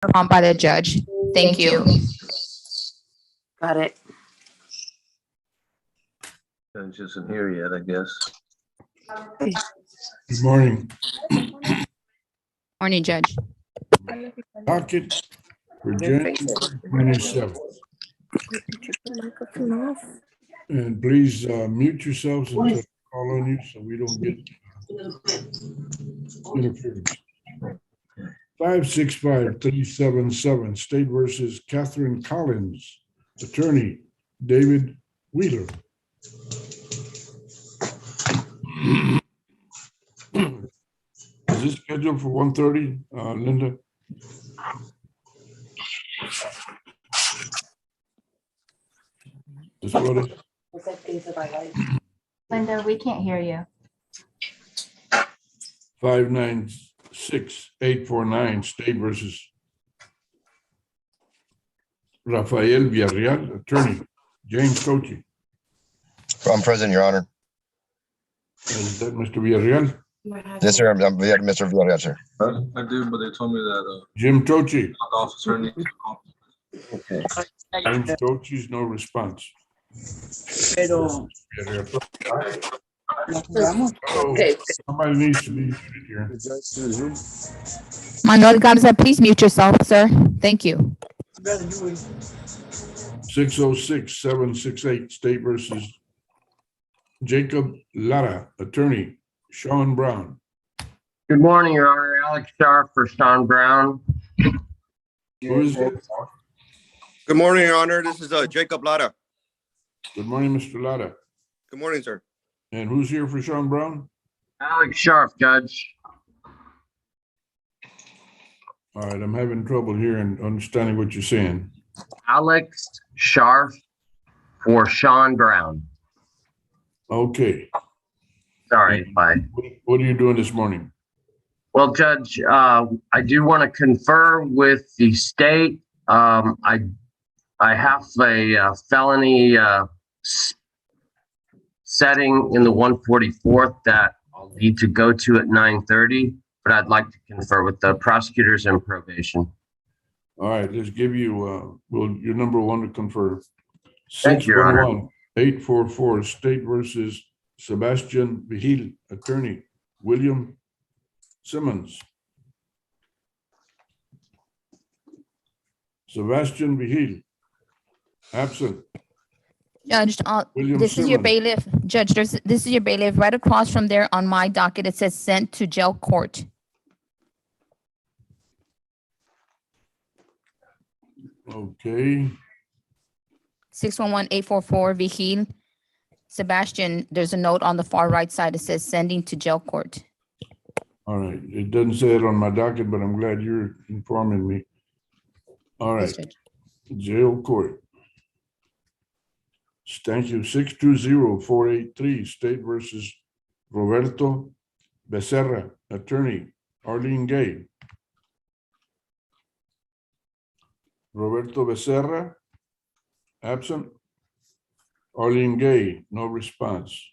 upon by the judge. Thank you. Got it. Judge isn't here yet, I guess. Good morning. Morning, Judge. Docket for January 27th. And please mute yourselves until I call on you so we don't get interference. 565-377 State versus Catherine Collins. Attorney David Wheeler. Is this scheduled for 1:30, Linda? This what it is? Linda, we can't hear you. 596-849 State versus Rafael Villarreal. Attorney James Tochi. I'm present, Your Honor. Is that Mr. Villarreal? Yes, sir. I'm Mr. Villarreal, sir. I do, but they told me that Jim Tochi. the officer needs to call. Okay. James Tochi's no response. Pero Okay. Somebody needs to be muted here. Manuel Garza, please mute yourself, sir. Thank you. 606-768 State versus Jacob Lara. Attorney Sean Brown. Good morning, Your Honor. Alex Sharp for Sean Brown. Who is it? Good morning, Your Honor. This is Jacob Lara. Good morning, Mr. Lara. Good morning, sir. And who's here for Sean Brown? Alex Sharp, Judge. All right, I'm having trouble here and understanding what you're saying. Alex Sharp for Sean Brown. Okay. Sorry, bye. What are you doing this morning? Well, Judge, I do want to confer with the state. I have a felony setting in the 144th that I'll need to go to at 9:30, but I'd like to confer with the prosecutors and probation. All right, let's give you, your number one to confer. Thank you, Your Honor. 611-844 State versus Sebastian Vigil. Attorney William Simmons. Sebastian Vigil. Absent. Judge, William this is your Simmons. bailiff. Judge, this is your bailiff. Right across from there on my docket, it says sent to jail court. Okay, 611-844 Vigil. Sebastian, there's a note on the far right side. It says sending to jail court. all right. It doesn't say it on my docket, but I'm glad you're informing me. All Yes, right, Judge. jail court. Thank you. 620-483 State versus Roberto Becerra. Attorney Arlene Gay. Roberto Becerra, absent. Arlene Gay, no response.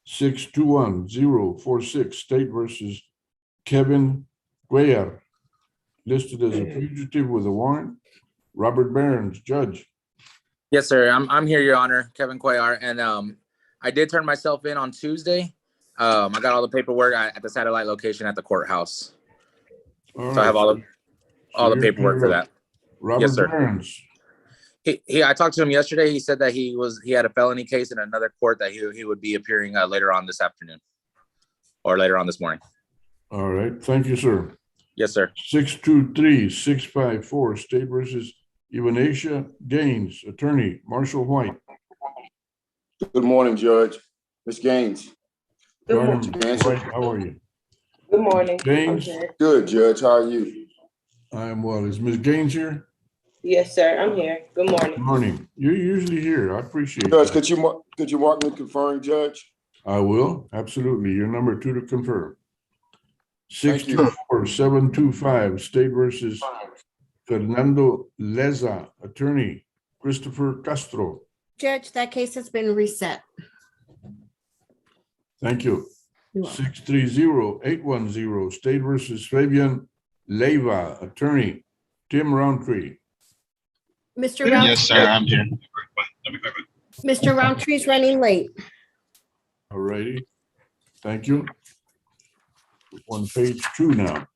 621-046 State versus Kevin Cuellar, listed as a fugitive with a warrant. Robert Barons, judge. Yes, sir. I'm here, Your Honor, Kevin Cuellar, and I did turn myself in on Tuesday. I got all the paperwork at the satellite location at the courthouse, so I have all the you're paperwork for that. Robert Yes, sir. Barons. I talked to him yesterday. He said that he had a felony case in another court that he would be appearing later on this afternoon or later on this morning. All right, thank you, sir. Yes, sir. 623-654 State versus Ivanasia Gaines. Attorney Marshall White. Good morning, Judge. Ms. Gaines. Good Morning, morning. White, how are you? Good morning. Gaines? Okay. Good, Judge. How are you? I am well. Is Ms. Gaines here? Yes, sir. I'm here. Good Good morning. morning. You're usually here. I appreciate Judge, that. could you mark me conferring, Judge? I will, absolutely. You're number two to confirm. Thank you. 624-725 State versus Fernando Leza. Attorney Christopher Castro. Judge, that case has been reset. Thank you. You're welcome. 630-810 State versus Fabian Leiva. Attorney Tim Roundtree. Mr. Roundtree, Yes, sir, I'm here. Mr. Roundtree's running late. All righty. Thank you. On page 2 now.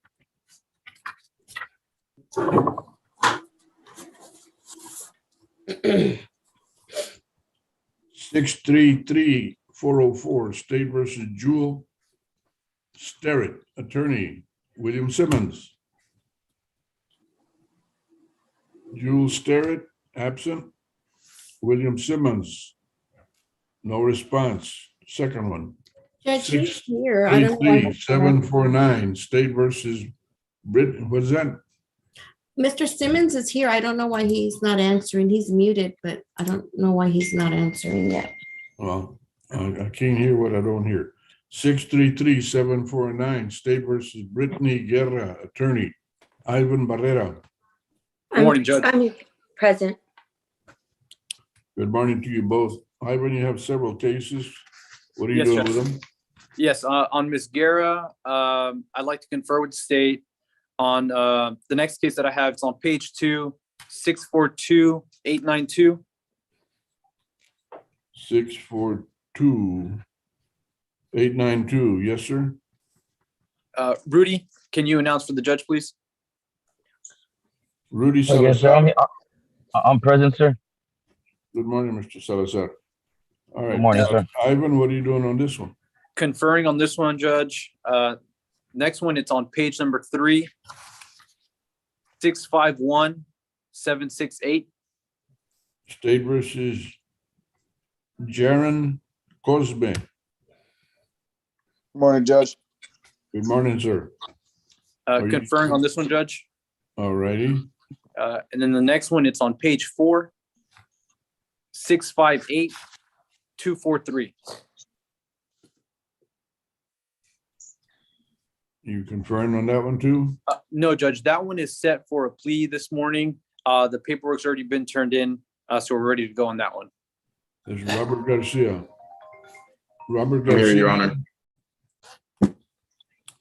Six three three 404 State versus Jewel Sterrett, attorney, William Simmons. Jewel Sterrett, absent. William Simmons, no response. Second one. Judge, he's Six, here. I don't know. why he's not 749 State versus Brit, what is that? Mr. Simmons is here. I don't know why he's not answering. He's muted, but I don't know why he's not answering yet. Well, I can't hear what I don't hear. 633-749 State versus Brittany Guerra, attorney, Ivan Barrera. Good morning, Judge. I'm present. Good morning to you both. Ivan, you have several cases. What are you Yes, doing Judge. with them? Yes, on Ms. Guerra, I'd like to confer with the state on the next case that I have. It's on page 2, 642-892. 642-892. Yes, sir. Rudy, can you announce for the judge, please? Rudy Yes, sir. Salazar. I'm present, sir. Good morning, Mr. Salazar. All right. Good morning, sir. Ivan, what are you doing on this one? Conferring on this one, Judge. Next one, it's on page number 3, 651-768. State versus Jaron Cosbe. Morning, Judge. Good morning, sir. Are you- Conferring on this one, Judge. All righty. And then the next one, it's on page 4, 658-243. You confirmed on that one too? No, Judge, that one is set for a plea this morning. The paperwork's already been turned in, so we're ready to go on that one. There's Robert Garcia. Robert I'm here, Garcia. Your Honor.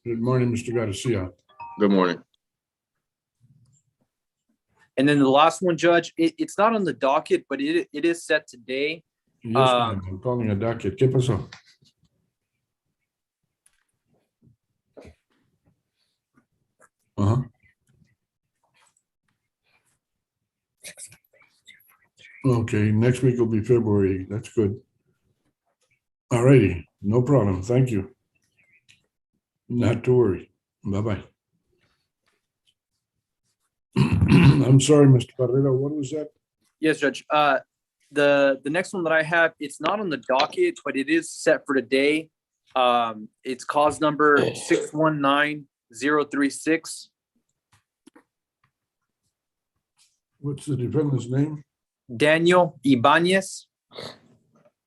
Good morning, Mr. Garcia. Good morning. And then the last one, Judge, it's not on the docket, but it is set today. Yes, ma'am. I'm calling a docket. ¿Qué pasó? Uh-huh. Okay, next week will be February. That's good. All righty, no problem. Thank you. Not to worry. Bye-bye. I'm sorry, Mr. Barrera, what was that? Yes, Judge. The next one that I have, it's not on the docket, but it is set for today. It's cause number 619036. What's the defendant's name? Daniel Ibanez.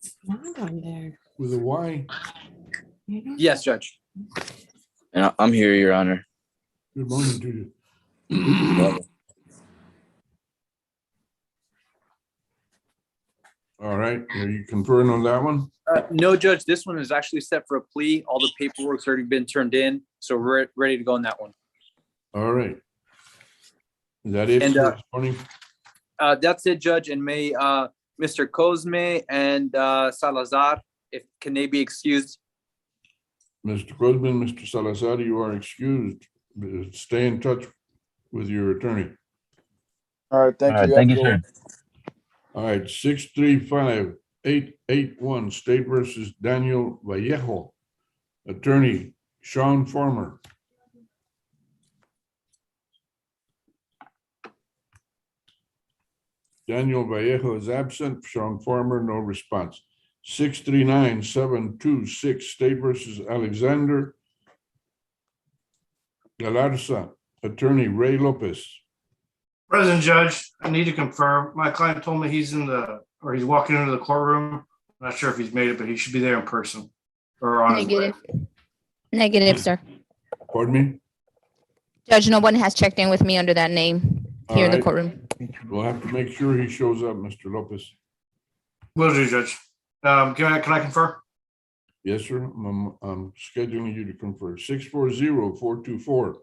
It's not on there. With a Y? Yes, Judge. And I'm here, Your Honor. Good morning to you. All right, are you conferring on that one? No, Judge, this one is actually set for a plea. All the paperwork's already been turned in, so we're ready to go on that one. All right. Is that it And, for this morning? That's it, Judge, and may Mr. Cosme and Salazar, can they be excused? Mr. Grossman, Mr. Salazar, you are excused. Stay in touch with your attorney. All right, thank you. Thank you, Have a good sir. one. All right, 635-881 State versus Daniel Vallejo. Attorney Sean Farmer. Daniel Vallejo is absent. Sean Farmer, no response. 639-726 State versus Alexander Galarza. Attorney Ray Lopez. President Judge, I need to confirm. My client told me he's walking into the courtroom. I'm not sure if he's made it, but he should be there in person or on his way. Negative. Negative, sir. Pardon me? Judge, no one has checked in with me under that name here in the All right. courtroom. We'll have to make sure he shows up, Mr. Lopez. Will do, Judge. Can I confer? Yes, sir. I'm scheduling you to confer. 640-424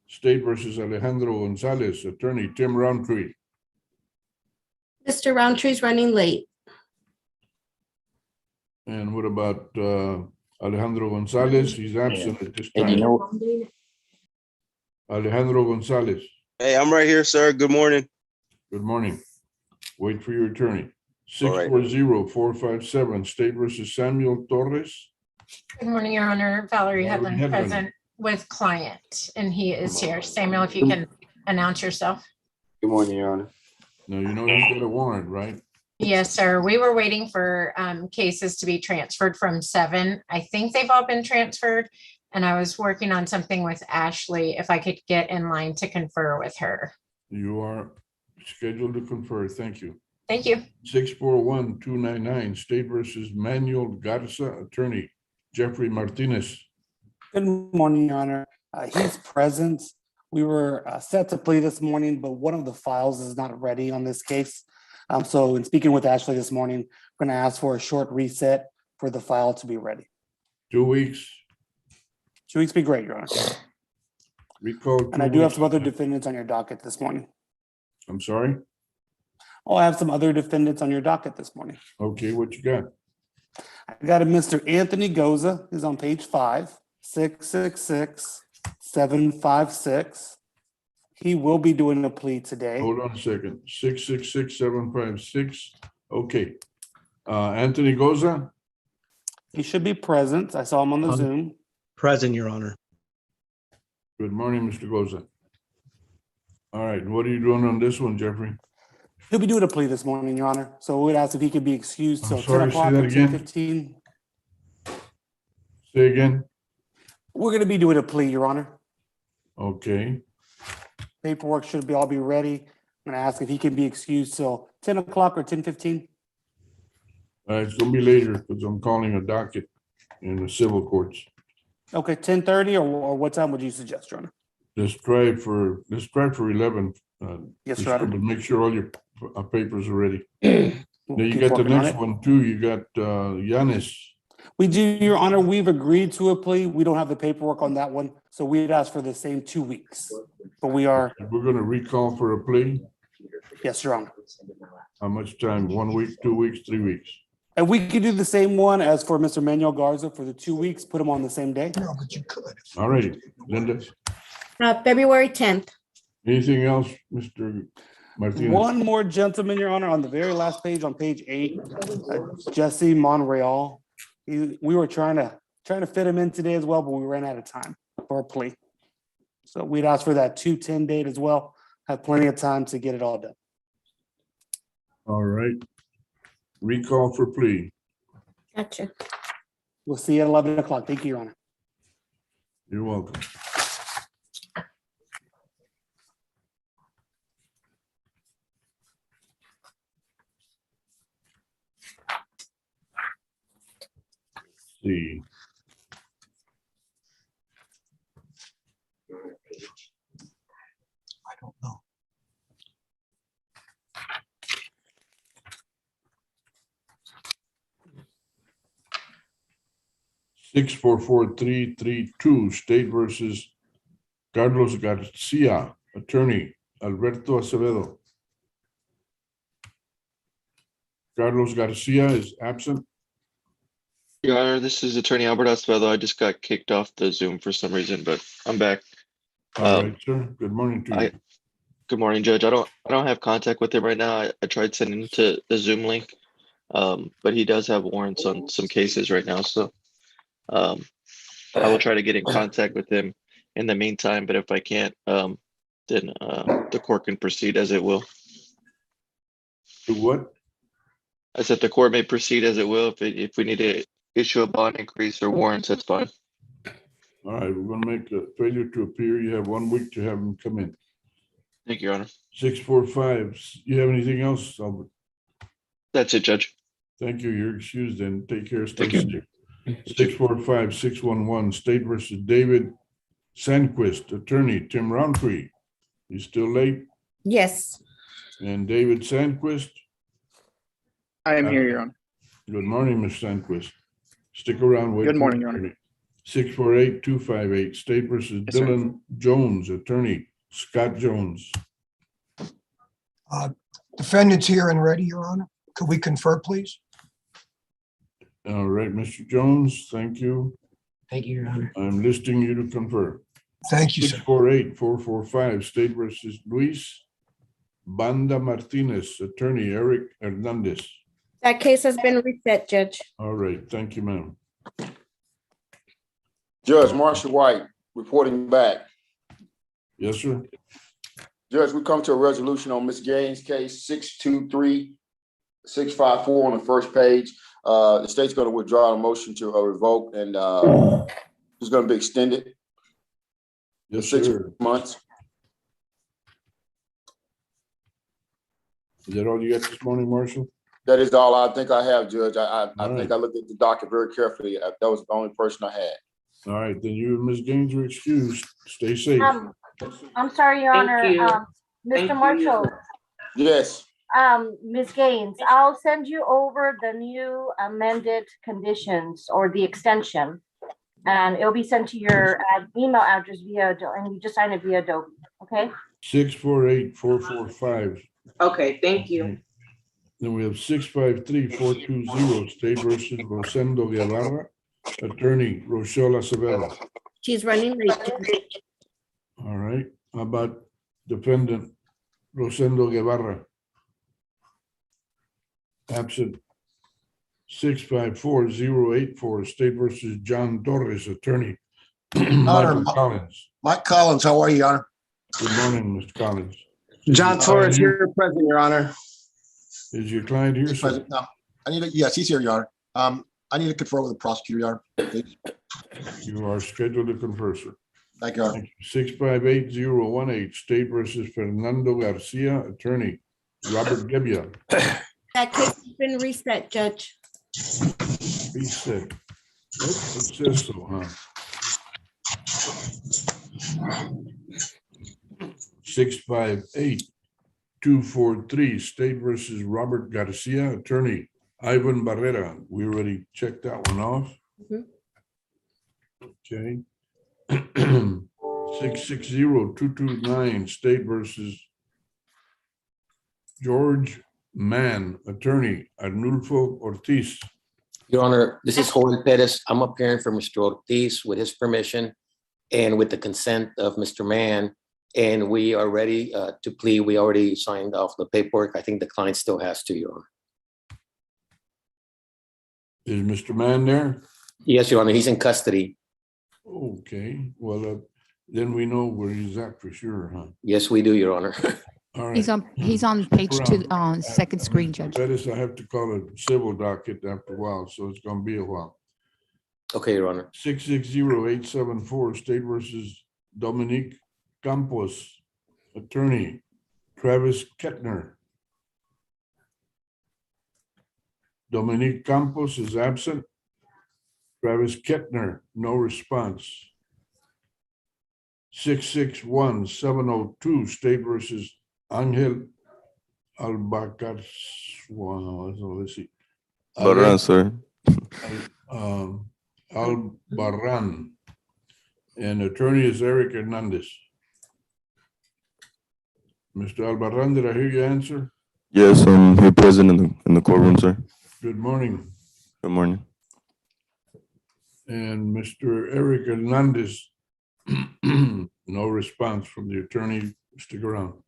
State versus Alejandro Gonzalez, attorney Tim Roundtree. Mr. Roundtree's running late. And what about Alejandro Gonzalez? He's absent at this And you time. know, Alejandro Gonzalez, Hey, I'm right here, sir. Good morning. good morning. Wait for your attorney. All right. 640-457, State versus Samuel Torres. Good morning, Your Honor. Valerie Valerie Hedlund, Hedlund. present with client, and he is here. Samuel, if you can announce yourself. good morning, Your Honor. Now, you know he's got a warrant, right? Yes, sir. We were waiting for cases to be transferred from 7. I think they've all been transferred. And I was working on something with Ashley, if I could get in line to confer with her. You are scheduled to confer. Thank you. Thank you. 641-299, State versus Manuel Garza, attorney Jeffrey Martinez. Good morning, Your Honor. He's present. We were set to plea this morning, but one of the files is not ready on this case. So in speaking with Ashley this morning, we're going to ask for a short reset for the file to be ready. 2 weeks. 2 weeks be great, Your Honor. Recall. And I do have some other defendants on your docket this morning. I'm sorry? Oh, I have some other defendants on your docket this morning. Okay, what you got? I got a Mr. Anthony Goza, is on page 5, 666-756. He will be doing a plea today. Hold on a second. 666-756. Okay. Anthony Goza? He should be present. I saw him on the Zoom. Present, Your Honor. Good morning, Mr. Goza. All right, what are you doing on this one, Jeffrey? He'll be doing a plea this morning, Your Honor. So we would ask if he could be excused I'm till 10 sorry, o'clock say that or again. 10:15. Say again? We're going to be doing a plea, Your Honor. Okay. Paperwork should all be ready. I'm going to ask if he can be excused till 10 o'clock or 10:15. It's gonna be later because I'm calling a docket in the civil courts. Okay, 10:30 or what time would you suggest, Your Honor? Let's try for 11. Yes, just Your Honor. to make sure all your papers are ready. We'll Now you keep got the working on next it. one too. You got Yanis. We do, Your Honor. We've agreed to a plea. We don't have the paperwork on that one. So we'd ask for the same 2 weeks. But we are, We're gonna recall for a plea. yes, Your Honor. How much time? 1 week, 2 weeks, 3 weeks? And we could do the same one as for Mr. Manuel Garza for the 2 weeks, put them on the same day. All righty, Linda. February 10th. Anything else, Mr. Martinez? One more gentleman, Your Honor, on the very last page, on page 8, Jesse Monreal. We were trying to fit him in today as well, but we ran out of time for a plea. So we'd ask for that 2/10 date as well. Have plenty of time to get it all done. All right. Recall for plea. Gotcha. We'll see you at 11 o'clock. Thank you, Your Honor. You're welcome. See. I don't know. 644-332, State versus Carlos Garcia, attorney Alberto Acevedo. Carlos Garcia is absent. Your Honor, this is Attorney Albert Acevedo. I just got kicked off the Zoom for some reason, but I'm back. All right, sir. Good morning to you. Good morning, Judge. I don't have contact with him right now. I tried sending him to the Zoom link, but he does have warrants on some cases right now. So I will try to get in contact with him in the meantime. But if I can't, then the court can proceed as it will. To what? I said the court may proceed as it will. If we need to issue a bond increase or warrants, that's fine. All right, we're gonna make a failure to appear. You have 1 week to have him come in. Thank you, Your Honor. 645, you have anything else, Albert? That's it, Judge. Thank you. You're excused and take care. Stay Thank you. safe. 645-611, State versus David Sandquist, attorney Tim Roundtree. You still late? Yes. And David Sandquist? I am here, Your Honor. Good morning, Ms. Sandquist. Stick around. Wait Good for morning, your Your Honor. attorney. 648-258, State versus Yes, sir. Dylan Jones, attorney, Scott Jones. Defendant's here and ready, Your Honor. Could we confer, please? All right, Mr. Jones, thank you. Thank you, Your Honor. I'm listing you to confer. Thank you, sir. 648-445, State versus Luis Banda Martinez, attorney, Eric Hernandez. That case has been reset, Judge. All right, thank you, ma'am. Judge Marshall White reporting back. Yes, sir. Judge, we come to a resolution on Ms. Gaines' case 623-654 on the first page. The state's going to withdraw the motion to revoke, and it's going to be extended. Yes, for 6 sir. months. Is that all you got this morning, Marshall? That is all I think I have, Judge. I All think right. I looked at the docket very carefully. That was the only person I had. All right, then you and Ms. Gaines are excused. Stay safe. I'm sorry, Your Thank Honor. you. Thank Mr. you. Marshall, Yes. Ms. Gaines, I'll send you over the new amended conditions or the extension. And it'll be sent to your email address via, and you just sign it via Adobe, okay? 648-445. Okay, thank you. Then we have 653-420, State versus Rosendo Guevara, attorney, Rochelle Acevedo. She's running late. All right, how about defendant Rosendo Guevara? Absent. 654-084, State versus John Torres, attorney, Michael Collins. Mike Collins, how are you, Your Honor? Good morning, Mr. Collins. John Torres here, present, Your Honor. Is your client here, sir? Present. No, yes, he's here, Your Honor. I need to confer with the prosecutor, Your Honor. Please. You are scheduled to confer, sir. Thank you, Your Honor. 658-018, State versus Fernando Garcia, attorney, Robert Gebbia. That case has been reset, Judge. Reset. It says so, huh? 658-243, State versus Robert Garcia, attorney, Ivan Barrera. We already checked that one off. Mhm. Okay. 660-229, State versus George Mann, attorney, Arnulfo Ortiz. Your Honor, this is Joel Perez. I'm appearing for Mr. Ortiz with his permission and with the consent of Mr. Mann. And we are ready to plead. We already signed off the paperwork. I think the client still has to, Your Honor. Is Mr. Mann there? Yes, Your Honor, he's in custody. Okay, well, then we know where he's at for sure, huh? Yes, we do, Your Honor. All right. He's on page 2, second screen, Judge. That is, I have to call a civil docket after a while, so it's gonna be a while. Okay, Your Honor. 660-874, State versus Dominique Campos, attorney, Travis Kettner. Dominique Campos is absent. Travis Kettner, no response. 661-702, State versus Angel Albacar. Wow, let's see. Barran, sir. Albarran. And attorney is Eric Hernandez. Mr. Albarran, did I hear you answer? Yes, I'm here present in the courtroom, sir. Good morning. Good morning. And Mr. Eric Hernandez, no response from the attorney. Stick around.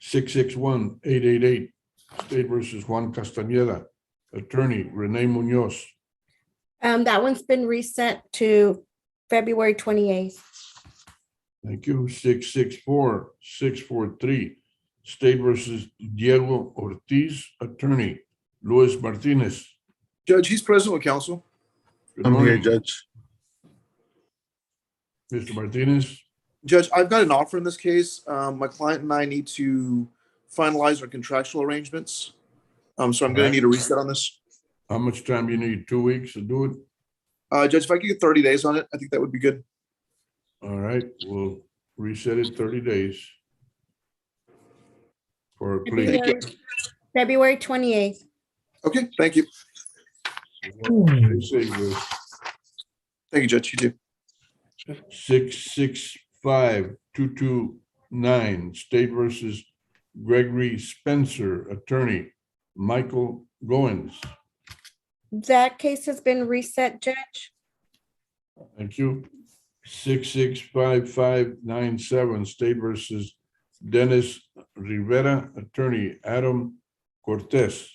661-888, State versus Juan Castañeda, attorney, Renee Munoz. That one's been reset to February 28th. Thank you. 664-643, State versus Diego Ortiz, attorney, Luis Martinez. Judge, he's present with counsel. Good I'm here, morning, Judge. Mr. Martinez. Judge, I've got an offer in this case. My client and I need to finalize our contractual arrangements. So I'm going to need a reset on this. How much time do you need? 2 weeks to do it? Judge, if I could get 30 days on it, I think that would be good. All right, we'll reset it 30 days for a plea. February 28th. Okay, thank you. Stay safe, Liz. Thank you, Judge. You too. 665-229, State versus Gregory Spencer, attorney, Michael Goins. That case has been reset, Judge. Thank you. 665-597, State versus Dennis Rivera, attorney, Adam Cortez.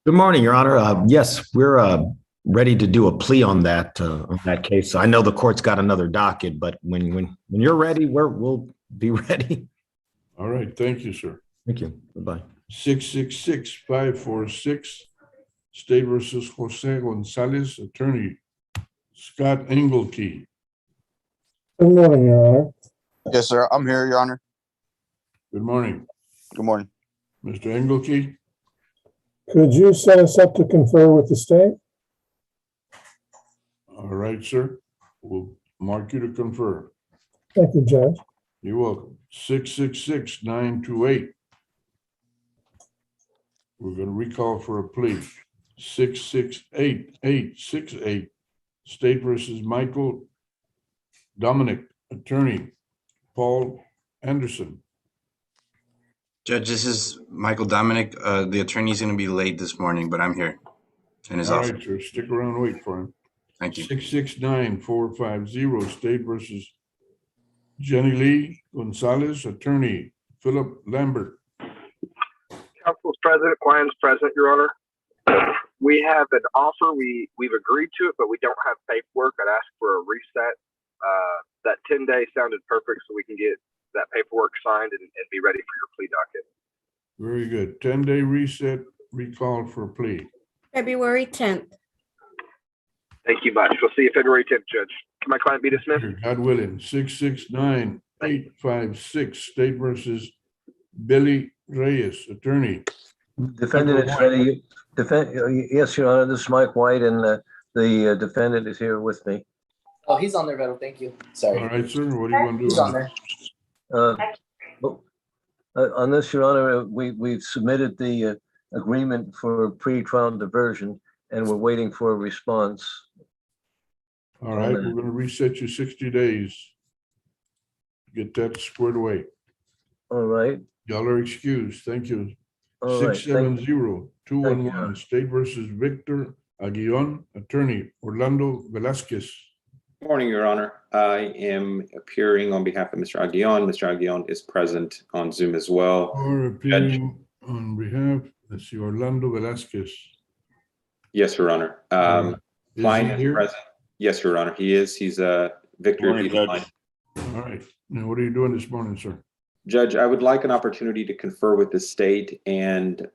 Good morning, Your Honor. Yes, we're ready to do a plea on that case. I know the court's got another docket, but when you're ready, we'll be ready. All right, thank you, sir. Thank you. Goodbye. 666-546, State versus Jose Gonzalez, attorney, Scott Engelkey. Good morning, Your Honor. Yes, sir. I'm here, Your Honor. Good morning. Good morning. Mr. Engelkey. Could you set us up to confer with the state? All right, sir. We'll mark you to confer. Thank you, Judge. You're welcome. 666-928. We're going to recall for a plea. 668-868, State versus Michael Dominic, attorney, Paul Anderson. Judge, this is Michael Dominic. The attorney's going to be late this morning, but I'm here in his All office. right, sir. Stick around and wait for him. Thank you. 669-450, State versus Jenny Lee Gonzalez, attorney, Philip Lambert. Council's present, client's present, Your Honor. We have an offer. We've agreed to it, but we don't have paperwork. I'd ask for a reset. That 10-day sounded perfect, so we can get that paperwork signed and be ready for your plea docket. Very good. 10-day reset, recall for a plea. February 10th. Thank you much. We'll see you February 10th, Judge. Can my client be dismissed? God willing. 669-856, State versus Billy Reyes, attorney. Defendant is ready. Yes, Your Honor, this is Mike White, and the defendant is here with me. Oh, he's on there, Beto. Thank you. Sorry. All right, sir. What are you going to do? He's on there. On this, Your Honor, we've submitted the agreement for pre-trial diversion, and we're waiting for a response. All right, we're going to reset you 60 days. Get that squared away. All right. Y'all are excused. Thank you. All right. 670-211, State versus Victor Aguillon, attorney, Orlando Velasquez. Morning, Your Honor. I am appearing on behalf of Mr. Aguillon. Mr. Aguillon is present on Zoom as well. Or appearing on behalf, let's see, Orlando Velasquez. Yes, Your Honor. Is Client he is here? present. Yes, Your Honor. He is. He's Victor. Morning, Aguillon. Judge. All right. Now, what are you doing this morning, sir? Judge, I would like an opportunity to confer with the state and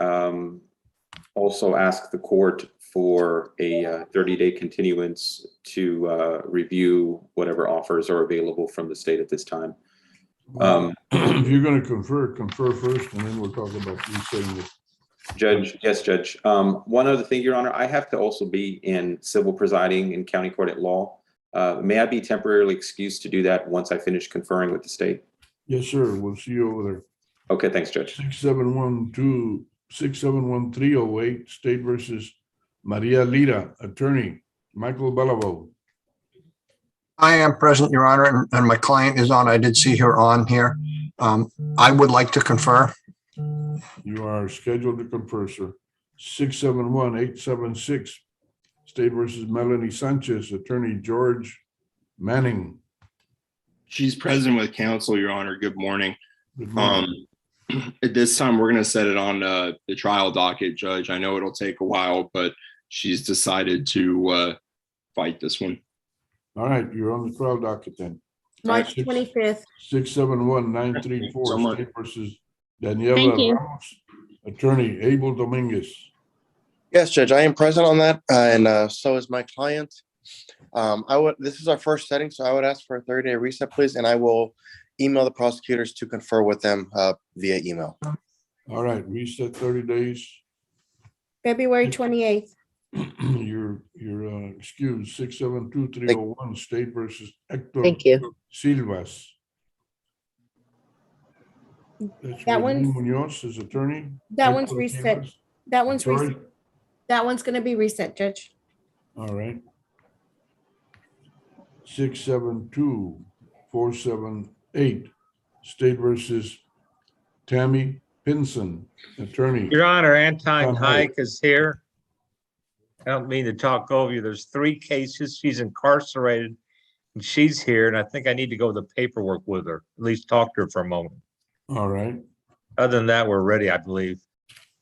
also ask the court for a 30-day continuance to review whatever offers are available from the state at this time. If you're going to confer first, and then we'll talk about you saying it. Judge, yes, Judge. One other thing, Your Honor, I have to also be in civil presiding in county court at law. May I be temporarily excused to do that once I finish conferring with the state? Yes, sir. We'll see you over there. Okay, thanks, Judge. 671-308, State versus Maria Lira, attorney, Michael Balavo. I am present, Your Honor, and my client is on. I did see her on here. I would like to confer. You are scheduled to confer, sir. 671-876, State versus Melanie Sanchez, attorney, George Manning. She's present with counsel, Your Honor. Good morning. Good morning. At this time, we're going to set it on the trial docket, Judge. I know it'll take a while, but she's decided to fight this one. All right, you're on the trial docket then. March 25th. 671-934, State versus Daniela Thank you. Ramos, attorney, Abel Dominguez. Yes, Judge, I am present on that, and so is my client. This is our first setting, so I would ask for a 30-day reset, please, and I will email the prosecutors to confer with them via email. All right, reset 30 days. February 28th. You're excused. 672-301, State versus Hector Thank you. Silvas. That's That Rodney one's- Munoz, his attorney. That Hector one's reset. Silvas. That one's Sorry? reset. That one's gonna be reset, Judge. All right. 672-478, State versus Tammy Pinson, attorney. Your Honor, Anton Tom Hike. Hike is here. I don't mean to talk over you. There's 3 cases. She's incarcerated and she's here. And I think I need to go with the paperwork with her, at least talk to her for a moment. All right. Other than that, we're ready, I believe.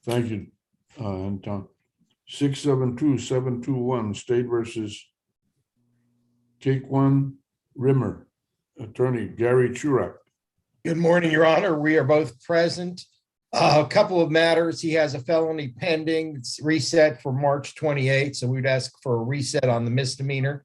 Thank you, Anton. 672-721, State versus Taekwon Rimmer, attorney Gary Churak. Good morning, Your Honor. We are both present. A couple of matters. He has a felony pending. It's reset for March 28th, so we'd ask for a reset on the misdemeanor.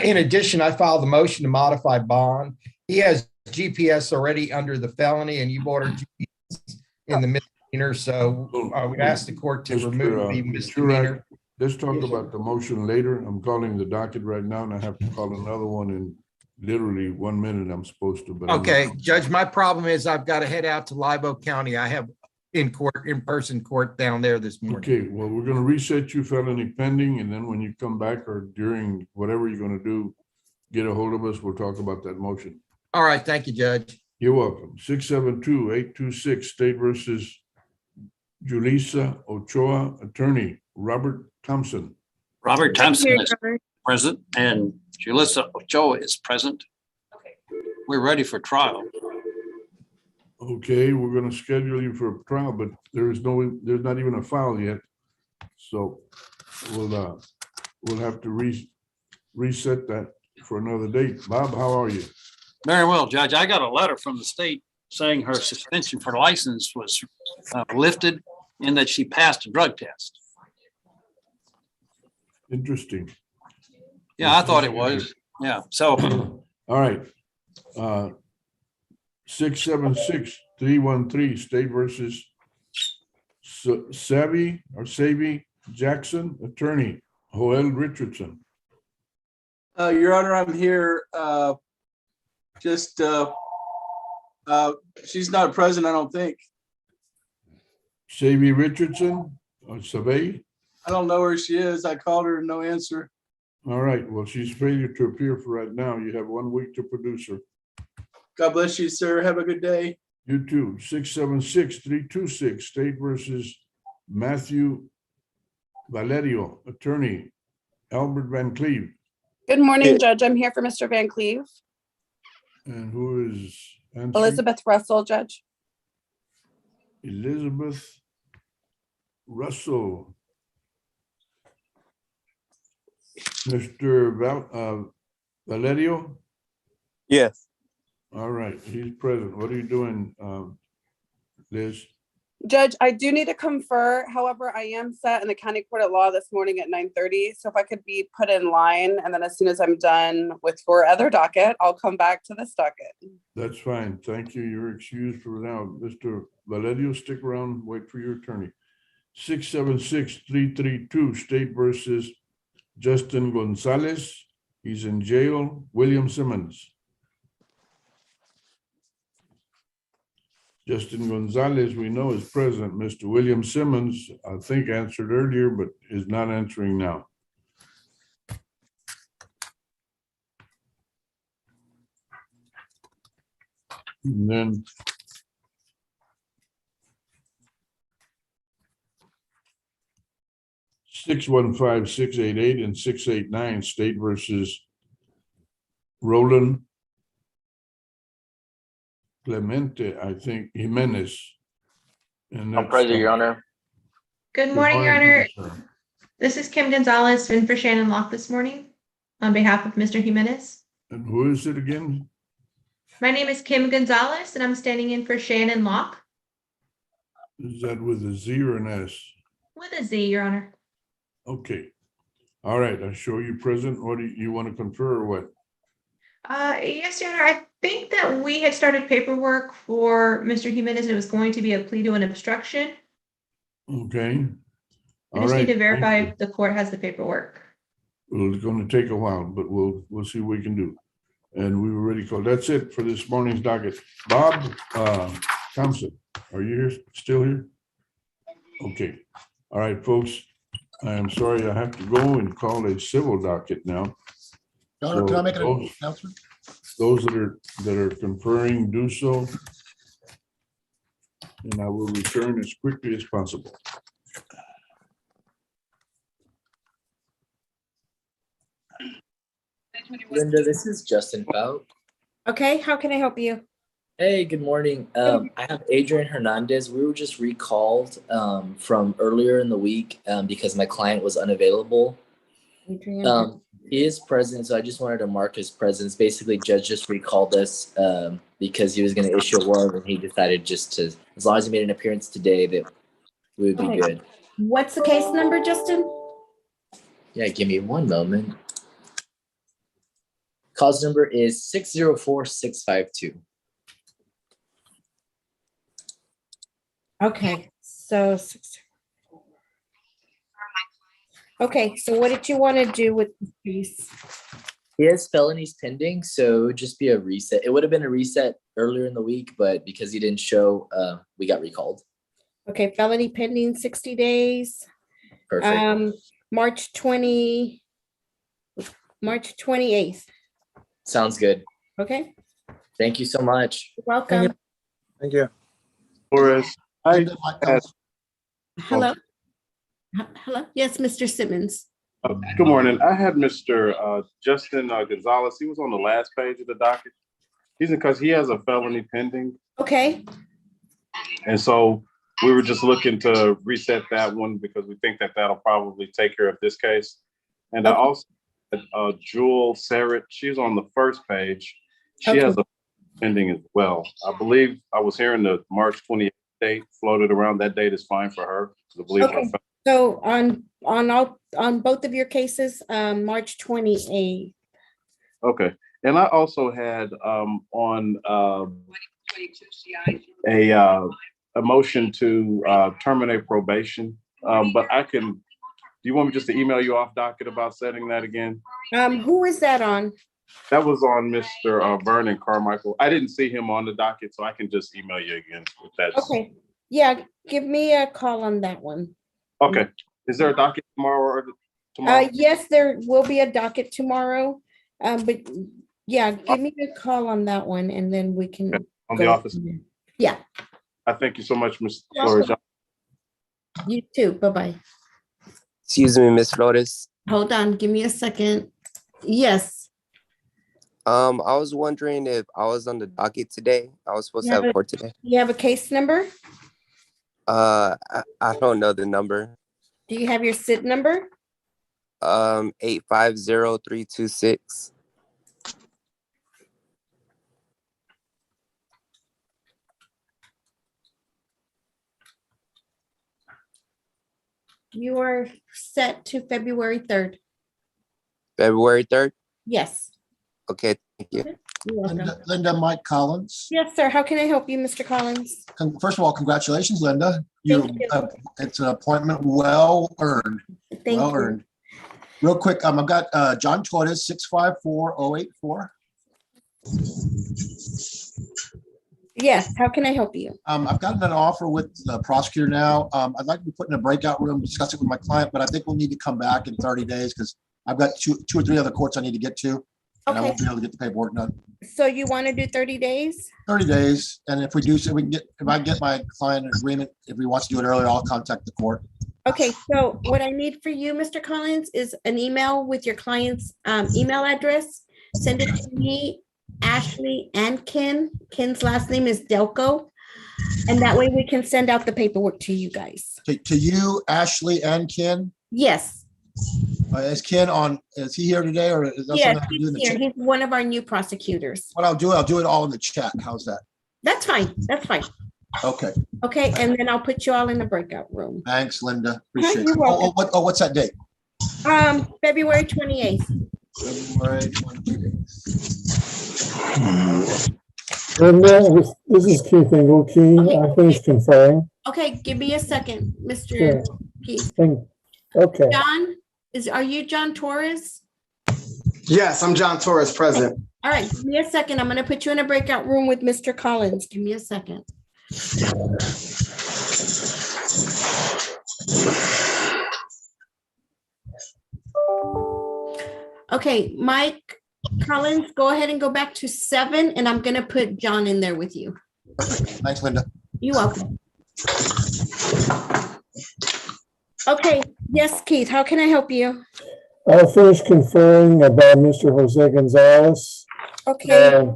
In addition, I filed a motion to modify bond. He has GPS already under the felony, and you've ordered GPS in the misdemeanor, so I would ask the court to remove the misdemeanor. Churak, let's talk about the motion later. I'm calling the docket right now, and I have to call another one in literally 1 minute. I'm supposed to, but I'm not. Okay, Judge, my problem is I've got to head out to Live Oak County. I have in-person court down there this morning. Okay, well, we're gonna reset you felony pending, and then when you come back or during whatever you're gonna do, get a hold of us. We'll talk about that motion. All right, thank you, Judge. You're welcome. 672-826, State versus Julissa Ochoa, attorney Robert Thompson. Robert Thompson is present and Julissa Ochoa is present. We're ready for trial. Okay, we're gonna schedule you for a trial, but there's not even a file yet. So we'll have to reset that for another date. Bob, how are you? Very well, Judge. I got a letter from the state saying her suspension for license was lifted and that she passed a drug test. Interesting. Yeah, I thought it was. Yeah, so. All right. 676-313, State versus Savvy Jackson, attorney Joel Richardson. Your Honor, I'm here. She's not present, I don't think. Savvy Richardson or Savvy? I don't know where she is. I called her, no answer. All right, well, she's failure to appear for right now. You have 1 week to produce her. God bless you, sir. Have a good day. You too. 676-326, State versus Matthew Valerio, attorney Albert Van Cleve. Good morning, Judge. I'm here for Mr. Van Cleve. And who is answering? Elizabeth Russell, Judge. Elizabeth Russell. Mr. Valerio? Yes. All right, he's present. What are you doing, Liz? Judge, I do need to confer. However, I am set in the county court at law this morning at 9:30. So if I could be put in line, and then as soon as I'm done with your other docket, I'll come back to this docket. That's fine. Thank you. You're excused for now. Mr. Valerio, stick around, wait for your attorney. 676-332, State versus Justin Gonzalez. He's in jail. William Simmons. Justin Gonzalez, we know, is present. Mr. William Simmons, I think, answered earlier, but is not answering now. And then six 615-688 and 689, State versus Roland Clemente, I think, Jimenez. And I'm present, Your Honor. Good morning, Your Honor. This is Kim Gonzalez in for Shannon Locke this morning on behalf of Mr. Jimenez. And who is it again? My name is Kim Gonzalez and I'm standing in for Shannon Locke. Is that with a Z or an S? With a Z, Your Honor. Okay. All right, I show you present. What do you want to confer or what? Yes, Your Honor. I think that we had started paperwork for Mr. Jimenez. It was going to be a plea to an obstruction. Okay. I just need to verify if the court has the paperwork. Well, it's going to take a while, but we'll see what we can do. And we were ready called. That's it for this morning's docket. Bob Thompson, are you here? Still here? Okay. All right, folks. I am sorry I have to go and call a civil docket now. Your Honor, can I make an those- announcement? Those that are conferring, do so. And I will return as quickly as possible. Linda, this is Justin Fout. Okay, how can I help you? Hey, good morning. I have Adrian Hernandez. We were just recalled from earlier in the week because my client was unavailable. Adrian. He is present, so I just wanted to mark his presence. Basically, judge just recalled us because he was going to issue a warrant, and he decided just to, as long as he made an appearance today, that we would be Okay. good. What's the case number, Justin? Yeah, give me one moment. Cause number is 604652. Okay, so. Okay, so what did you want to do with this piece? He has felonies pending, so it would just be a reset. It would have been a reset earlier in the week, but because he didn't show, we got recalled. Okay, felony pending 60 days. Perfect. March 28th. Sounds good. Okay, Thank you so much. you're welcome. Thank you. Flores. Hi. Hello. Hello. Yes, Mr. Simmons. Good morning. I had Mr. Justin Gonzalez. He was on the last page of the docket. He's because he has a felony pending. Okay, And so we were just looking to reset that one because we think that that'll probably take care of this case. And I also, Jewel Sarrett, she's on the first page. She has a pending as well. I believe I was hearing the March 28th date floated around. That date is fine for her. I believe her okay. So on both of your cases, March 28th. Okay, and I also had on a motion to terminate probation, but I can. Do you want me just to email you off docket about setting that again? Who is that on? That was on Mr. Vernon Carmichael. I didn't see him on the docket, so I can just email you again if that's Okay, yeah, give me a call on that one. okay. Is there a docket tomorrow or tomorrow? Yes, there will be a docket tomorrow, but yeah, give me a call on that one and then we can. On the go office? from there. Yeah, I thank you so much, Ms. You're Flores. welcome. You too, bye-bye. Excuse me, Miss Flores. Hold on, give me a second. Yes. I was wondering if I was on the docket today. I was supposed to have court today. You have a case number? I don't know the number. Do you have your SID number? 850326. You are set to February 3rd. February 3rd? Yes. Okay, thank you. You're welcome. Linda, Mike Collins. Yes, sir. How can I help you, Mr. Collins? First of all, congratulations, Linda. Thank you. It's an appointment well earned. Thank Well you. earned. Real quick, I've got John Torres, 654-084. Yes, how can I help you? I've gotten an offer with the prosecutor now. I'd like to be put in a breakout room, discuss it with my client, but I think we'll need to come back in 30 days because I've got two or three other courts I need to get to. And I Okay. won't be able to get the paperwork done. So you want to do 30 days? 30 days. And if we do, so we can get, if I get my client an agreement, if he wants to do it earlier, I'll contact the court. Okay, so what I need for you, Mr. Collins, is an email with your client's email address. Send it to me, Ashley, and Ken. Ken's last name is Delco. And that way we can send out the paperwork to you guys. To you, Ashley, and Ken? Yes. Is Ken on, is he here today or is that Yes, something I can do he's in the here. chat? He's one of our new prosecutors. What I'll do it all in the chat. How's that? That's fine. That's fine. Okay. Okay, and then I'll put you all in the breakout room. Thanks, Linda. Appreciate You're it. welcome. What's that date? February 28th. February 28th. Linda, this is Keith Engelkey. I finished conferring. Okay, give me a second, Mr. Sure. Keith. Okay. John, are you John Torres? Yes, I'm John Torres, present. All right, give me a second. I'm going to put you in a breakout room with Mr. Collins. Give me a second. Okay, Mike, Collins, go ahead and go back to 7, and I'm gonna put John in there with you. Thanks, Linda. You're welcome. Okay, yes, Keith, how can I help you? I finished conferring about Mr. Jose Gonzalez. Okay,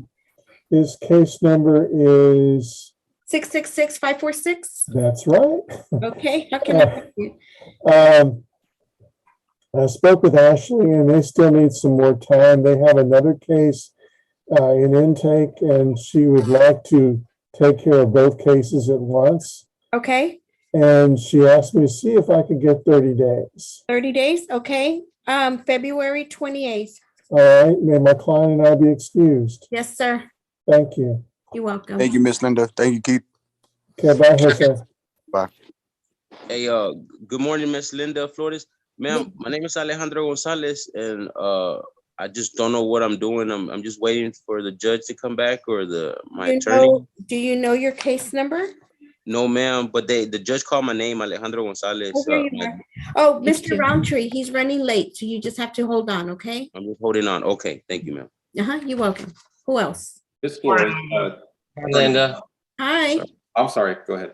His case number is, 666-546. that's right. Okay, how can I help you? I spoke with Ashley and they still need some more time. They have another case in intake and she would like to take care of both cases at once. Okay, And she asked me to see if I could get 30 days. 30 days, okay. February 28th. All right, may my client and I be excused. Yes, sir. Thank you. You're welcome. Thank you, Miss Linda. Thank you, Keith. Okay, bye, Jose. Bye. Hey, good morning, Miss Linda Flores. Ma'am, my name is Alejandro Gonzalez, and I just don't know what I'm doing. I'm just waiting for the judge to come back or my attorney. Do you know your case number? No, ma'am, but the judge called my name, Alejandro Gonzalez. Oh, here you are. Oh, Mr. Roundtree, he's running late, so you just have to hold on, okay? I'm just holding on. Okay, thank you, ma'am. You're welcome. Who else? This Flores. Linda. Hi. I'm sorry. Go ahead.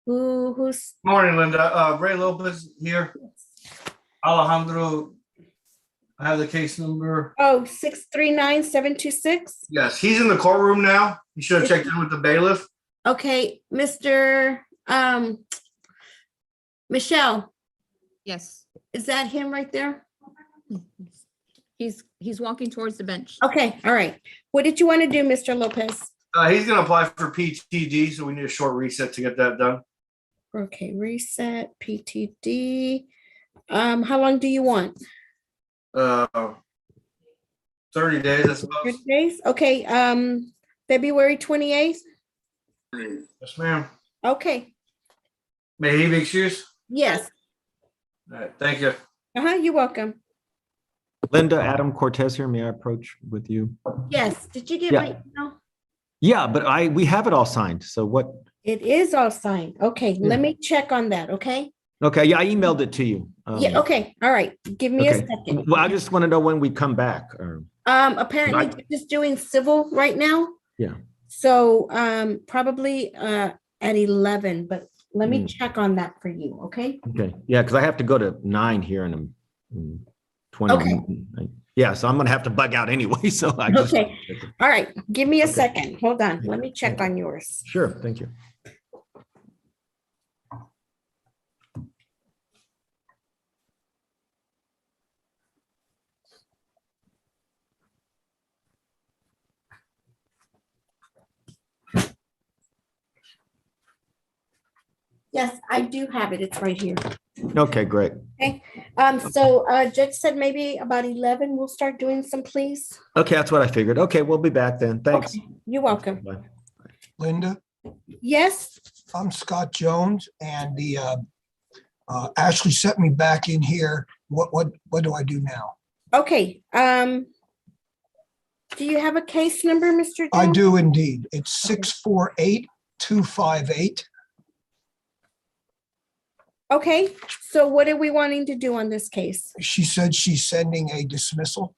Who's? Morning, Linda. Ray Lopez here. Alejandro, I have the case number. Oh, 639-726. Yes, he's in the courtroom now. You should have checked in with the bailiff. Okay, Mr. Michelle. Yes. Is that him right there? He's walking towards the bench. Okay, all right. What did you want to do, Mr. Lopez? He's going to apply for PTD, so we need a short reset to get that done. Okay, reset, PTD. How long do you want? 30 days, I suppose. 30 days? Okay, February 28th? Yes, ma'am. Okay, May he be excused? yes. All right, thank you. You're welcome. Linda, Adam Cortez here. May I approach with you? Yes, did you get Yeah. my email? Yeah, but we have it all signed. So what? It is all signed. Okay, let me check on that, okay? Okay, yeah, I emailed it to you. Yeah, okay, all right. Give me a okay. second. Well, I just want to know when we come back. Apparently they're just doing civil right now. Yeah. So probably at 11, but let me check on that for you, okay? Okay, yeah, because I have to go to 9 here in 20. Okay. Yeah, so I'm gonna have to bug out anyway. So I just Okay, all right, give me a second. Hold on, let me check on yours. Sure, thank you. Yes, I do have it. It's right here. Okay, great. Okay, so Judge said maybe about 11, we'll start doing some pleas. Okay, that's what I figured. Okay, we'll be back then. Thanks. Okay, you're welcome. Bye. Linda, Yes, I'm Scott Jones, and the Ashley sent me back in here. What do I do now? okay, do you have a case number, Mr. I Jones? do indeed. It's 648258. Okay, so what are we wanting to do on this case? She said she's sending a dismissal.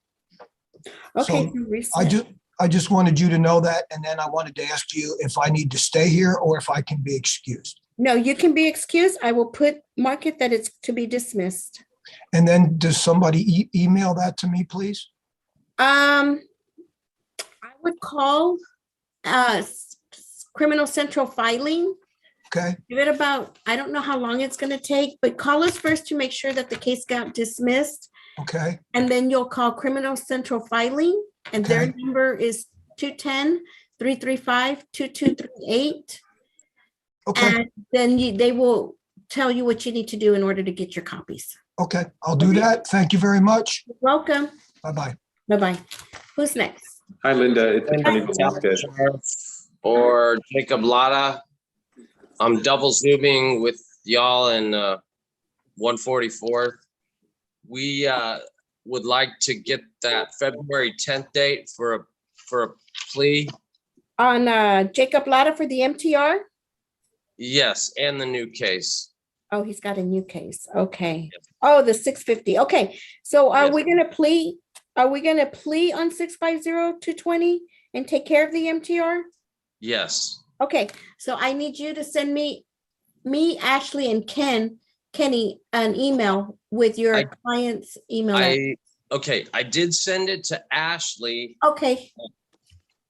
Okay, So so reset. I just wanted you to know that, and then I wanted to ask you if I need to stay here or if I can be excused. No, you can be excused. I will mark it that it's to be dismissed. And then does somebody email that to me, please? I would call Criminal Central Filing. Okay, Give it about, I don't know how long it's gonna take, but call us first to make sure that the case got dismissed. okay, And then you'll call Criminal Central Filing, and their Okay. number is 210-335-2238. okay, And then they will tell you what you need to do in order to get your copies. okay. I'll do that. Thank you very much. You're welcome. Bye-bye. Bye-bye. Who's next? Hi, Linda. It's Attorney Velazquez. Or Jacob Lotta. I'm double zooming with y'all in 144th. We would like to get that February 10th date for a plea. On Jacob Lotta for the MTR? Yes, and the new case. Oh, he's got a new case. Okay. Oh, the 650. Okay. So are we gonna plea Are we gonna plea on 650-220 and take care of the MTR? Yes. Okay, so I need you to send me, Ashley, and Kenny, an email with your client's email address. Okay, I did send it to Ashley. Okay,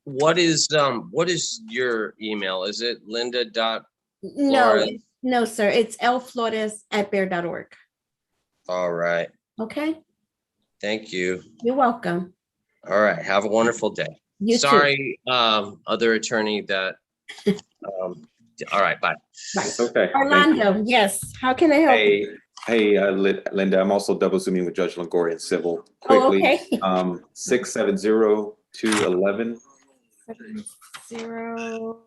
What is your email? Is it Linda dot? no, no, sir, it's lflores@bear.org. All right. Okay, Thank you. you're welcome. All right. Have a wonderful day. You too. Sorry, other attorney that, all right, bye. It's okay. Thank you. Orlando, yes, how can I help? Hey, Linda, I'm also double zooming with Judge Longoria in civil Oh, quickly. okay. 670-211 0.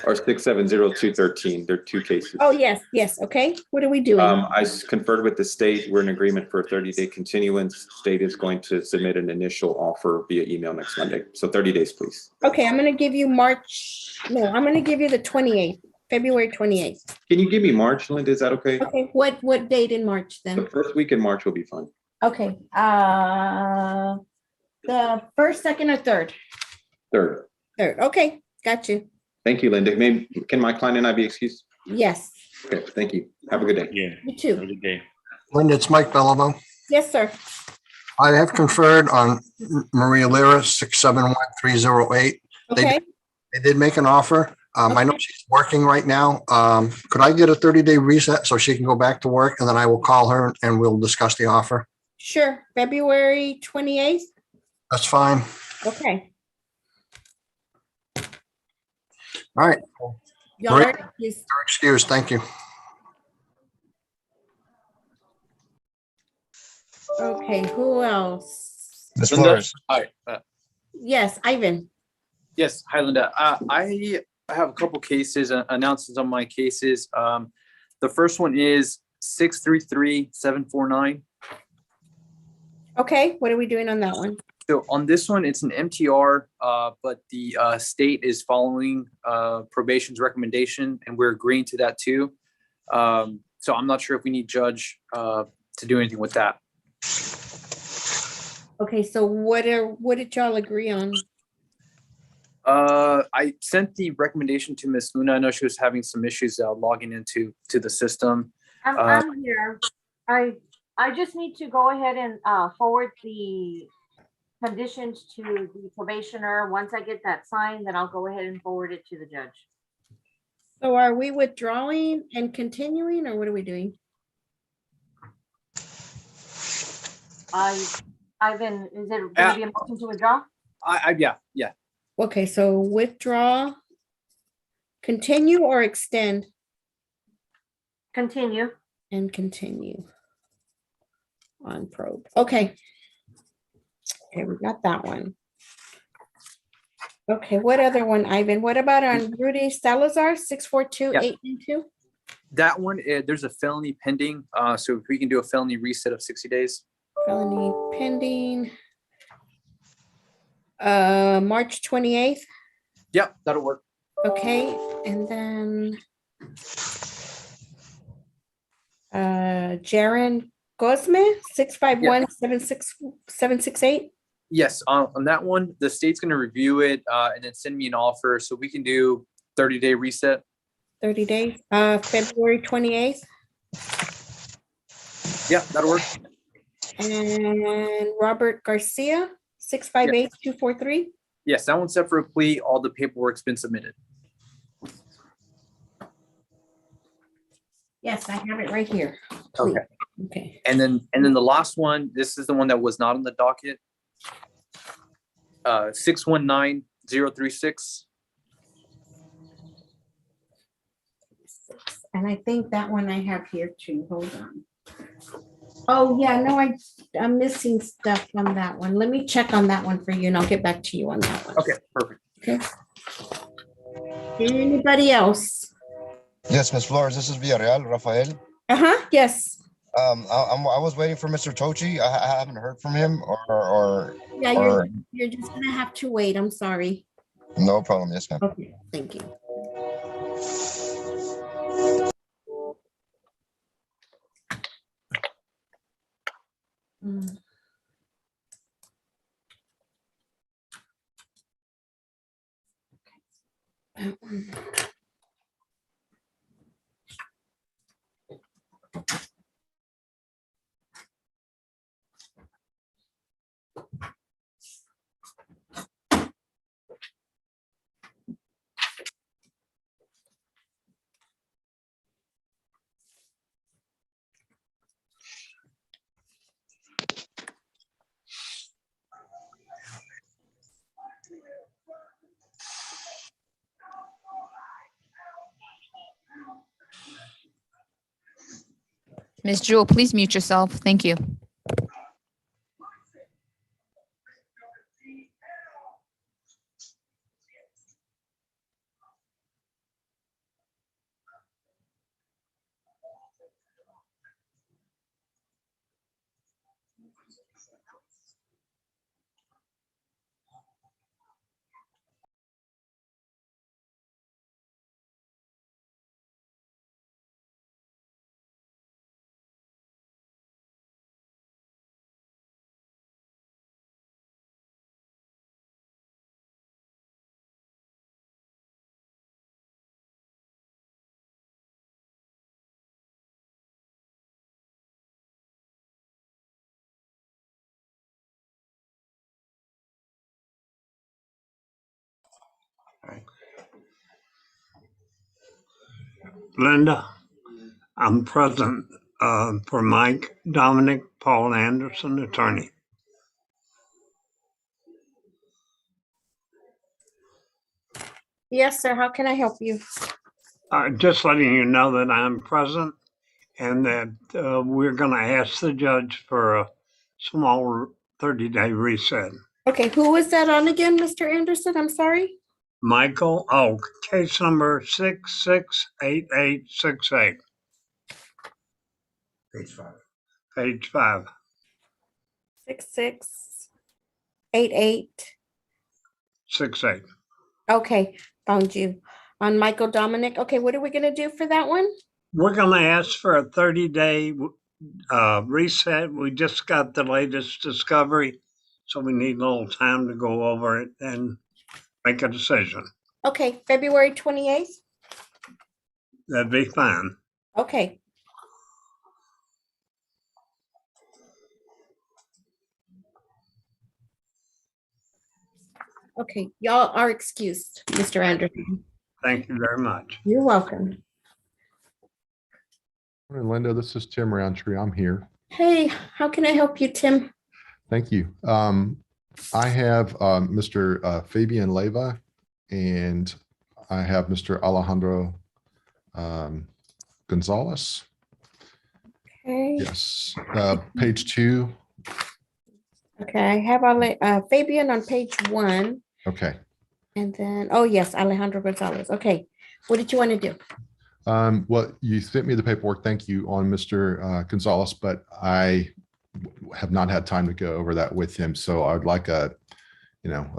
or 670-213. They're two cases. Oh, yes, okay, what are we doing? I conferred with the state. We're in agreement for a 30-day continuance. State is going to submit an initial offer via email next Monday. So 30 days, please. Okay, I'm gonna give you I'm gonna give you the 28th, February 28th. Can you give me March, Linda? Is that okay? Okay, what date in March The then? first week in March will be fine. Okay, the first, second, or third? Third. Third, okay, got you. Thank you, Linda. Can my client and I be excused? Yes, Okay, thank you. Have a good day. Yeah. you too. Good day. Linda, it's Mike Bellamo. Yes, sir. I have conferred on Maria Lira, 671308. Okay, They did make an offer. I know she's working right now. Could I get a 30-day reset so she can go back to work, and then I will call her and we'll discuss the offer? sure, February 28th, That's fine. okay. All right. Y'all Maria, are excused. you're excused. Thank you. Okay, who else? Ms. Linda, Flores. hi. Yes, Ivan. Yes, hi, Linda. I have a couple cases, announcements on my cases. The first one is 633-749. Okay, what are we doing on that one? So on this one, it's an MTR, but the state is following probation's recommendation, and we're agreeing to that too. So I'm not sure if we need judge to do anything with that. Okay, so what did y'all agree on? I sent the recommendation to Miss Luna. I know she was having some issues logging into the system. I'm here. I just need to go ahead and forward the conditions to the probationer. Once I get that signed, then I'll go ahead and forward it to the judge. So are we withdrawing and continuing, or what are we doing? Ivan, is it going to be a motion to withdraw? Yeah. Okay, so withdraw, continue, or extend? Continue. And continue on probe. Okay. Okay, we got that one. Okay, what other one, Ivan? What about on Rudy Salazar, 642-892? That one, there's a felony pending. So if we can do a felony reset of 60 days. Felony pending. March 28th. Yep, that'll work. Okay, and then Jaron Cosme, 651-768. Yes, on that one, the state's going to review it and then send me an offer so we can do 30-day reset. 30 days, February 28th. Yeah, that'll work. And Robert Garcia, 658-243. Yes, that one's set for a plea. All the paperwork's been submitted. Yes, I have it right here. Okay. Okay. And then the last one, this is the one that was not on the docket. 619-036. And I think that one I have here too. Hold on. Oh, yeah, no, I'm missing stuff on that one. Let me check on that one for you and I'll get back to you on that one. Okay, perfect. Okay. Anybody else? Yes, Ms. Flores, this is Villarreal, Rafael. Uh-huh, yes. I was waiting for Mr. Tochi. I haven't heard from him or Yeah, you're just gonna have to wait. I'm sorry. No problem. Yes, ma'am. Okay, thank you. Ms. Jewel, please mute yourself. Thank you. Linda, I'm present for Mike Dominic Paul Anderson, attorney. Yes, sir. How can I help you? Just letting you know that I'm present and that we're going to ask the judge for a small 30-day reset. Okay, who was that on again, Mr. Anderson? I'm sorry. Michael Oak, case number 668868. Page 5. Page 5. 6688. 68. Okay, found you. On Michael Dominic. Okay, what are we gonna do for that one? We're going to ask for a 30-day reset. We just got the latest discovery, so we need a little time to go over it and make a decision. Okay, February 28th. That'd be fine. Okay. Okay, y'all are excused, Mr. Anderson. Thank you very much. You're welcome. Morning, Linda. This is Tim Roundtree. I'm here. Hey, how can I help you, Tim? Thank you. I have Mr. Fabian Leyva and I have Mr. Alejandro Gonzalez. Okay. Yes. Page 2. Okay, I have Fabian on page 1. Okay. And then, oh yes, Alejandro Gonzalez. Okay, what did you want to do? Well, you sent me the paperwork. Thank you on Mr. Gonzalez, but I have not had time to go over that with him. So I'd like a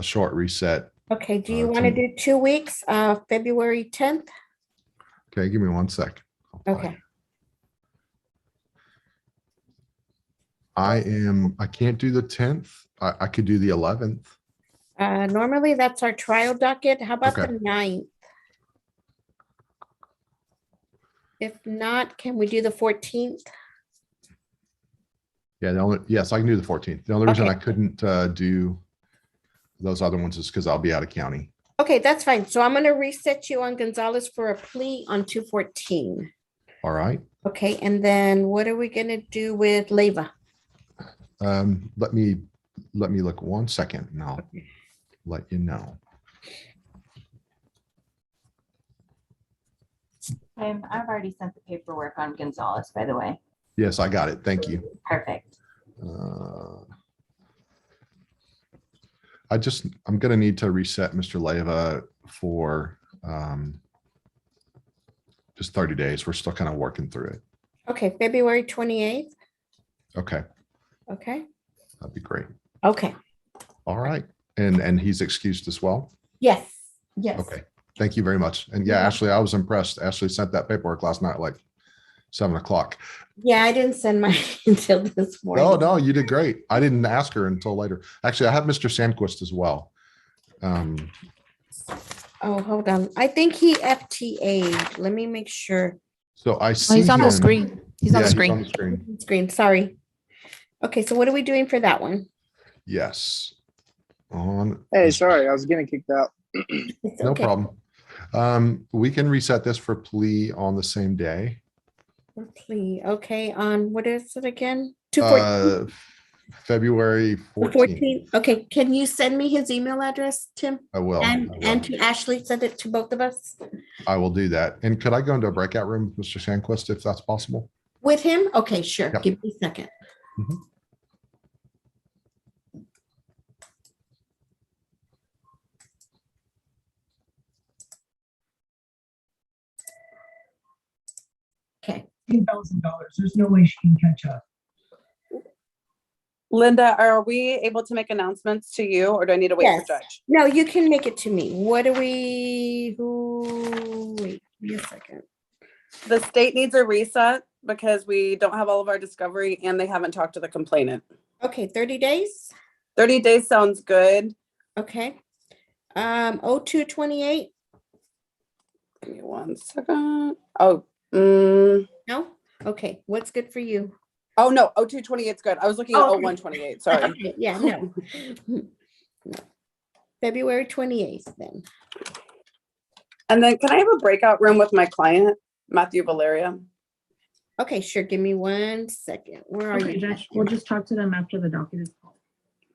short reset. Okay, do you want to do 2 weeks, February 10th? Okay, give me 1 sec. Okay. I can't do the 10th. I could do the 11th. Normally that's our trial docket. How about Okay. the 9th? If not, can we do the 14th? Yeah, yes, I can do the 14th. The only reason Okay. I couldn't do those other ones is because I'll be out of county. Okay, that's fine. So I'm gonna reset you on Gonzalez for a plea on 214. All right. Okay, and then what are we gonna do with Leyva? Let me look 1 second and I'll let you know. I've already sent the paperwork on Gonzalez, by the way. Yes, I got it. Thank you. Perfect. I'm going to need to reset Mr. Leyva for just 30 days. We're still kind of working through it. Okay, February 28th. Okay, Okay, that'd be great. okay. All right. And he's excused as well? Yes, yes. Okay. Thank you very much. And yeah, Ashley, I was impressed. Ashley sent that paperwork last night, like 7 o'clock. Yeah, I didn't send mine until this morning. No, you did great. I didn't ask her until later. Actually, I have Mr. Sandquist as well. Oh, hold on. I think he FTA'd. Let me make sure. So I see He's on the him- screen. He's on Yeah, the screen. on the screen. Screen, sorry. Okay, so what are we doing for that one? Yes. On. Hey, sorry, I was getting kicked out. It's No okay. problem. We can reset this for plea on the same day. For plea, okay, on, what is it again? 214. February The 14th. 14th. Okay, can you send me his email address, Tim? I will. And to Ashley, send it to both of us? I will do that. And could I go into a breakout room with Mr. Sandquist if that's possible? With him? Okay, sure. Yep. Give me a second. Mhm. Okay. $10,000. There's no way she can catch up. Linda, are we able to make announcements to you or do I need to wait for Yes. Judge? No, you can make it to me. What do we, wait, give me a second. The state needs a reset because we don't have all of our discovery and they haven't talked to the complainant. Okay, 30 days? 30 days sounds good. Okay. 0228? Give me 1 second. Oh, No? Okay, what's good for you? oh no, 0228 is good. I was looking at Oh, okay. 0128, sorry. Okay, yeah, no. No. February 28th then. And then can I have a breakout room with my client, Matthew Valeria? Okay, sure. Give me 1 second. Where are Okay, you? Judge, we'll just talk to them after the docket is called.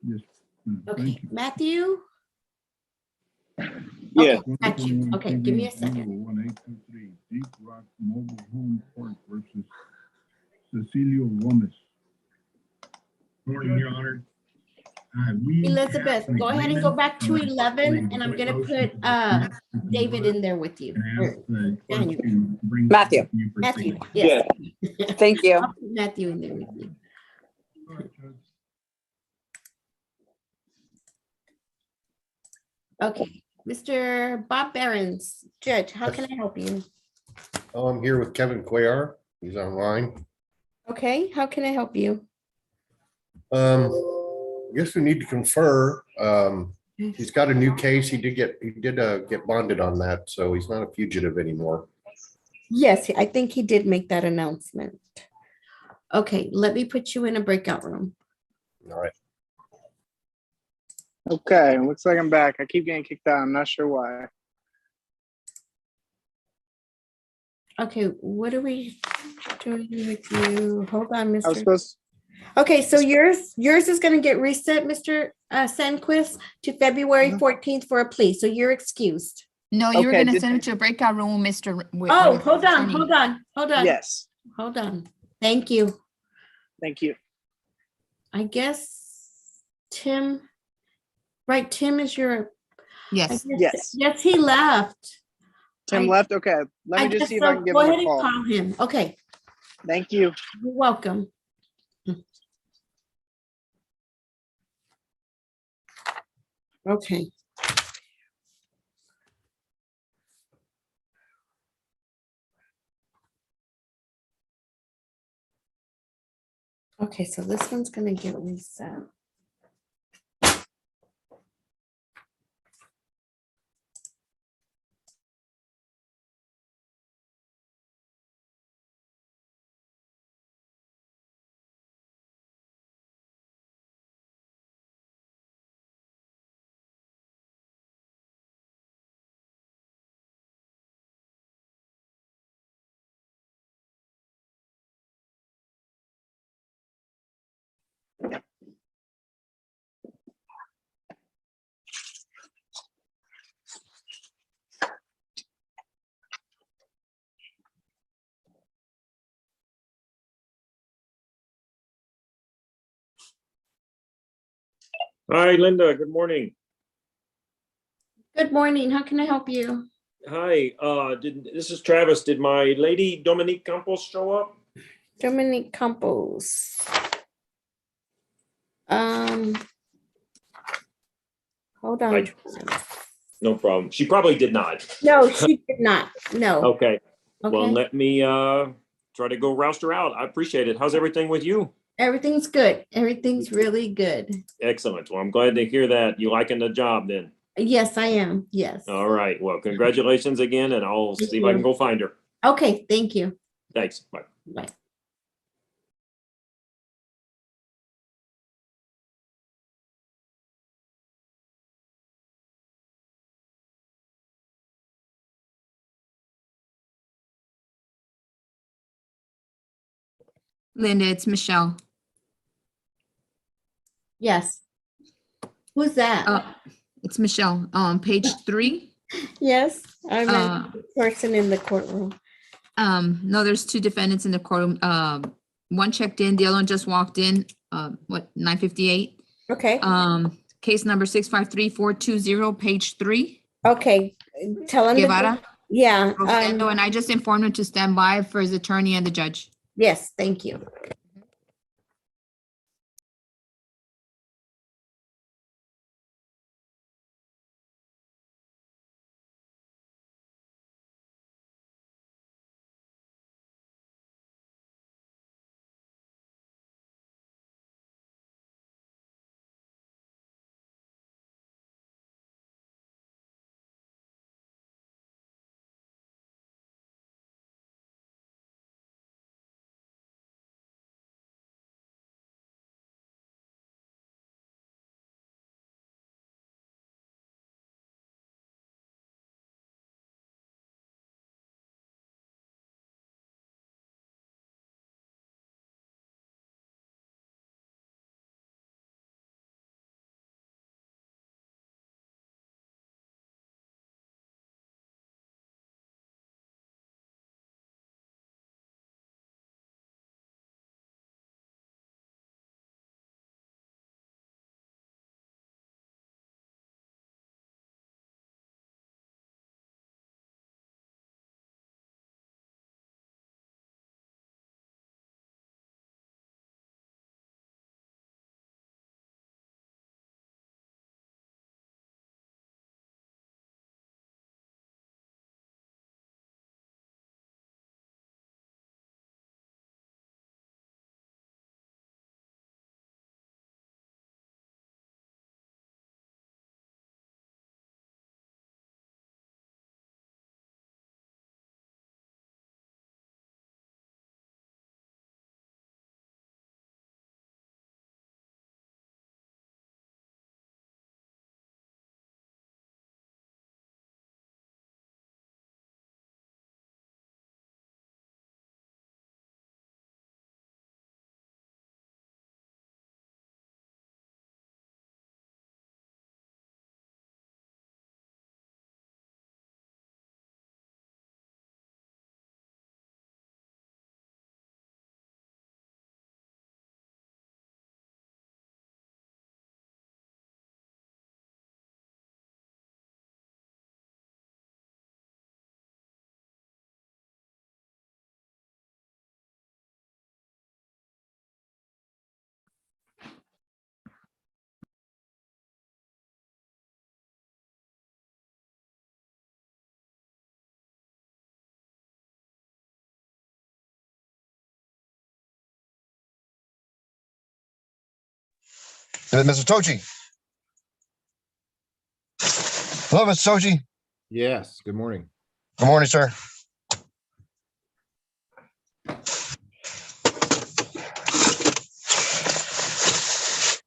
Yes. Okay, Matthew? Yeah. Okay, got you. Okay, give me a second. 1823 Deep Rock Mobile Home Park versus Cecilio Gomez. Morning, Your Honor. We Elizabeth, have an go ahead and go agreement back to from 11 and I'm gonna motion put to David in there with you. and or ask the clerk Daniel. to bring Matthew. to you for Matthew, signature. yes. Thank you. I'll put Matthew in there with you. Okay, Mr. Bob Behrens, Judge, how can I help you? Oh, I'm here with Kevin Cuellar. He's online. Okay, how can I help you? Guess we need to confer. He's got a new case. He did get bonded on that, so he's not a fugitive anymore. Yes, I think he did make that announcement. Okay, let me put you in a breakout room. All right. Okay, looks like I'm back. I keep getting kicked out. I'm not sure why. Okay, what are we doing with you? Hold on, I was Mr. supposed, Okay, so yours is gonna get reset, Mr. Sandquist, to February 14th for a plea, so you're excused. No, you were Okay, gonna did- send him to a breakout room, Mr. Oh, hold on, hold on, hold on. yes, Hold on. Thank you. thank you. I guess Tim, right, Tim is your. I Yes. guess- Yes. Yes, he left. Tim I- left? Okay, let me guess just see if so. I can give Go him ahead a and call. call him. Okay, Thank you. you're welcome. Okay. Okay, so this one's gonna get reset. Hi, Linda. Good morning. Good morning. How can I help you? Hi, this is Travis. Did my lady Dominique Campos show up? Dominic Campos. Hold on. I- No problem. She probably did not. No, she did not. No. Okay. Well, Okay. let me try to go roust her out. I appreciate it. How's everything with you? Everything's good. Everything's really good. Excellent. Well, I'm glad to hear that. You liking the job then? Yes, I am. Yes. All right. Well, congratulations again, and I'll Thank see if I can you. go find her. Okay, thank you. Thanks. Bye. Bye. Linda, it's Michelle. Yes. Who's that? It's Michelle. Page 3. Yes, I'm Uh, a person in the courtroom. No, there's two defendants in the courtroom. One checked in, the other one just walked in, 9:58. Okay, Case number 653420, page 3. okay. Tell him. Guevara? Yeah, Rosendo, and I just informed him to stand by for his attorney and the judge. yes, thank you. Mr. Tochi. Hello, Mr. Tochi. Yes, good morning. Good morning, sir.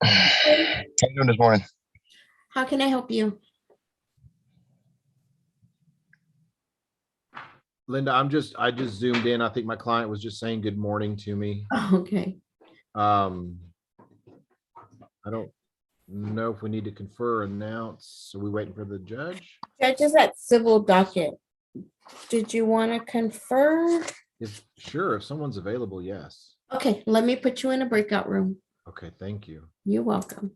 How you doing this morning? How can I help you? Linda, I just zoomed in. I think my client was just saying good morning to me. Okay. I don't know if we need to confer or announce. Are we waiting for the judge? Judge is at civil docket. Did you want to confer? Sure, if someone's available, yes. Okay, let me put you in a breakout room. Okay, thank you. You're welcome.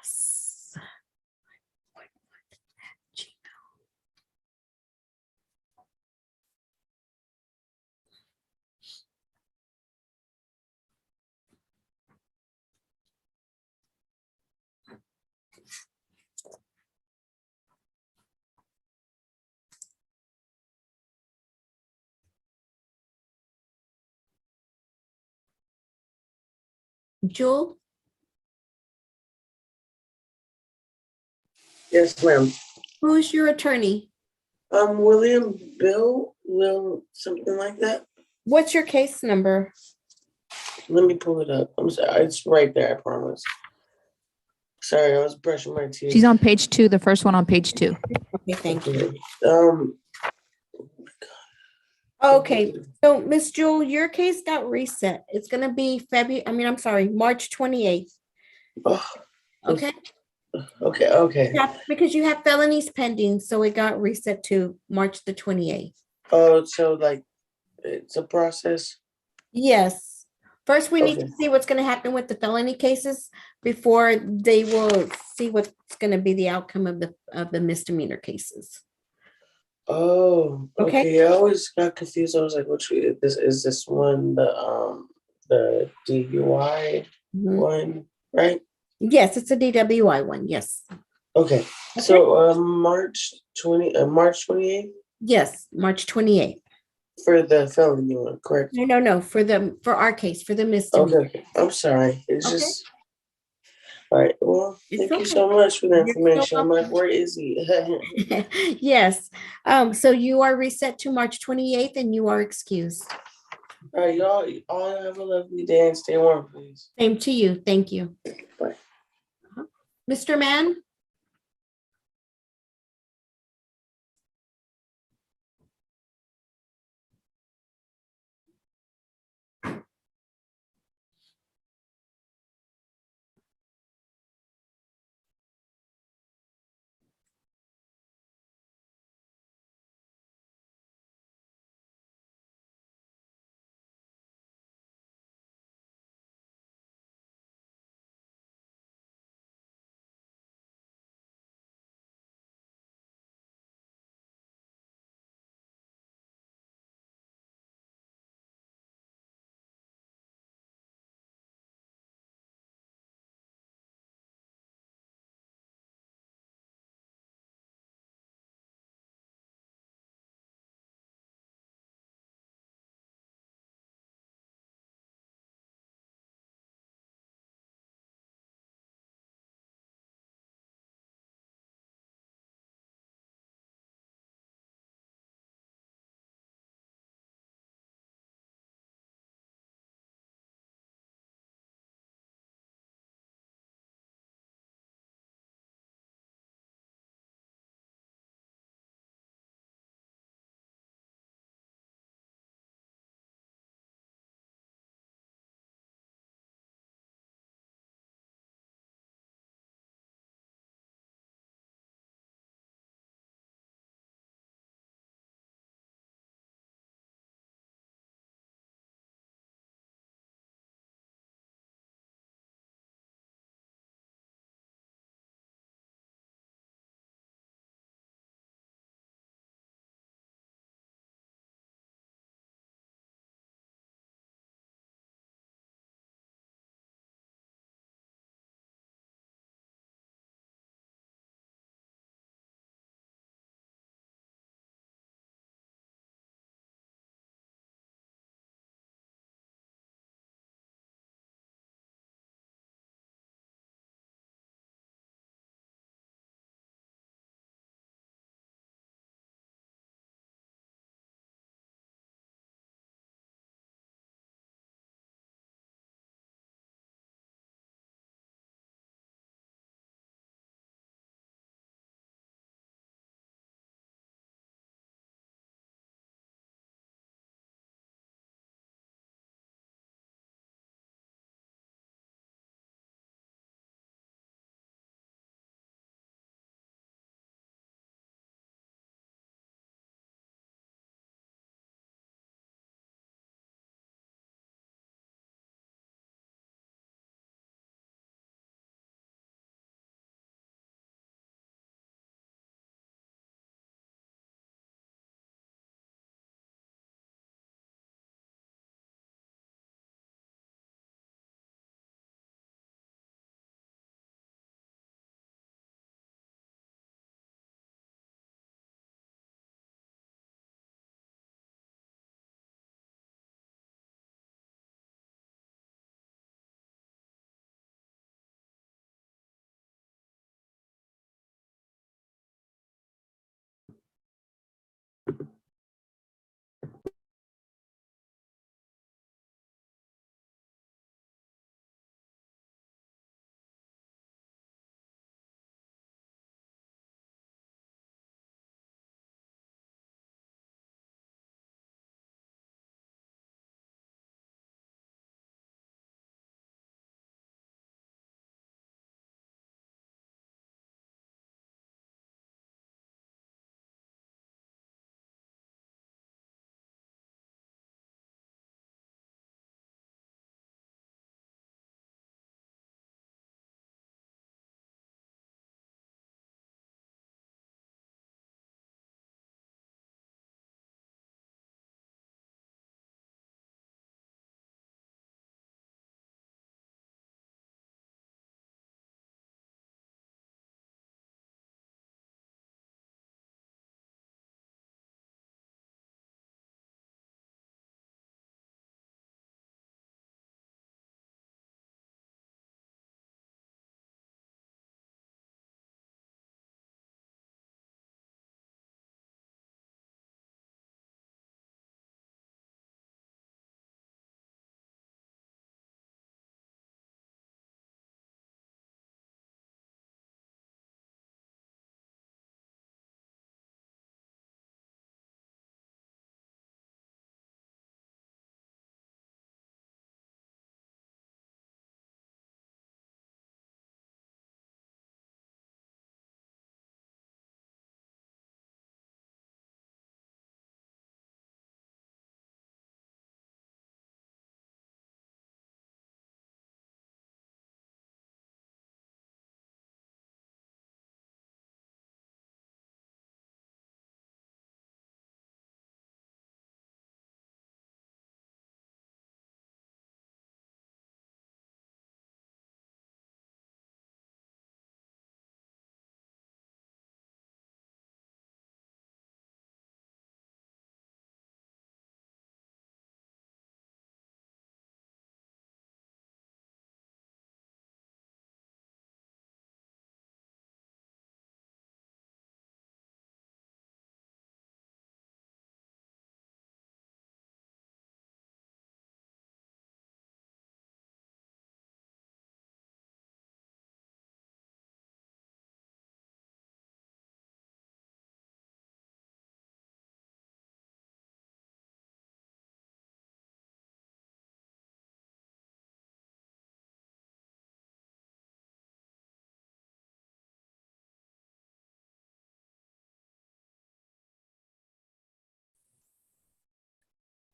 Yes. Jewel, Yes, ma'am. who's your attorney? William Bill, Will, something like that. What's your case number? Let me pull it up. I'm sorry. It's right there, I promise. Sorry, I was brushing my teeth. She's on page 2, the first one on page 2. Okay, thank you. Um, Okay, so Miss Jewel, your case got reset. It's gonna be I'm sorry, March 28th. Okay? okay. Yeah, because you have felonies pending, so it got reset to March the 28th. Oh, so like it's a process. Yes. First, we need Okay. to see what's gonna happen with the felony cases before they will see what's gonna be the outcome of the misdemeanor cases. Oh, Okay. okay. I always got confused. I was like, which this one the DUI one, right? Yes, it's a DWI one, yes. Okay. So March 28th Yes, March 28th. for the felony one, correct? No, for our case, for the misdemeanor. Okay. I'm sorry. It's Okay. just all right. Well, It's thank you okay. so much for the You're so information. I'm like, welcome. where is he? Yes, so you are reset to March 28th and you are excused. All right, y'all all have a lovely day and stay warm, please. Same to you, thank you. Bye. Mr. Mann?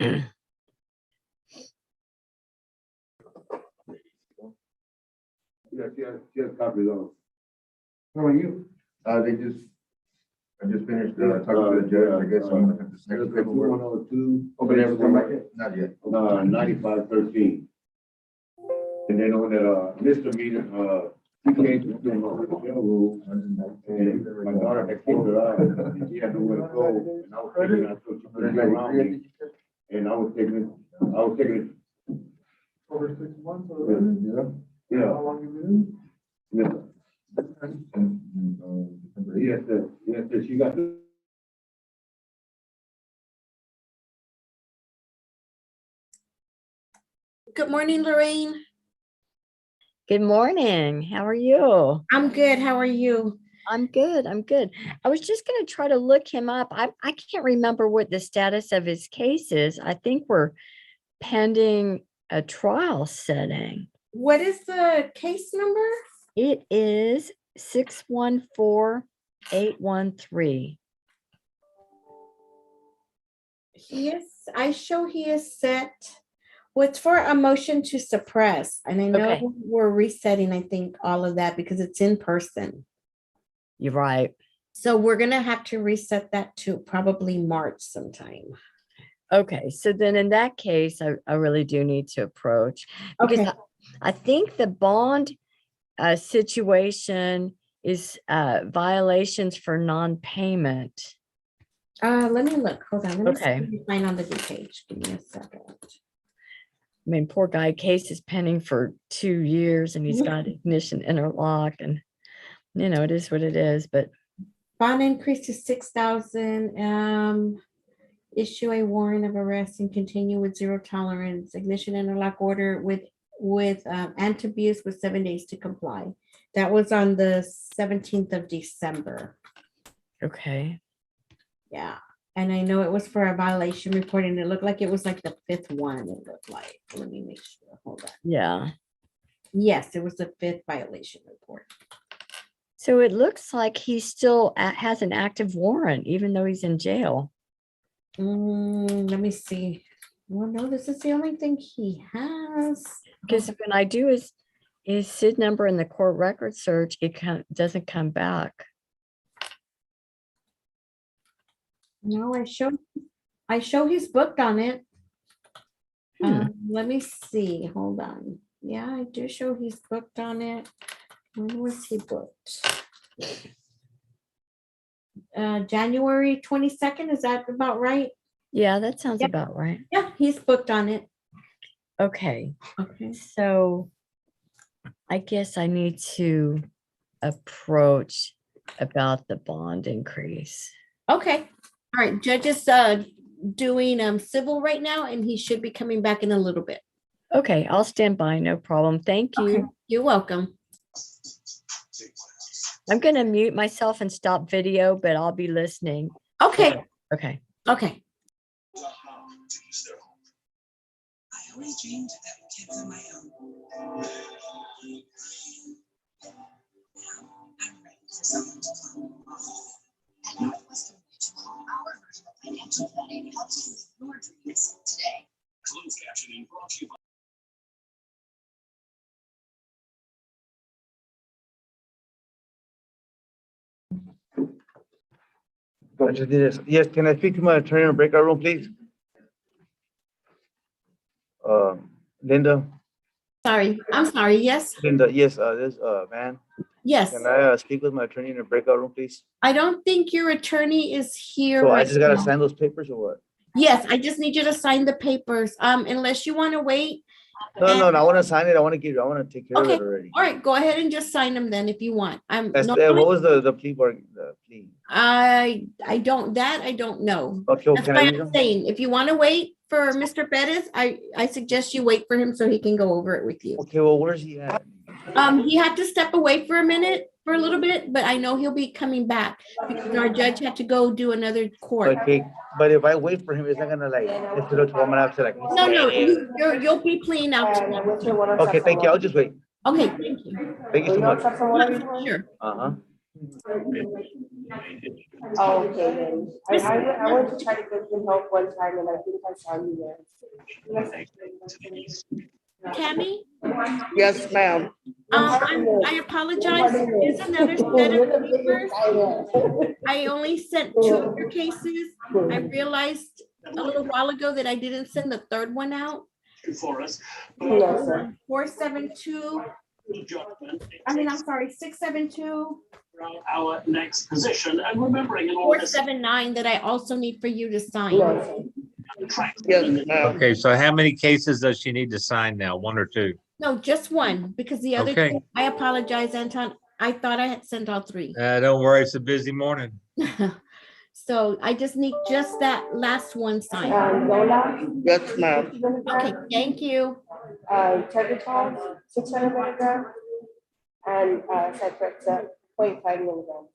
Yeah, she has copies of. How are you? I just finished, talking to the judge, I guess, on the next paperwork. 102. Oh, but they haven't come back yet? Not yet. 9513. And then on that, misdemeanor, he came to the hotel room, and my daughter had kicked her out, and she had nowhere to go, and I was taking, I thought she couldn't be around me, and I was taking it. Over 6 months already? Yeah. How long have you been? Yeah. Yes, she got the. Good morning, Lorraine. Good morning. How are you? I'm good. How are you? I'm good. I'm good. I was just going to try to look him up. I can't remember what the status of his case is. I think we're pending a trial setting. What is the case number? It is 614813. I show he is set. Well, it's for a motion to suppress. And I know Okay. we're resetting, I think, all of that because it's in person. You're right. So we're going to have to reset that to probably March sometime. Okay. So then in that case, I really do need to approach because Okay. I think the bond situation is violations for non-payment. Let me look. Hold on. Let me Okay. see if you find on the new page. Give me a second. I mean, poor guy, case is pending for 2 years and he's got ignition interlock and, you know, it is what it is, but. Bond increase to 6,000. Issue a warrant of arrest and continue with 0 tolerance. Ignition interlock order with anti-abuse with 7 days to comply. That was on the 17th of December. Okay. Yeah. And I know it was for a violation report and it looked like it was like the 5th one. It looked like, let me make sure. Hold on. Yeah. Yes, it was the 5th violation report. So it looks like he still has an active warrant, even though he's in jail. Let me see. Well, no, this is the only thing he has. Because when I do his SID number in the court record search, it doesn't come back. No, I show he's booked on it. Let me see. Hold on. Yeah, I do show he's booked on it. When was he booked? January 22nd. Is that about right? Yeah, that sounds Yep. about right. Yeah, he's booked on it. Okay. Okay. So I guess I need to approach about the bond increase. Okay. All right. Judge is doing civil right now, and he should be coming back in a little bit. Okay, I'll stand by, no problem. Thank you. Okay. You're welcome. I'm going to mute myself and stop video, but I'll be listening. Okay. Okay. Okay. I always dreamed of having kids of my own. Now I'm ready for someone to come. At Northwestern Mutual, our version of financial planning helps you with your dreams today. Closed captioning brought to you by Yes, can I speak to my attorney in the breakout room, please? Linda, Sorry. I'm sorry. Yes. Linda, yes, this, man, Yes. can I speak with my attorney in the breakout room, please? I don't think your attorney is here. So I right just gotta now. sign those papers or what? Yes, I just need you to sign the papers. Unless you want to wait. No, I wanna sign it, I wanna take care of Okay. it already. All right. Go ahead and just sign them then if you want. What normally- was the plea bargain, the plea? I don't know. Okay, well, That's can I why read I'm them? saying, if you want to wait for Mr. Perez, I suggest you wait for him so he can go over it with you. Okay, well, where's he at? He had to step away for a little bit, but I know he'll be coming back because our judge had to go do another court. Okay, but if I wait for him, it's not gonna like, it's gonna, I'm gonna have to like. No, you'll be pleading out to him. Okay, thank you, I'll just wait. Okay, thank you. Thank you so much. Sure. Uh-huh. Oh, okay, then. I went to try to get some help one time and I think I saw you there. Tammy? Yes, ma'am. I apologize. There's another set of papers. I only sent two of your cases. I realized a little while ago that I didn't send the third one out. For us. 472. I'm sorry, 672. Our next position and remembering in all Four this. seven nine that I also need for you to sign. Yes, ma'am. Okay, so how many cases does she need to sign now? One or two? No, just one, because the other Okay. two, I apologize, Anton. I thought I had sent all three. Don't worry, it's a busy morning. So I just need just that last one signed. Lola? Yes, ma'am. Okay, thank you. Tegretol, 600 milligrams, and Cyprexa, 0.5 milligrams.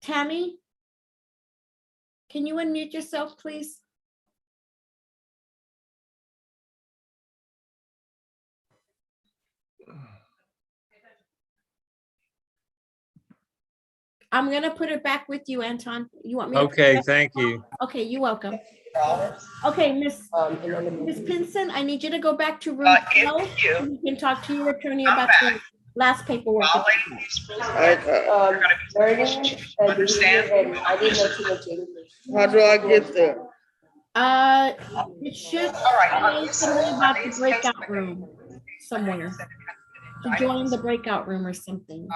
Tammy? Can you unmute yourself, please? I'm gonna put it back with you, Anton. You want me? to put it Okay, back? thank you. Okay, you're welcome. Okay, Miss Pinson, I need you to go back to room 12. So you can talk to your attorney about the last paperwork. Understand? I didn't know too much English. How do I get there? It should say something about the breakout room somewhere. To join the breakout room or something.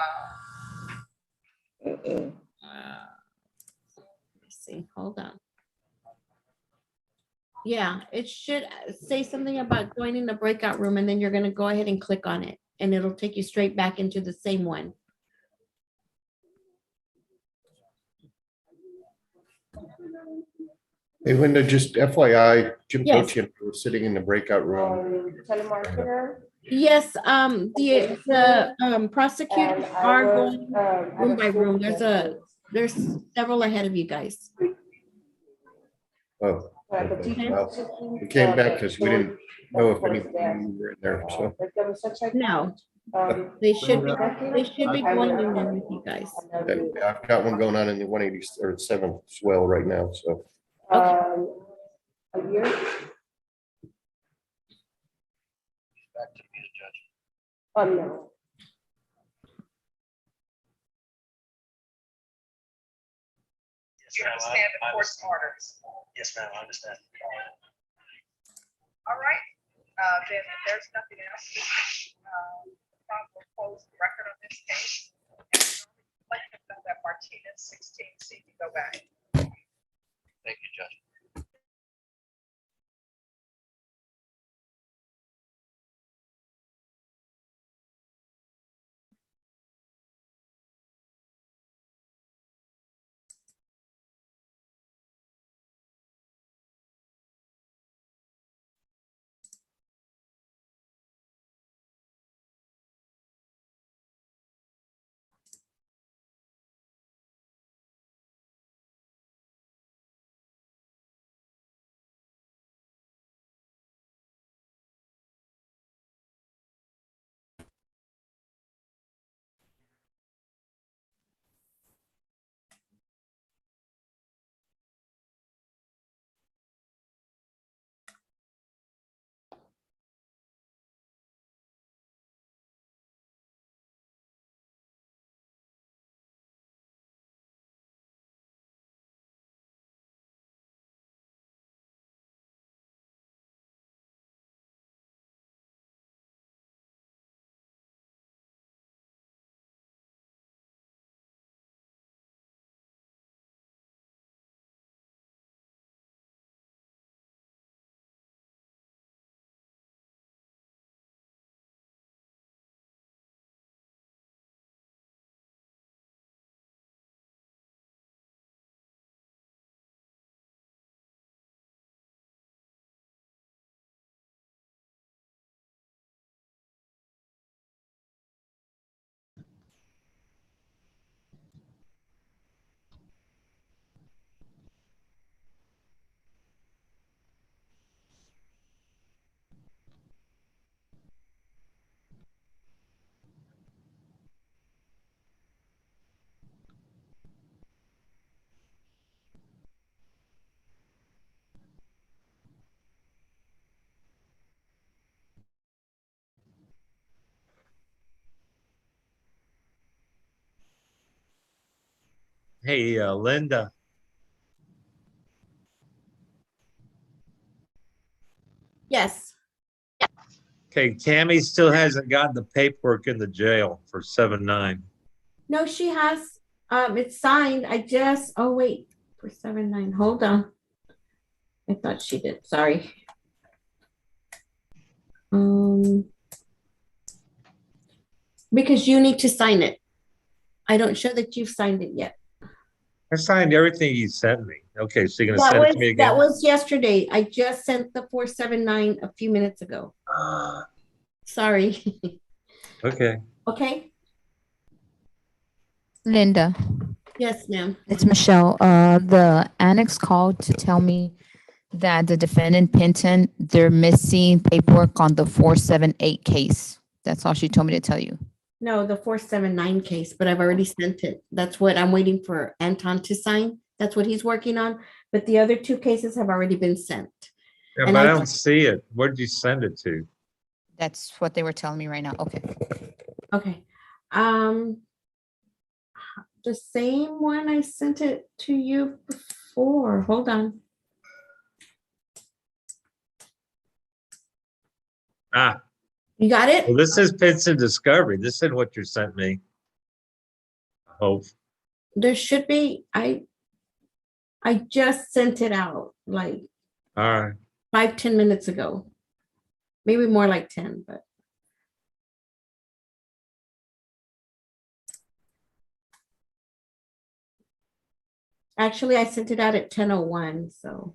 Let's see, hold on. Yeah, it should say something about joining the breakout room, and then you're gonna go ahead and click on it, and it'll take you straight back into the same one. Hey, Linda, just FYI, Jim Yes. Tochi and I were sitting in the breakout room. Telemarketer. Yes, the prosecutors are going room by room. There's several ahead of you guys. Oh, okay. Well, we came back because we didn't know if anybody were in there, so. No, they should be going in there with you guys. I've got one going on in the 180 or 7 swell right now, so. A year. No. You understand the court's orders? Yes, ma'am, I understand. All right, then if there's nothing else, we'll close the record on this case. And let them know that Martinez 16C can go back. Thank you, Judge. Hey, Linda. Yes. Okay, Tammy still hasn't gotten the paperwork in the jail for 7-9. No, she has, it's signed. Oh, wait, for 7-9, hold on. I thought she did, sorry. Because you need to sign it. I don't show that you've signed it yet. I signed everything you sent me. Okay, so you're gonna send it to me That again? was yesterday. I just sent the 479 a few minutes ago. Sorry. Okay. Okay, Linda, yes, ma'am. it's Michelle. The annex called to tell me that the defendant Pinton, they're missing paperwork on the 478 case. That's all she told me to tell you. No, the 479 case, but I've already sent it. That's what I'm waiting for Anton to sign. That's what he's working on. But the other two cases have already been sent. Yeah, And but I I- don't see it. Where did you send it to? That's what they were telling me right now. Okay. Okay. The same one I sent it to you before. Hold on. Ah, You got it? well, this is Pinson Discovery. This is what you sent me. Oh, There should be, I just sent it out like all right. 5-10 minutes ago. Maybe more like 10, but actually I sent it out at 10:01. So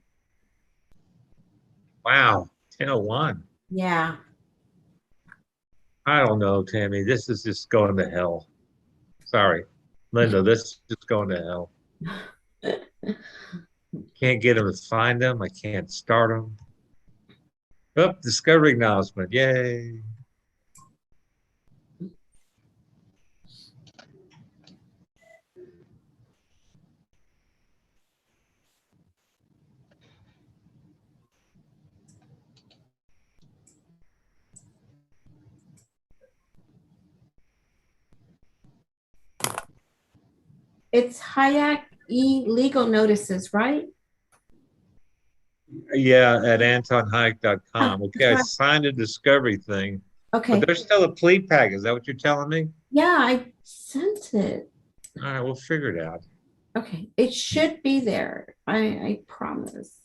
Wow, 10:01. yeah. I don't know, Tammy. This is just going to hell. Sorry, Linda. This is just going to hell. Can't get them to find them. I can't start them. Oh, discovery acknowledgement. Yay. It's Hayek legal notices, right? Yeah, at antonhike.com. Okay, I right. signed a discovery thing. Okay. But there's still a plea pack. Is that what you're telling me? Yeah, I sent it. All right, we'll figure it out. Okay. It should be there. I promise.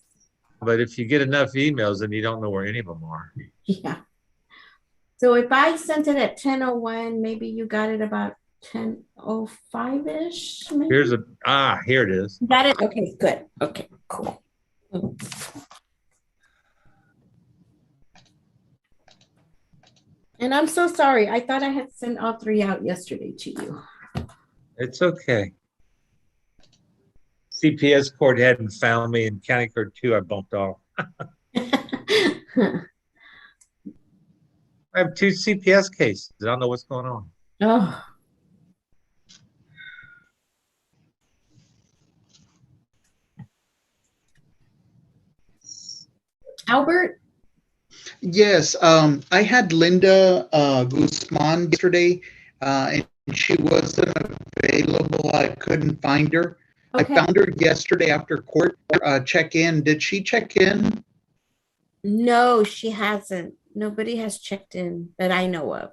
But if you get enough emails, then you don't know where any of them are. Yeah. So if I sent it at 10:01, maybe you got it about 10:05-ish. Here's here it is. Got it? Okay, good. Okay, cool. And I'm so sorry. I thought I had sent all three out yesterday to you. It's okay. CPS court hadn't found me, and county court 2, I bumped off. I have 2 CPS cases. I don't know what's going on. Oh. Albert? Yes, I had Linda Guzman yesterday, and she wasn't available. I couldn't find her. Okay. I found her yesterday after court check-in. Did she check in? No, she hasn't. Nobody has checked in that I know of.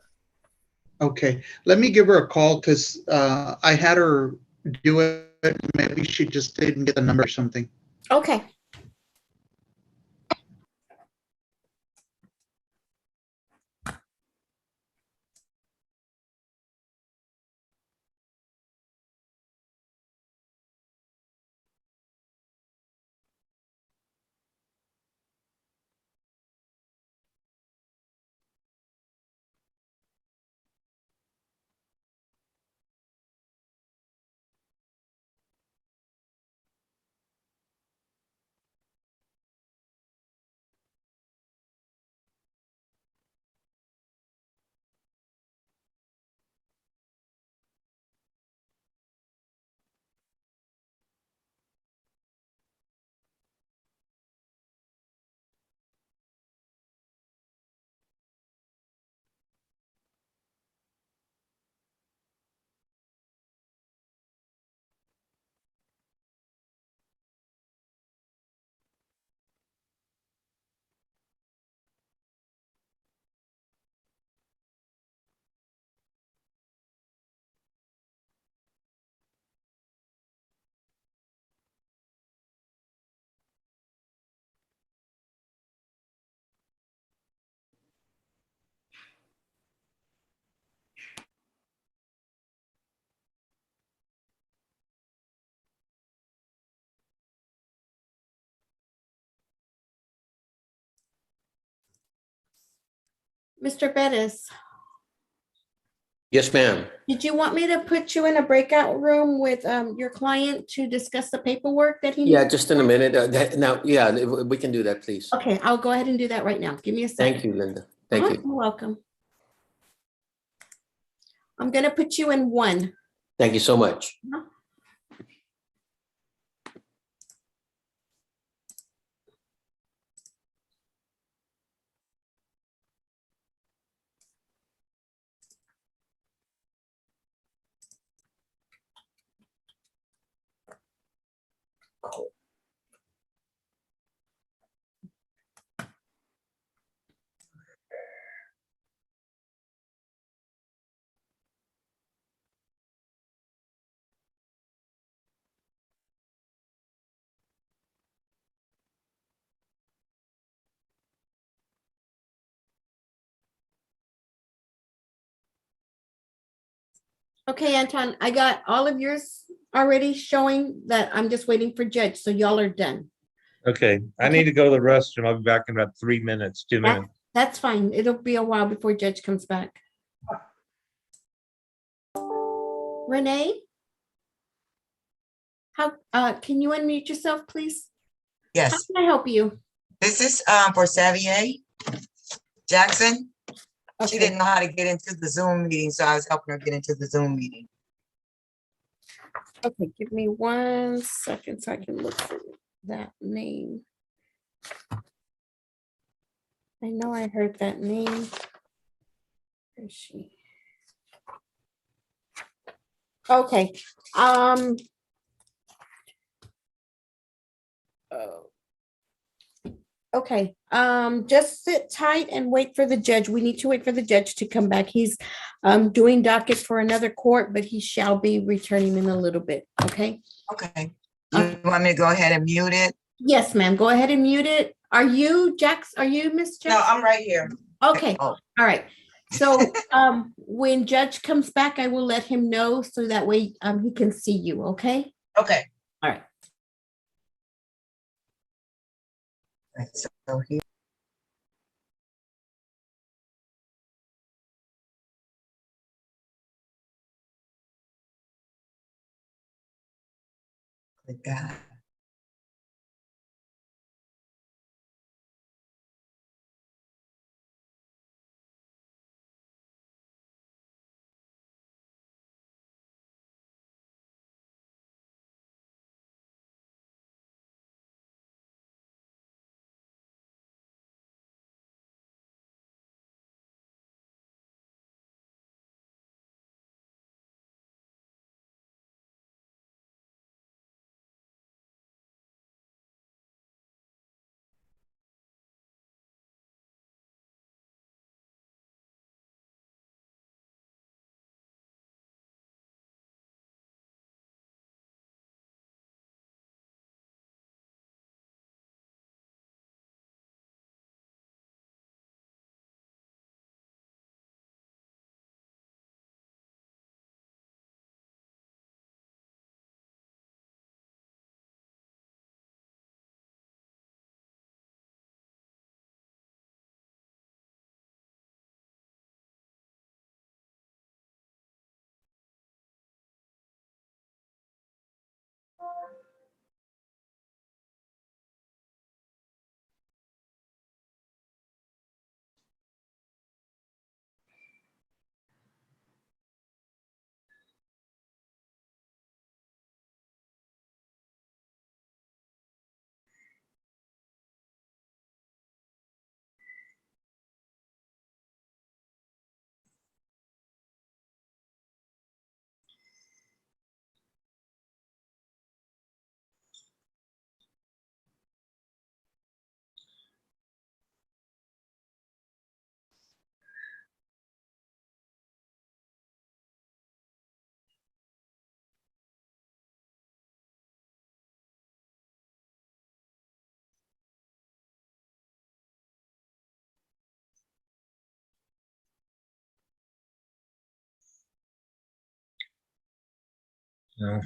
Okay, let me give her a call because I had her do it. Maybe she just didn't get the number or something. Okay. Mr. Bettis, Yes, ma'am. did you want me to put you in a breakout room with your client to discuss the paperwork that he needs? Yeah, just in a minute. Now, yeah, we can do that, please. Okay, I'll go ahead and do that right now. Give me a second. Thank you, Linda. Thank you. You're welcome. I'm gonna put you in one. Thank you so much. Okay, Anton, I got all of yours already showing that I'm just waiting for judge, so y'all are done. Okay, I need to go to the restroom. I'll be back in about 3 minutes, 2 minutes. That's fine. It'll be a while before judge comes back. Renee? How, can you unmute yourself, please? How Yes, can I help you? this is for Xavier Jackson. She didn't know how to get into the Zoom meeting, so I was helping her get into the Zoom meeting. Okay, give me 1 second so I can look for that name. I know I heard that name. Where is she? Okay, okay, just sit tight and wait for the judge. We need to wait for the judge to come back. He's doing docket for another court, but he shall be returning in a little bit, okay? Okay. You want me to go ahead and mute it? Yes, ma'am, go ahead and mute it. Are you Jax? Are you Miss Jackson? No, I'm right here. Okay, Oh. all right. So when judge comes back, I will let him know so that way he can see you, okay? Okay. All right. So here. Click that. No.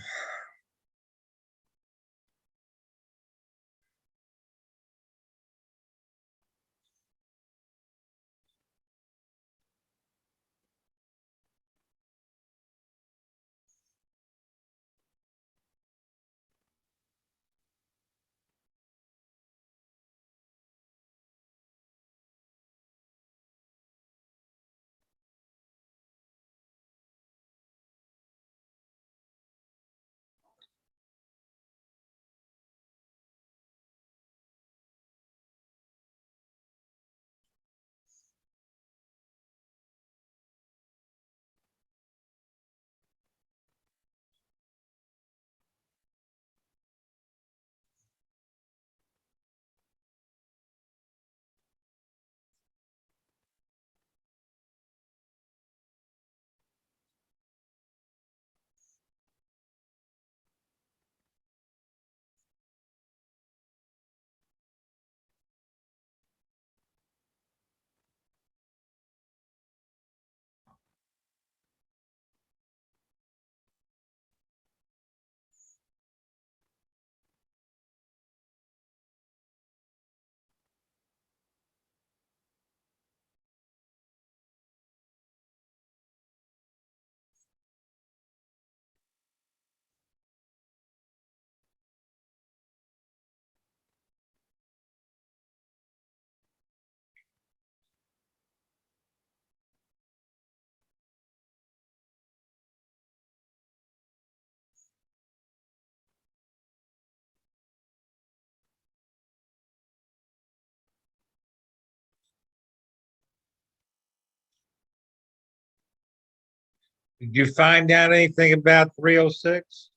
Did you find out anything about 306?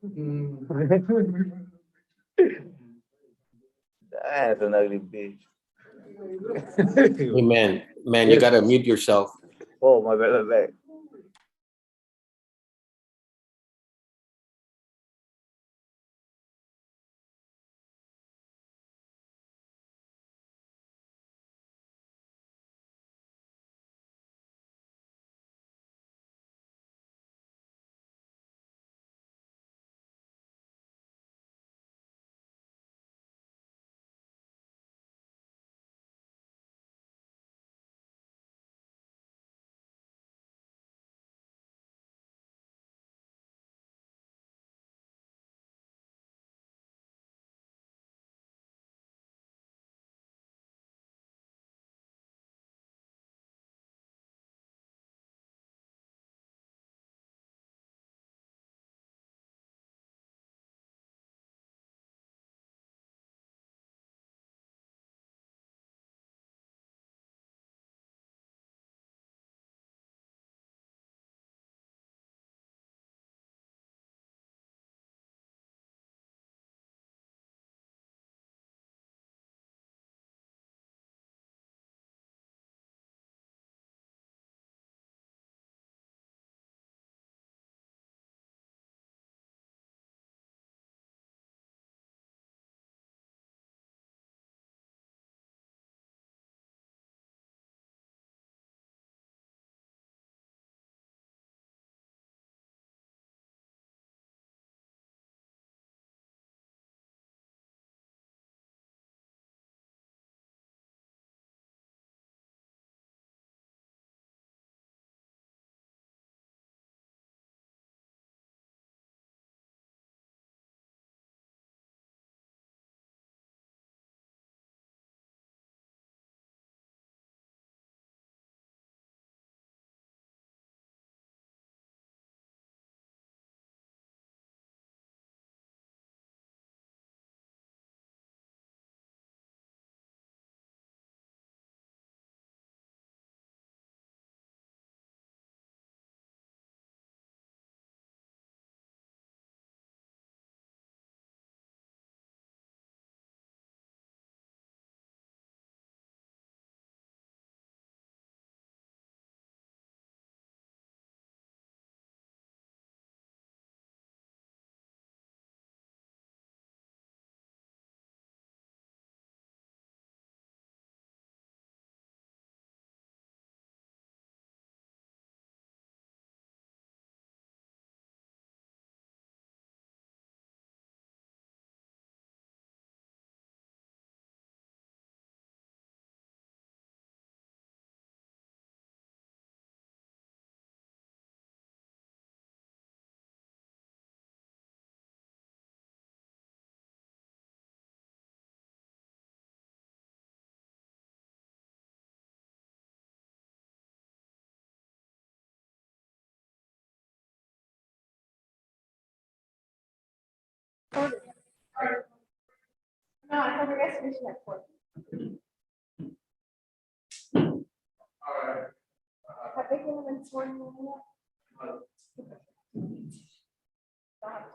That's an ugly bitch. Hey, man, you Yes. gotta mute yourself. Oh, my bad, my bad.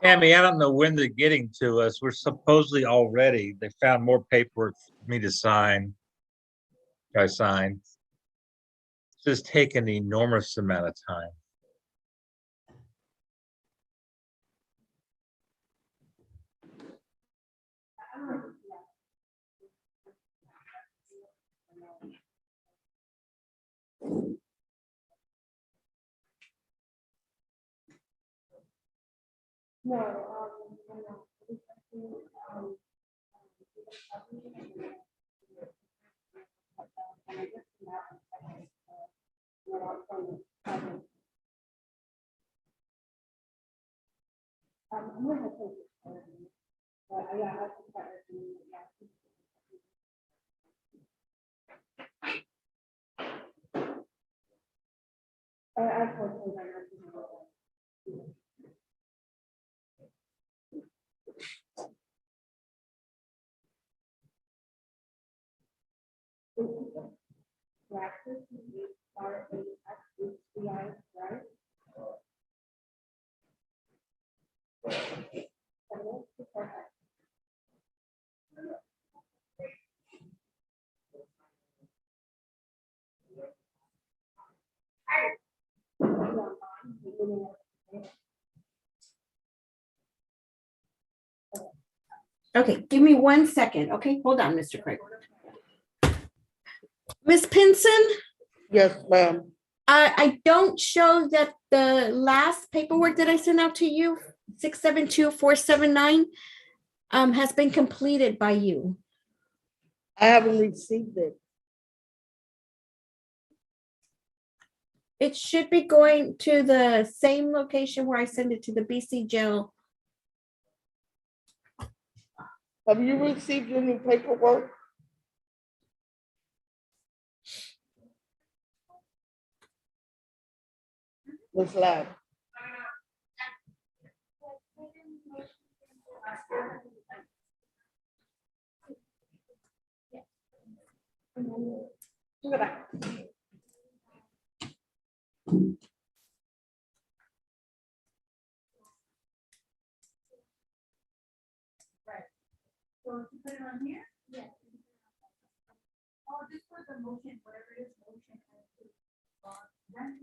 Tammy, I don't know when they're getting to us. We're supposedly all ready. They found more paperwork for me to sign. I signed. It's just taken an enormous amount of time. Okay, give me 1 second. Okay, hold on, Mr. Craig. Miss Pinson? Yes, ma'am. I don't show that the last paperwork that I sent out to you, 672479, has been completed by you. I haven't received it. It should be going to the same location where I send it to the BC jail. Have you received any paperwork? Ms. Lab? So to put it on here? Yes. Oh, just put the motion, whatever it is, motion. Then.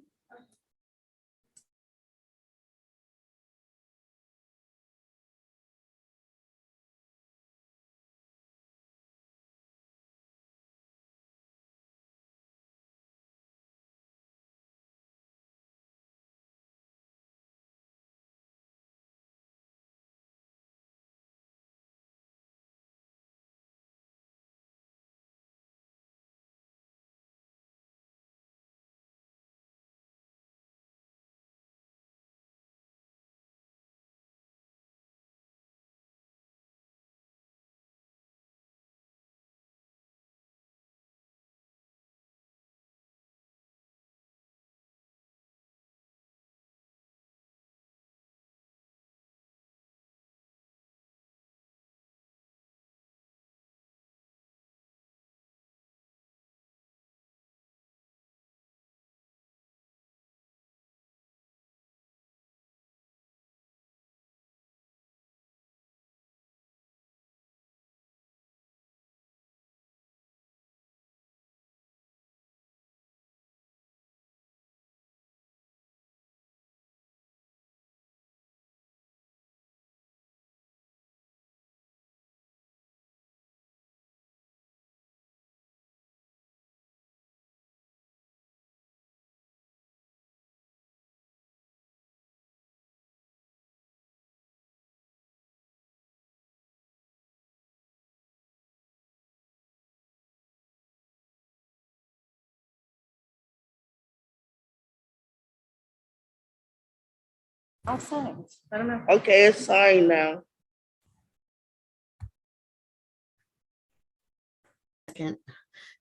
I'll sign. I don't know. Okay, it's signed now.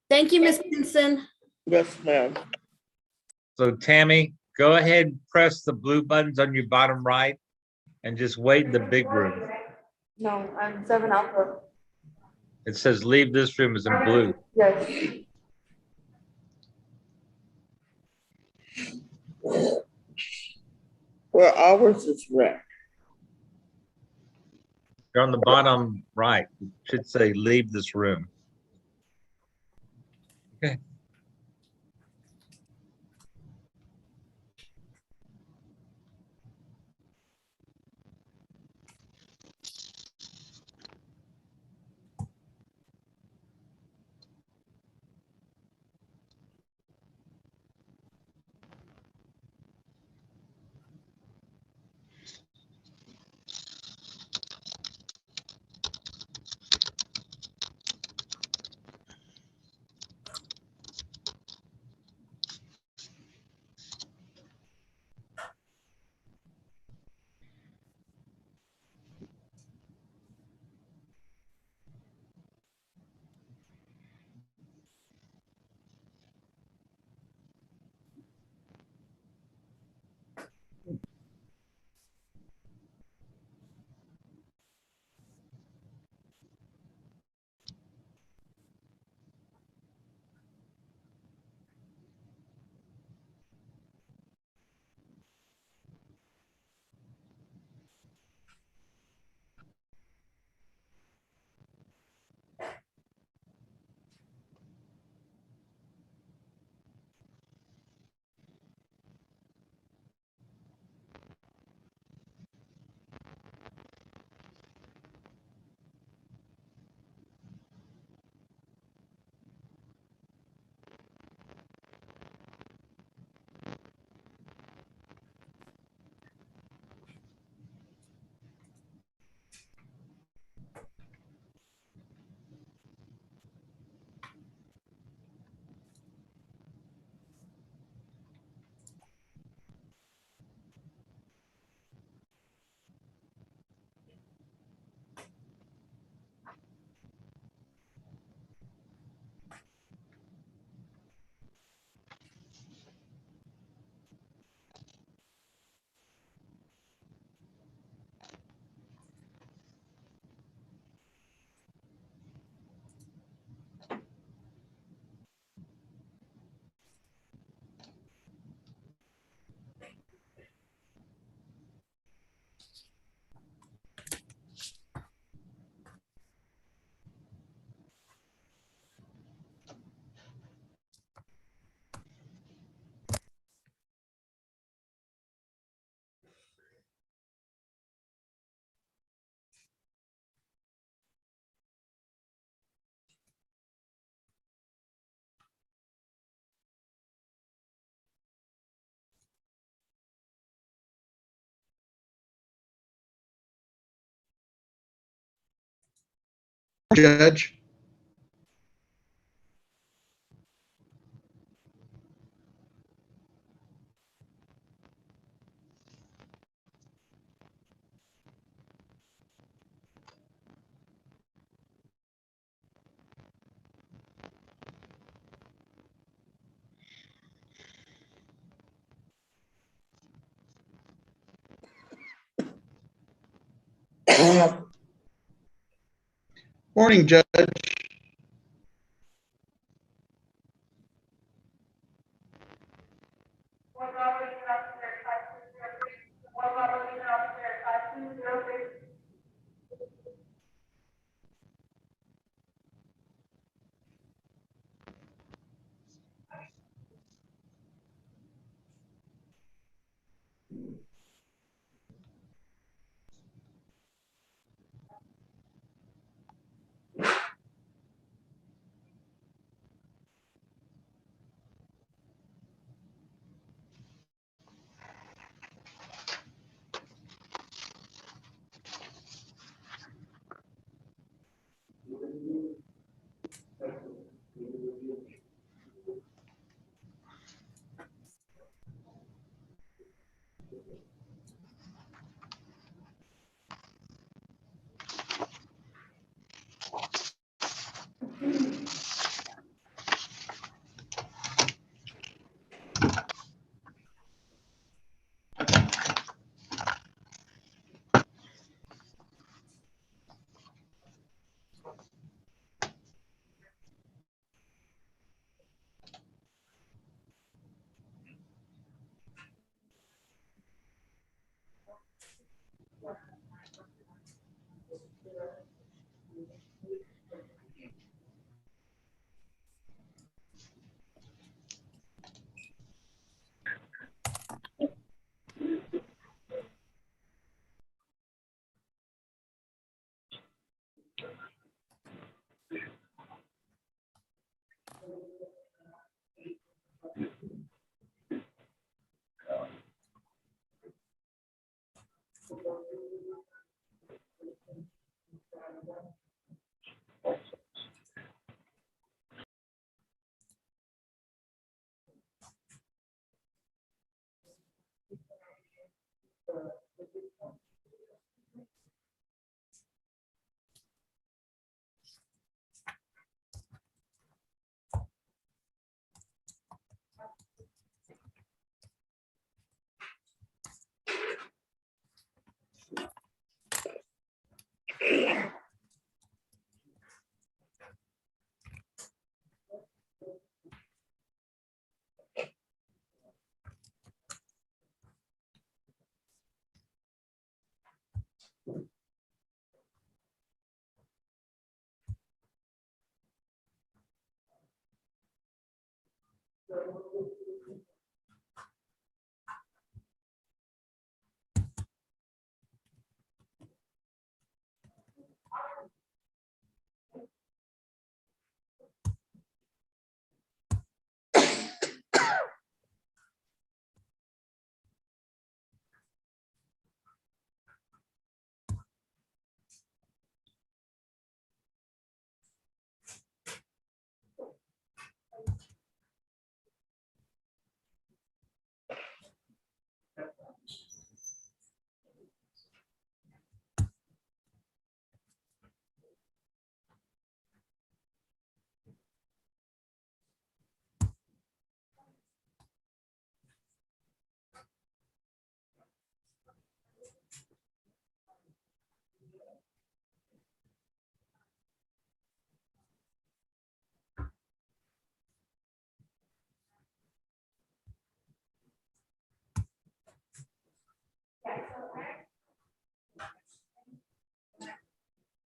Thank you, Miss Pinson. Yes, ma'am. So Tammy, go ahead and press the blue buttons on your bottom right and just wait in the big room. No, I'm 7 Alpha. It says leave this room is in blue. Yes. Well, ours is red. You're on the bottom right. It should say leave this room. Okay. Judge. Morning, Judge.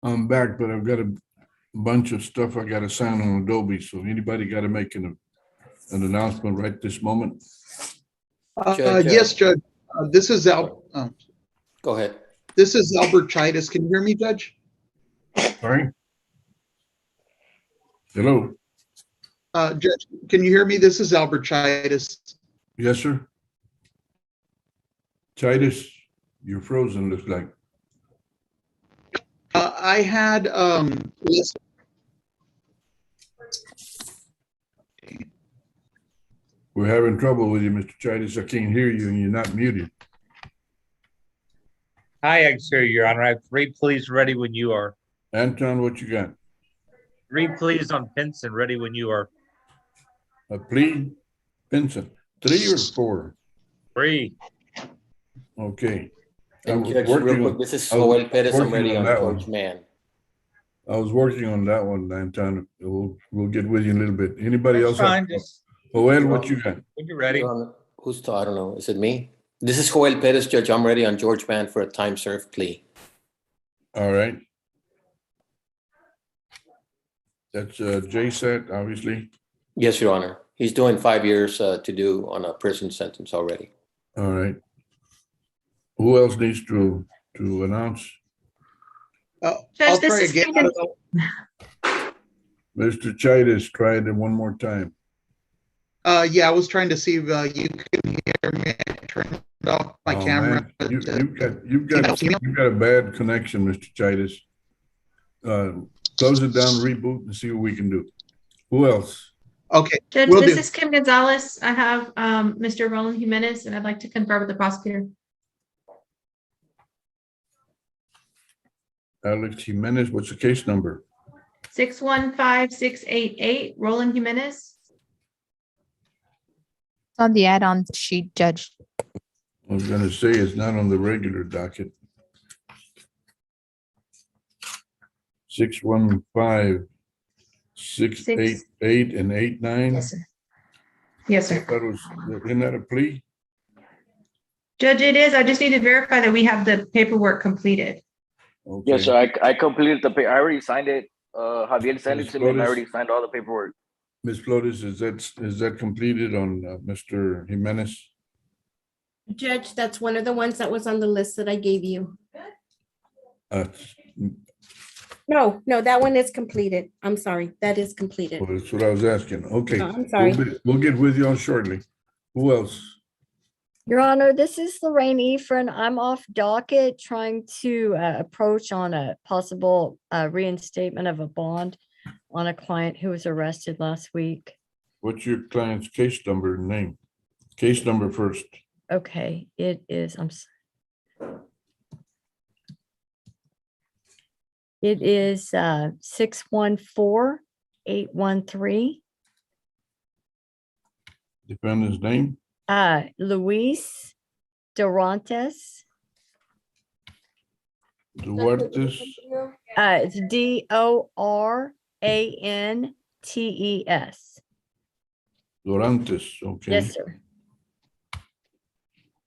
I'm back, but I've got a bunch of stuff I gotta sign on Adobe, so anybody gotta make an announcement right this moment? Judge, Yes, Judge. This is Go ahead. This is Albert Chidas. Can you hear me, Judge? Sorry? Hello? Judge, can you hear me? This is Albert Chidas. Yes, sir? Titus, you're frozen, looks like. I had, We're having trouble with you, Mr. Childers. I can't hear you and you're not muted. Hi, I can hear you, Your Honor. I have 3 pleas ready when you are. Anton, what you got? 3 pleas on Pinson ready when you are. A plea, Vincent, 3 or 4? 3. Okay. I And was Judge, real working quick, on- this is I was Joel Perez. I'm working ready on that George one. Mann. I was working on that one, Anton. We'll get with you in a little bit. Anybody That's else? have- fine. Just Joel, what you got? when you're ready. Your Honor, I don't know. Is it me? This is Joel Perez, Judge. I'm ready on George Mann for a time served plea. All right. That's JSAT, obviously. Yes, Your Honor. He's doing 5 years to do on a prison sentence already. All right. Who else needs to announce? I'll Judge, this try is again. Kim Mr. Childers, try it one more time. Yeah, I was trying to see if you can hear me. I turned off my Oh, camera. man. You've got a bad connection, Mr. Childers. Close it down, reboot, and see what we can do. Who else? Okay. Judge, will this do. is Kim Gonzalez. I have Mr. Roland Jimenez, and I'd like to confer with the prosecutor. Alex Jimenez, what's the case number? 615688, Roland Jimenez. It's on the add-on sheet, Judge. I was gonna say it's not on the regular docket. 615-688 and 89. Yes, sir. Yes, sir. That was, isn't that a plea? Judge, it is. I just need to verify that we have the paperwork completed. Okay. Yes, sir. I completed the I already signed it. Javier sent it to me and I already signed all the paperwork. Ms. Flores, is that completed on Mr. Jimenez? Judge, that's one of the ones that was on the list that I gave you. No, that one is completed. I'm sorry. That is completed. Well, that's what I was asking. Okay. Oh, I'm sorry. We'll get with you on shortly. Who else? Your Honor, this is Lorraine Ephraim. I'm off docket trying to approach on a possible reinstatement of a bond on a client who was arrested last week. What's your client's case number and name? Case number first. Okay, it is, it is 614813. Defendant's name? Luis Durantes. Duartes. It's Dorantes. Durantes, okay. Yes, sir.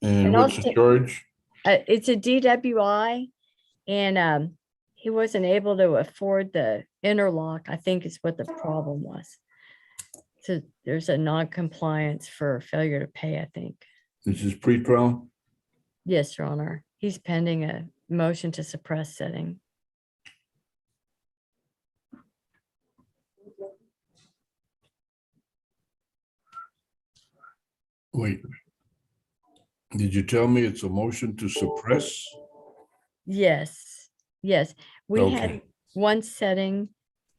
And what's the charge? It's a DWI, and he wasn't able to afford the interlock, I think is what the problem was. So there's a non-compliance for failure to pay, I think. This is pre-trial? Yes, Your Honor. He's pending a motion to suppress setting. Wait. Did you tell me it's a motion to suppress? Yes, yes. We had Okay. one setting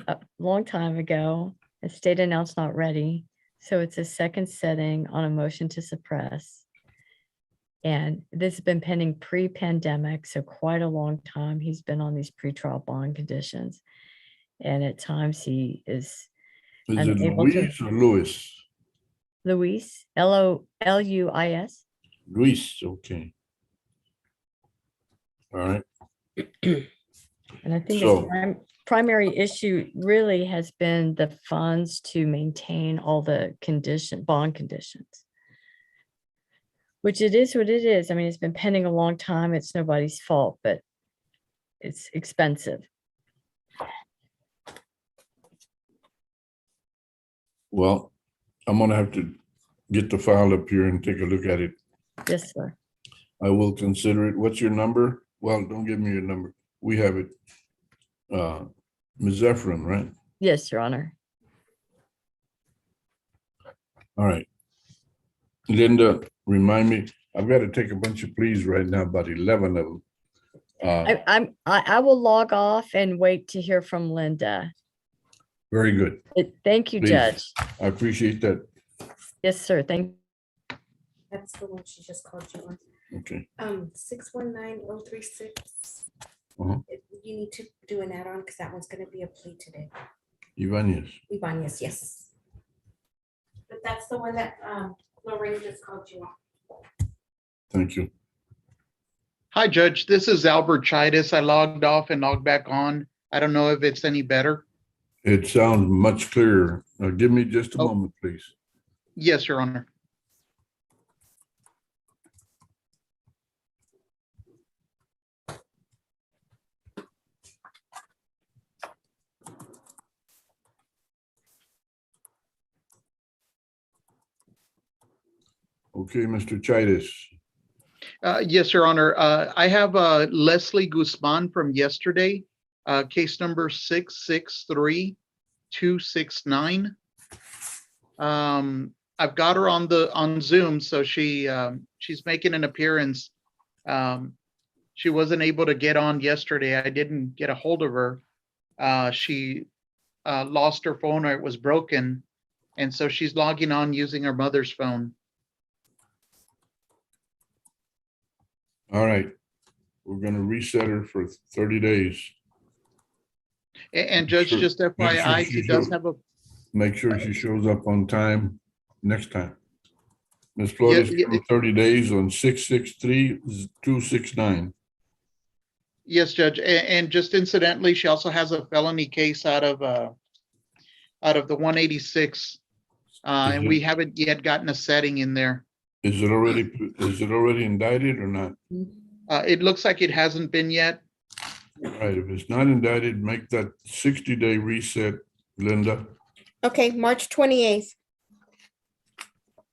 a long time ago. The state announced not ready. So it's a second setting on a motion to suppress. And this has been pending pre-pandemic, so quite a long time. He's been on these pretrial bond conditions. And at times he is Is it unable to. Luis or Louis? Luis, Luis. Luis, okay. All right. And I think So- the primary issue really has been the funds to maintain all the bond conditions. Which it is what it is. I mean, it's been pending a long time. It's nobody's fault, but it's expensive. Well, I'm gonna have to get the file up here and take a look at it. Yes, sir. I will consider it. What's your number? Well, don't give me your number. We have it. Ms. Ephraim, right? Yes, Your Honor. All right. Linda, remind me, I've got to take a bunch of pleas right now, about 11 of them. I will log off and wait to hear from Linda. Very good. Thank you, Please. Judge. I appreciate that. Yes, sir. Thank. That's the one she just called you on. Okay. 619036. Uh-huh. You need to do an add-on because that one's gonna be a plea today. Ibanez. Ibanez, yes. But that's the one that Lorraine just called you on. Thank you. Hi, Judge. This is Albert Chidas. I logged off and logged back on. I don't know if it's any better. It sounds much clearer. Give me just a Oh. moment, please. Yes, Your Honor. Okay, Mr. Chidas. Yes, Your Honor. I have Leslie Guzman from yesterday, case number 663269. I've got her on Zoom, so she's making an appearance. She wasn't able to get on yesterday. I didn't get a hold of her. She lost her phone or it was broken, and so she's logging on using her mother's phone. All right. We're going to reset her for 30 days. And Judge, Sure. just Make sure FYI, she she does shows- have a, Make sure she shows up on time next time. Ms. Flores, Yeah, give her 30 days on 663-269. yes, Judge. And just incidentally, she also has a felony case out of the 186. And we haven't yet gotten a setting in there. Is it already indicted or not? It looks like it hasn't been yet. All right, if it's not indicted, make that 60-day reset, Linda. Okay, March 28th.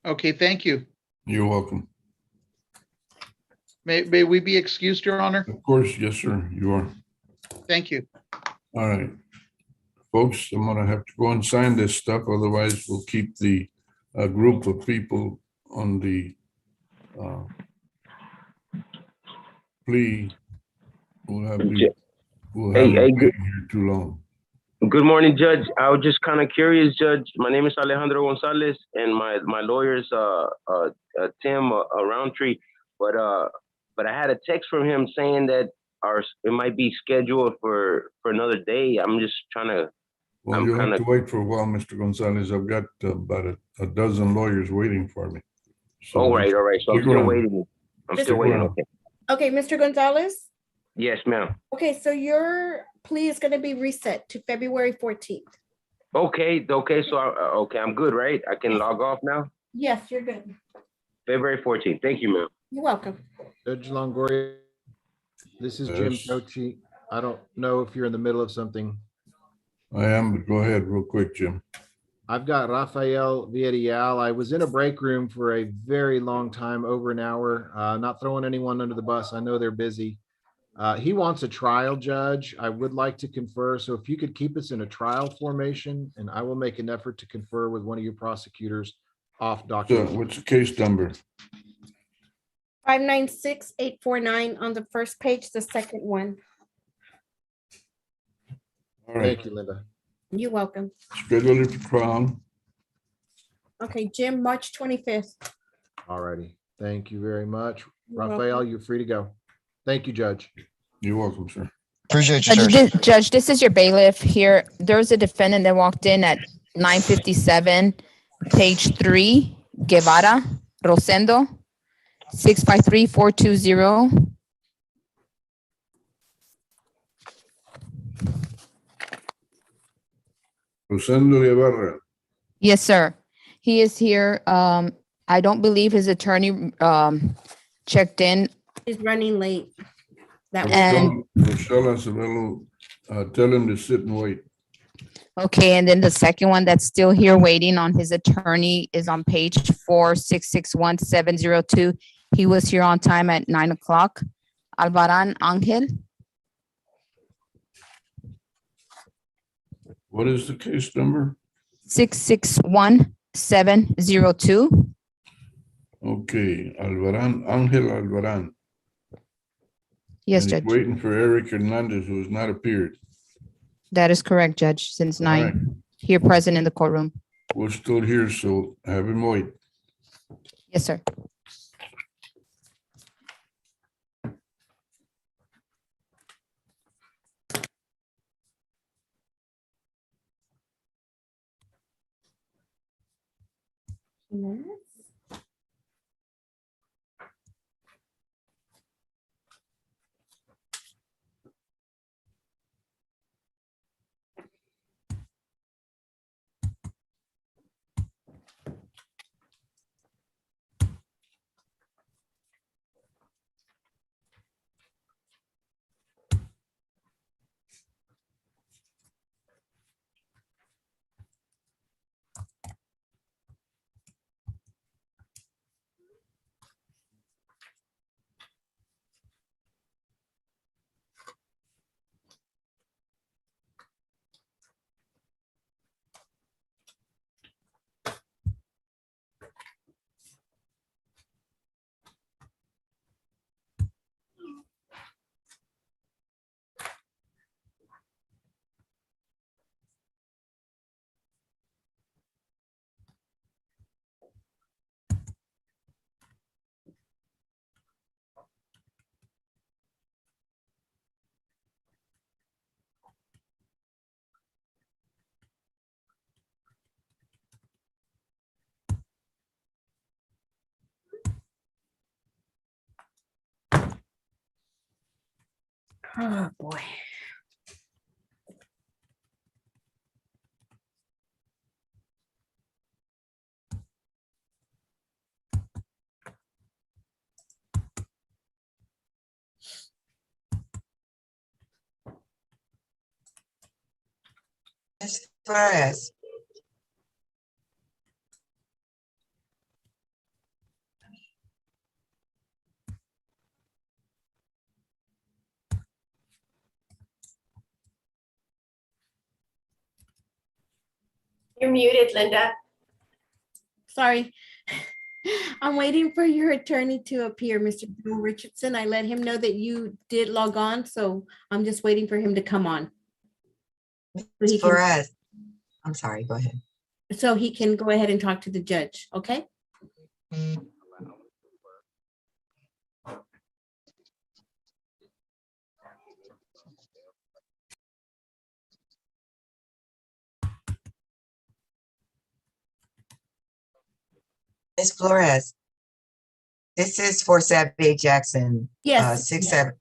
Okay, thank you. You're welcome. May we be excused, Your Honor? Of course, yes, sir, you are. Thank you. All right. Folks, I'm gonna have to go and sign this stuff, otherwise we'll keep the group of people on the plea. We'll have them waiting here too long. Good morning, Judge. I was just kind of curious, Judge. My name is Alejandro Gonzalez, and my lawyer's Tim Roundtree. But I had a text from him saying that it might be scheduled for another day. I'm just trying to. Well, you'll have to wait for a while, Mr. Gonzalez. I've got about a dozen lawyers waiting for me. So all right. So I'm stick still around. waiting. I'm still waiting. Okay. Okay, Mr. Gonzalez. Yes, ma'am. Okay, so your plea is going to be reset to February 14th. Okay. So I'm good, right? I can log off now. Yes, you're good. February 14th. Thank you, ma'am. You're welcome. Judge Longoria, this is Jim Yes. Tochi. I don't know if you're in the middle of something. I am, but go ahead real quick, Jim. I've got Rafael Villarreal. I was in a break room for a very long time, over an hour, not throwing anyone under the bus. I know they're busy. He wants a trial, Judge. I would like to confer. So if you could keep us in a trial formation, and I will make an effort to confer with one of your prosecutors off So document. what's the case number? 596849 on the first page, the second one. All right, Thank you, Linda. You're welcome. schedule it for trial. Okay, Jim, March 25th. All righty. Thank you very much. You're Rafael, welcome. you're free to go. Thank you, Judge. You're welcome, sir. Appreciate you, sir. Judge, this is your bailiff here. There's a defendant that walked in at 9:57, page 3, Guevara, Rosendo, 653420. Rosendo Guevara. Yes, sir. He is here. I don't believe his attorney checked in. He's running late. That was And Rochelle Acevedo, tell him to sit and wait. okay, and then the second one that's still here waiting on his attorney is on page 4661702. He was here on time at 9 o'clock. Alvaran Angel. What is the case number? 661702. Okay, Alvaran, Angel Alvaran. Yes, And he's Judge. waiting for Eric Hernandez, who has not appeared. That is correct, Judge, since All right. 9, here present in the courtroom. We're still here, so have him wait. Yes, sir. Oh, boy. Ms. Flores. You're muted, Linda. Sorry. I'm waiting for your attorney to appear, Mr. Bill Richardson. I let him know that you did log on, so I'm just waiting for him to come on. Ms. Flores. I'm sorry, go ahead. So he can go ahead and talk to the judge, okay? Ms. Flores. This is for Saturday Jackson. Yes. 6-7.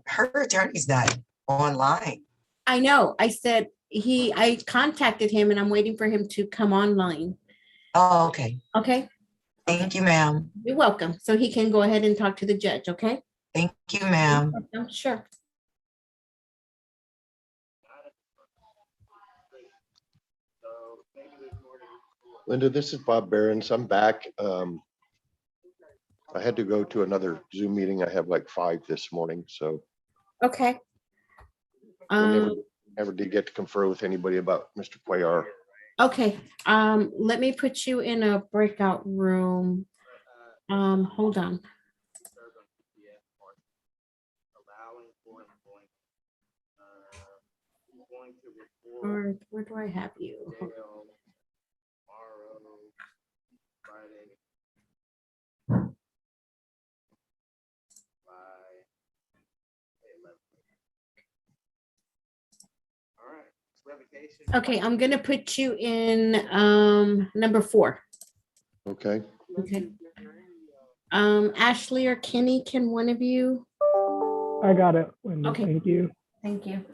Her attorney's not online. I know. I said I contacted him and I'm waiting for him to come online. Oh, okay. Okay. Thank you, ma'am. You're welcome. So he can go ahead and talk to the judge, okay? Thank you, ma'am. Sure. Linda, this is Bob Behrens. I'm back. I had to go to another Zoom meeting. I have like 5 this morning, so Okay. I never did get to confer with anybody about Mr. Cuellar. Okay. Let me put you in a breakout room. Hold on. Or where do I have you? Okay, I'm gonna put you in number 4. Okay. Okay. Ashley or Kenny, can one of you? I got it, Linda. Okay. Thank you. Thank you.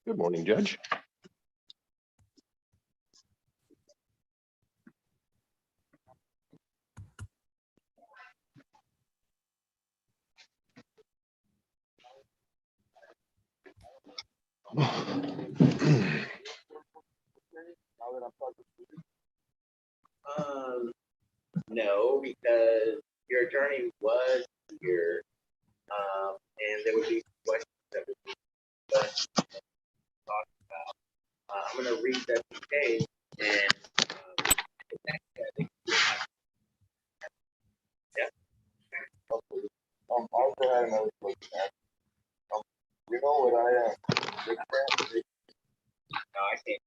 Good morning, Judge. No, because your attorney was here, and there would be questions that would be talked about. I'm gonna read that case and, yeah. I'll go ahead and look at that. You know what I am? No, I can't.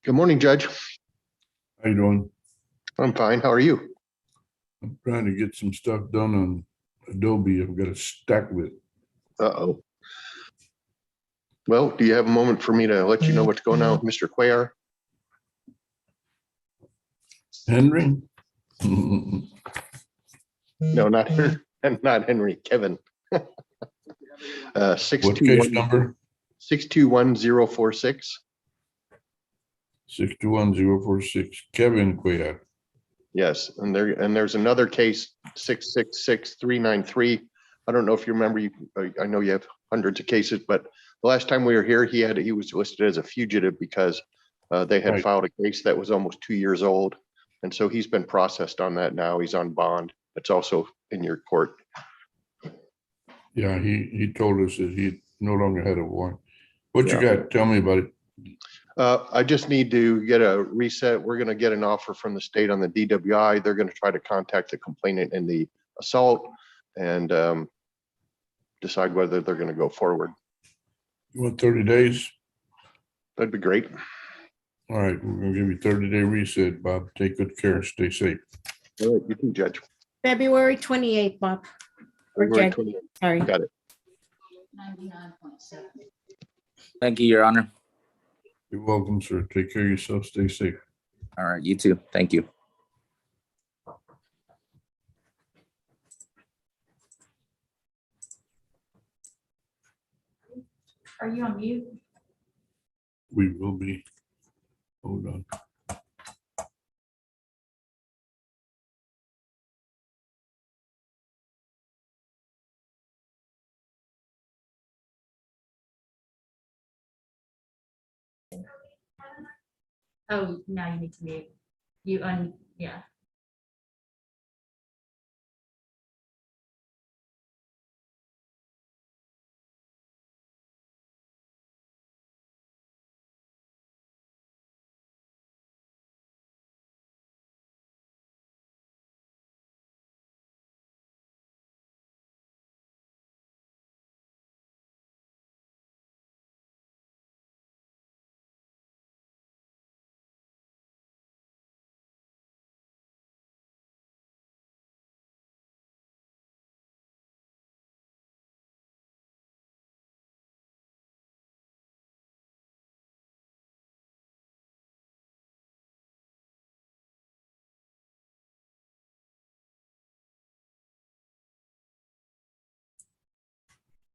Good morning, Judge. How you doing? I'm fine. How are you? I'm trying to get some stuff done on Adobe. I've got a stack of it. Uh-oh. Well, do you have a moment for me to let you know what's going on with Mr. Cuellar? Henry? No, not Henry, Kevin. What case number? 621046. 621-046, Kevin Cuellar. Yes, and there's another case, 666-393. I don't know if you remember, I know you have hundreds of cases, but the last time we were here, he was listed as a fugitive because they had Right. filed a case that was almost 2 years old. And so he's been processed on that now. He's on bond. It's also in your court. Yeah, he told us that he no longer had a warrant. What you Yeah. got? Tell me about it. I just need to get a reset. We're gonna get an offer from the state on the DWI. They're gonna try to contact the complainant in the assault and decide whether they're gonna go forward. You want 30 days? That'd be great. All right, we're gonna give you 30-day reset, Bob. Take good care. Stay safe. All right, you can judge. February 28th, Bob. Or February Jack, 28th. sorry. Got it. Thank you, Your Honor. You're welcome, sir. Take care of yourself. Stay safe. All right, you too. Thank you. Are you on mute? We will be. Hold on. Oh, now you need to mute. Yeah.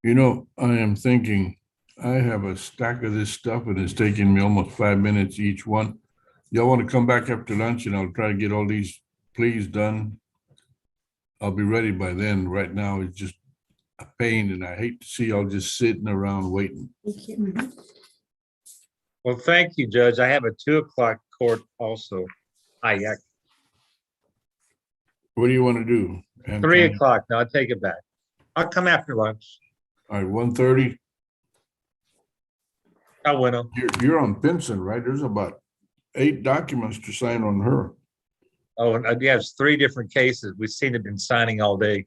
You know, I am thinking, I have a stack of this stuff and it's taking me almost 5 minutes each one. Y'all want to come back after lunch and I'll try to get all these pleas done. I'll be ready by then. Right now, it's just a pain and I hate to see y'all just sitting around waiting. Well, thank you, Judge. I have a 2 o'clock court also. Yeah, What do you want to do? And 3 o'clock. No, I take it back. I'll come after lunch. All right, 1:30. I win them. You're on Pinson, right? There's about 8 documents to sign on her. Oh, and yeah, it's 3 different cases. We've seen it been signing all day.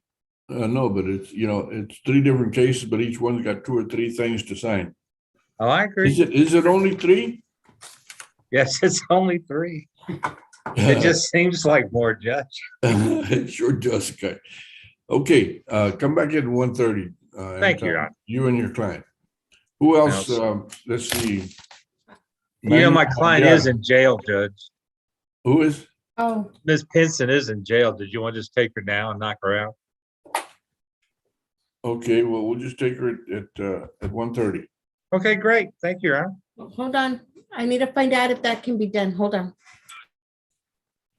No, but it's, it's 3 different cases, but each one's got 2 or 3 things to sign. Oh, I agree. Is it only 3? Yes, it's only 3. It just seems like more, Judge. It sure does, okay. Okay, come back at 1:30. Thank you, Your Honor. You and your client. Who else? Let's see. You know, my client is in jail, Judge. Who is? Oh, Ms. Pinson is in jail. Did you want to just take her now and knock her out? Okay, well, we'll just take her at 1:30. Okay, great. Thank you, Your Honor. hold on. I need to find out if that can be done. Hold on.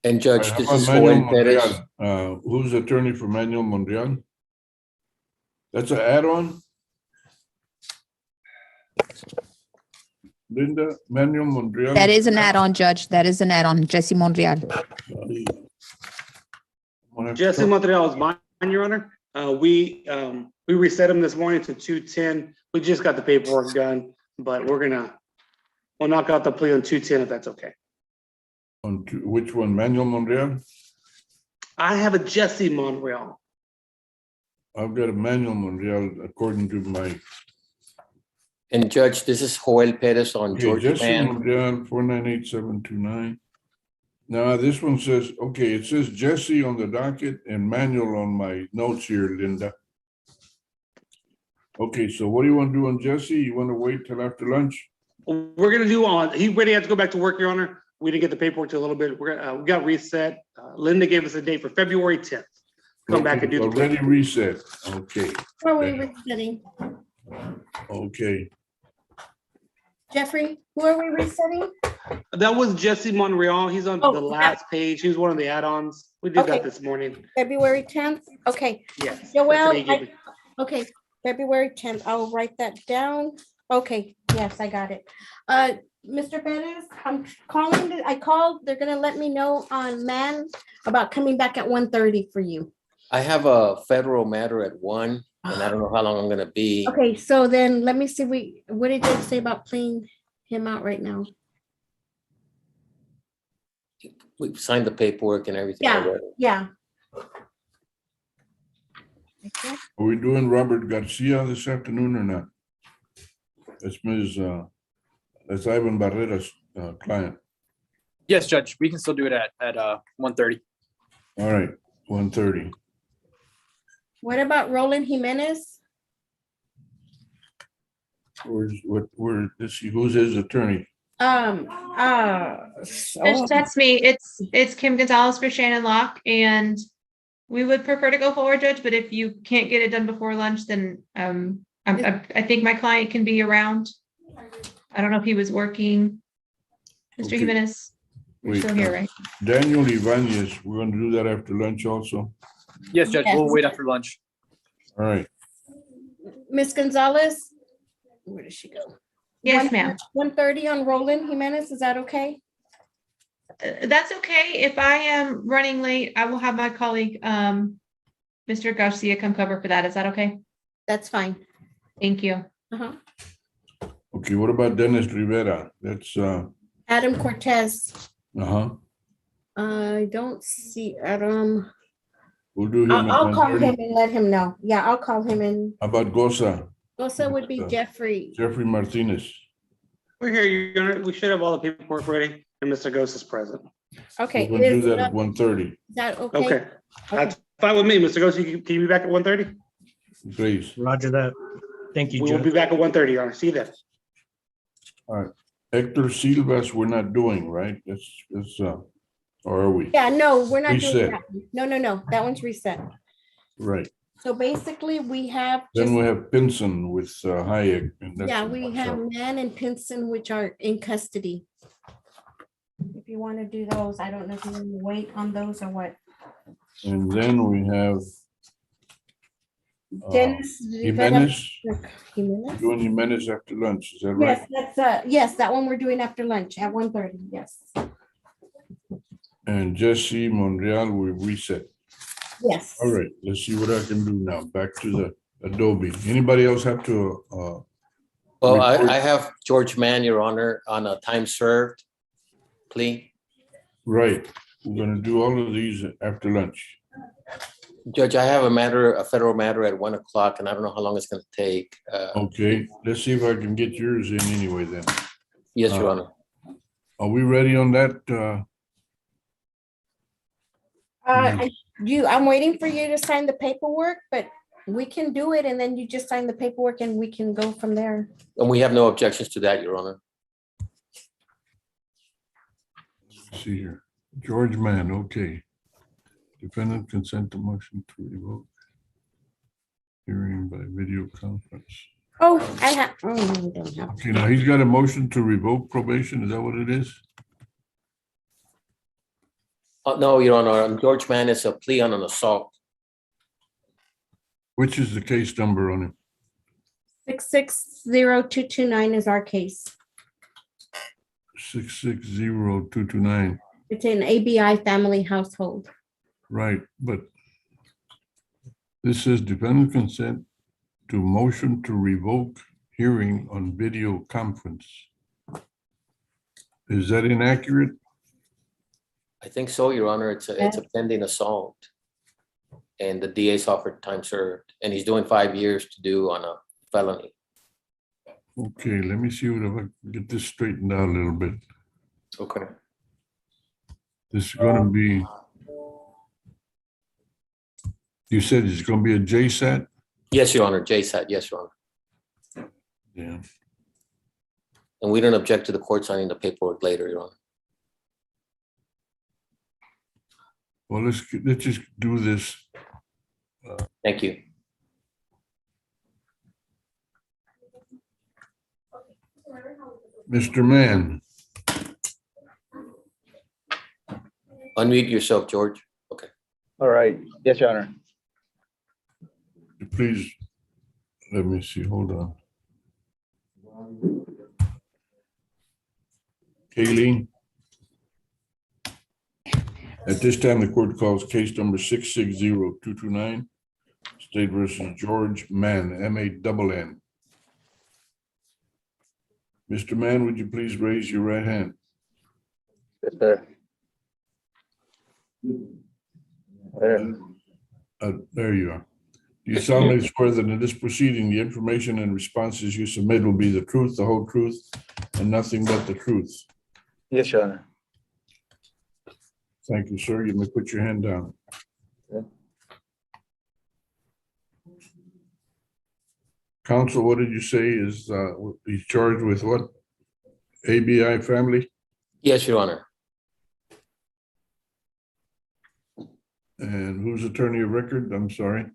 And Judge, How this about is Manuel Joel Perez. Monreal? Who's attorney for Manuel Monreal? That's an add-on? Linda, Manuel Monreal? That is an add-on, Judge. That is an add-on, Jesse Monreal. Jesse Montreal is mine, Your Honor. We reset him this morning to 210. We just got the paperwork done, but we'll knock out the plea on 210 if that's okay. Which one, Manuel Monreal? I have a Jesse Monreal. I've got a Manuel Monreal according to my. And Judge, this is Joel Perez on George Jesse Van. Monreal, 498-729. Now, this one says, okay, it says Jesse on the docket and Manuel on my notes here, Linda. Okay, so what do you want to do on Jesse? You want to wait till after lunch? We're gonna do he really had to go back to work, Your Honor. We didn't get the paperwork till a little bit. We got reset. Linda gave us a date for February 10th. Come back and do the already reset. Okay. Where are we resetting? Okay. Jeffrey, who are we resetting? That was Jesse Monreal. He's on Oh, the that- last page. He was one of the add-ons. We did Okay. that this morning. February 10th? Okay. Yes. Joel, that's what he gave me. okay, February 10th. I'll write that down. Okay, yes, I got it. Mr. Perez, I'm calling, I called, they're gonna let me know on man about coming back at 1:30 for you. I have a federal matter at 1, and I don't know how long I'm gonna be. Okay, so then let me see, what did you say about playing him out right now? We signed the paperwork and everything. Yeah, already. yeah. Are we doing Robert Garcia this afternoon or not? That's Ivan Barrera's client. Yes, Judge, we can still do it at 1:30. All right, 1:30. What about Roland Jimenez? Let's see, who's his attorney? That's me. It's Kim Gonzalez for Shannon Locke, and we would prefer to go forward, Judge, but if you can't get it done before lunch, then I think my client can be around. I don't know if he was working. Mr. Okay. Jimenez, you're Wait, still here, right? Daniel Ibanez, we're gonna do that after lunch also. Yes, Judge, we'll wait after lunch. All right, Miss Gonzalez? Where did she go? Yes, ma'am. 1:30 on Roland Jimenez, is that okay? That's okay. If I am running late, I will have my colleague, Mr. Garcia come cover for that. Is that okay? That's fine. Thank you. okay, what about Dennis Rivera? That's, Adam Cortez. uh-huh, I don't see Adam. we'll do him at I'll call 1:30. him and let him know. Yeah, I'll call him and How about Gosa? Gosa would be Jeffrey. Jeffrey Martinez. We're here, Your Honor. We should have all the paperwork ready, and Mr. Ghost is present. Okay. We'll do is that at 1:30, is that okay? Okay, that's fine with me, Mr. Ghost. Can you be back at 1:30? please. Roger that. Thank you, We will be Judge. back at 1:30, Your Honor. See you then. All right, Hector Silvas, we're not doing, right? That's, or are we? Yeah, no, we're not doing Reset. that. No, that one's reset. Right, So basically, we have then just, we have Pinson with Hayek. And that's yeah, the we next have up. Mann and Pinson, which are in custody. If you want to do those, I don't know if you want to wait on those or what. And then we have Dennis Jimenez, Jimenez? doing Jimenez after lunch, is that right? Yes, that's, yes, that one we're doing after lunch at 1:30, yes. And Jesse Monreal, we reset. Yes. All right, let's see what I can do now. Back to the Adobe. Anybody else have to, Well, report? I have George Mann, Your Honor, on a time served plea. Right, we're gonna do all of these after lunch. Judge, I have a federal matter at 1:00, and I don't know how long it's gonna take. Okay, let's see if I can get yours in anyway then. Yes, Your Honor. Are we ready on that? I'm waiting for you to sign the paperwork, but we can do it and then you just sign the paperwork and we can go from there. And we have no objections to that, Your Honor. Let's see here. George Mann, okay. Defendant consent to motion to revoke hearing by video conference. Oh, I have, oh, no, we don't have. Okay, now he's got a motion to revoke probation. Is that what it is? No, Your Honor, George Mann is a plea on an assault. Which is the case number on it? 660229 is our case. 660229. It's an ABI family household. Right, but this is defendant consent to motion to revoke hearing on video conference. Is that inaccurate? I think so, Your Honor. It's a pending assault. And the DA's offered time served, and he's doing 5 years to do on a felony. Okay, let me see if I can get this straightened out a little bit. Okay. This is gonna be, you said it's gonna be a JSAT? Yes, Your Honor, JSAT, yes, Your Honor. Yeah. And we don't object to the court signing the paperwork later, Your Honor. Well, let's just do this. Thank you. Mr. Mann, Unmute yourself, George. Okay. All right. Yes, Your Honor. please, let me see, hold on. Kayleen? At this time, the court calls case number 660-229, State versus George Mann, M-A-N-N. Mr. Mann, would you please raise your right hand? Yes, sir. There you are. Do you solemnly swear that in this proceeding, the information and responses you submit will be the truth, the whole truth, and nothing but the truth? Yes, Your Honor. Thank you, sir. You may put your hand down. Okay. Counsel, what did you say is he's charged with what? ABI family? Yes, Your Honor. And who's attorney of record? I'm sorry.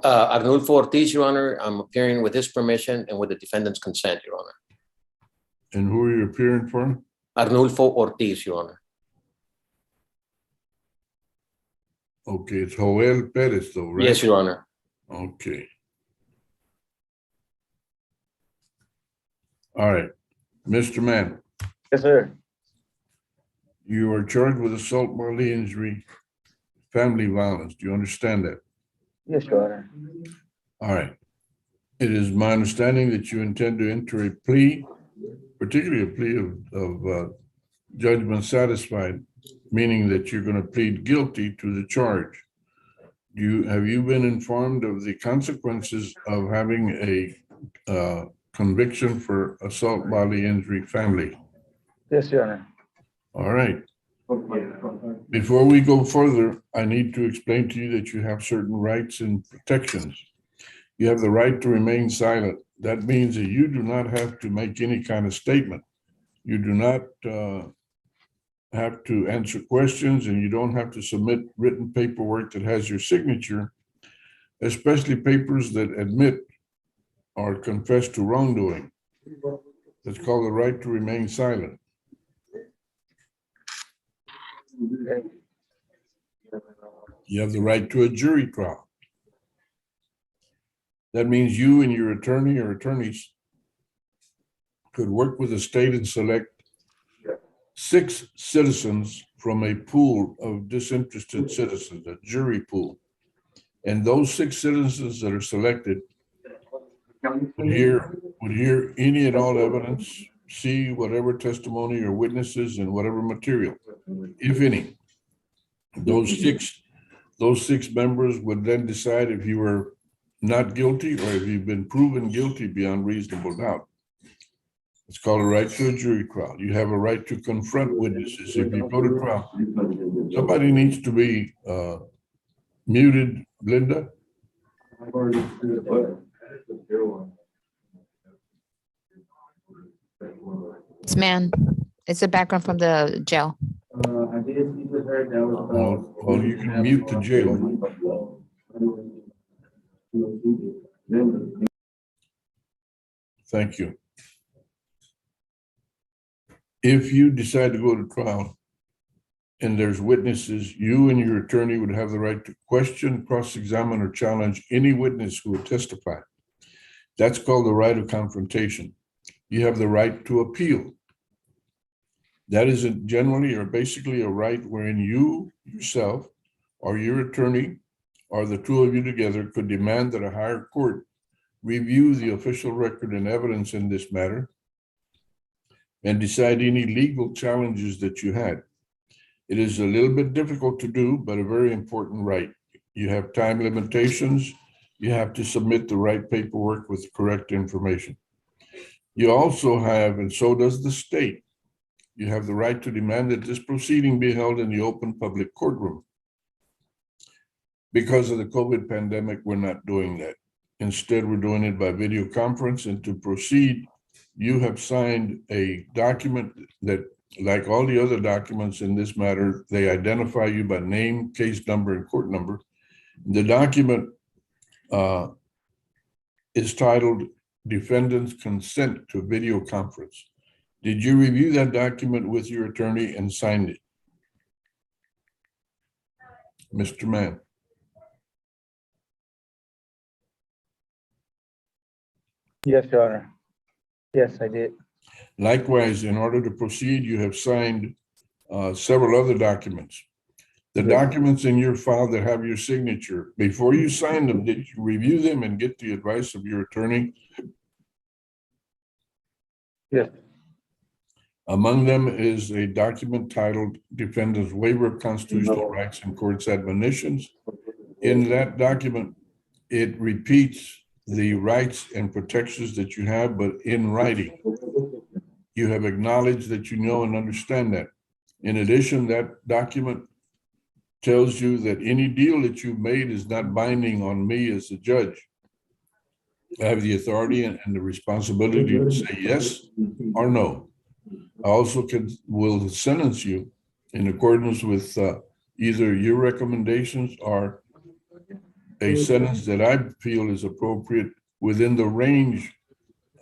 Arnulfo Ortiz, Your Honor. I'm appearing with his permission and with the defendant's consent, Your Honor. And who are you appearing for? Arnulfo Ortiz, Your Honor. Okay, it's Joel Perez though, right? Yes, Your Honor. Okay. All right, Mr. Mann, Yes, sir. you are charged with assault, bodily injury, family violence. Do you understand that? Yes, Your Honor. All right. It is my understanding that you intend to enter a plea, particularly a plea of judgment satisfied, meaning that you're going to plead guilty to the charge. Have you been informed of the consequences of having a conviction for assault, bodily injury, family? Yes, Your Honor. All right. Before we go further, I need to explain to you that you have certain rights and protections. You have the right to remain silent. That means that you do not have to make any kind of statement. You do not have to answer questions, and you don't have to submit written paperwork that has your signature, especially papers that admit or confess to wrongdoing. That's called the right to remain silent. You have the right to a jury trial. That means you and your attorney or attorneys could work with the state and select 6 citizens from a pool of disinterested citizens, a jury pool. And those 6 citizens that are selected would hear any and all evidence, see whatever testimony or witnesses and whatever material, if any. Those six members would then decide if you were not guilty or if you've been proven guilty beyond reasonable doubt. It's called a right to a jury trial. You have a right to confront witnesses if you go to trial. Somebody needs to be muted, Linda. This man, it's a background from the jail. Well, you can mute the jail. Thank you. If you decide to go to trial and there's witnesses, you and your attorney would have the right to question, cross-examine, or challenge any witness who would testify. That's called the right of confrontation. You have the right to appeal. That is generally or basically a right wherein you yourself or your attorney or the two of you together could demand that a higher court review the official record and evidence in this matter and decide any legal challenges that you had. It is a little bit difficult to do, but a very important right. You have time limitations. You have to submit the right paperwork with the correct information. You also have, and so does the state, you have the right to demand that this proceeding be held in the open public courtroom. Because of the COVID pandemic, we're not doing that. Instead, we're doing it by video conference, and to proceed, you have signed a document that, like all the other documents in this matter, they identify you by name, case number, and court number. The document is titled Defendant's Consent to Video Conference. Did you review that document with your attorney and signed it? Mr. Mann? Yes, Your Honor. Yes, I did. Likewise, in order to proceed, you have signed several other documents. The Yes. documents in your file that have your signature, before you sign them, did you review them and get the advice of your attorney? Yes. Among them is a document titled Defendant's Waiver of Constitutional Rights and Courts Admonitions. In that document, it repeats the rights and protections that you have, but in writing. You have acknowledged that you know and understand that. In addition, that document tells you that any deal that you made is not binding on me as a judge. I have the authority and the responsibility to say yes or no. I also will sentence you in accordance with either your recommendations or a sentence that I feel is appropriate within the range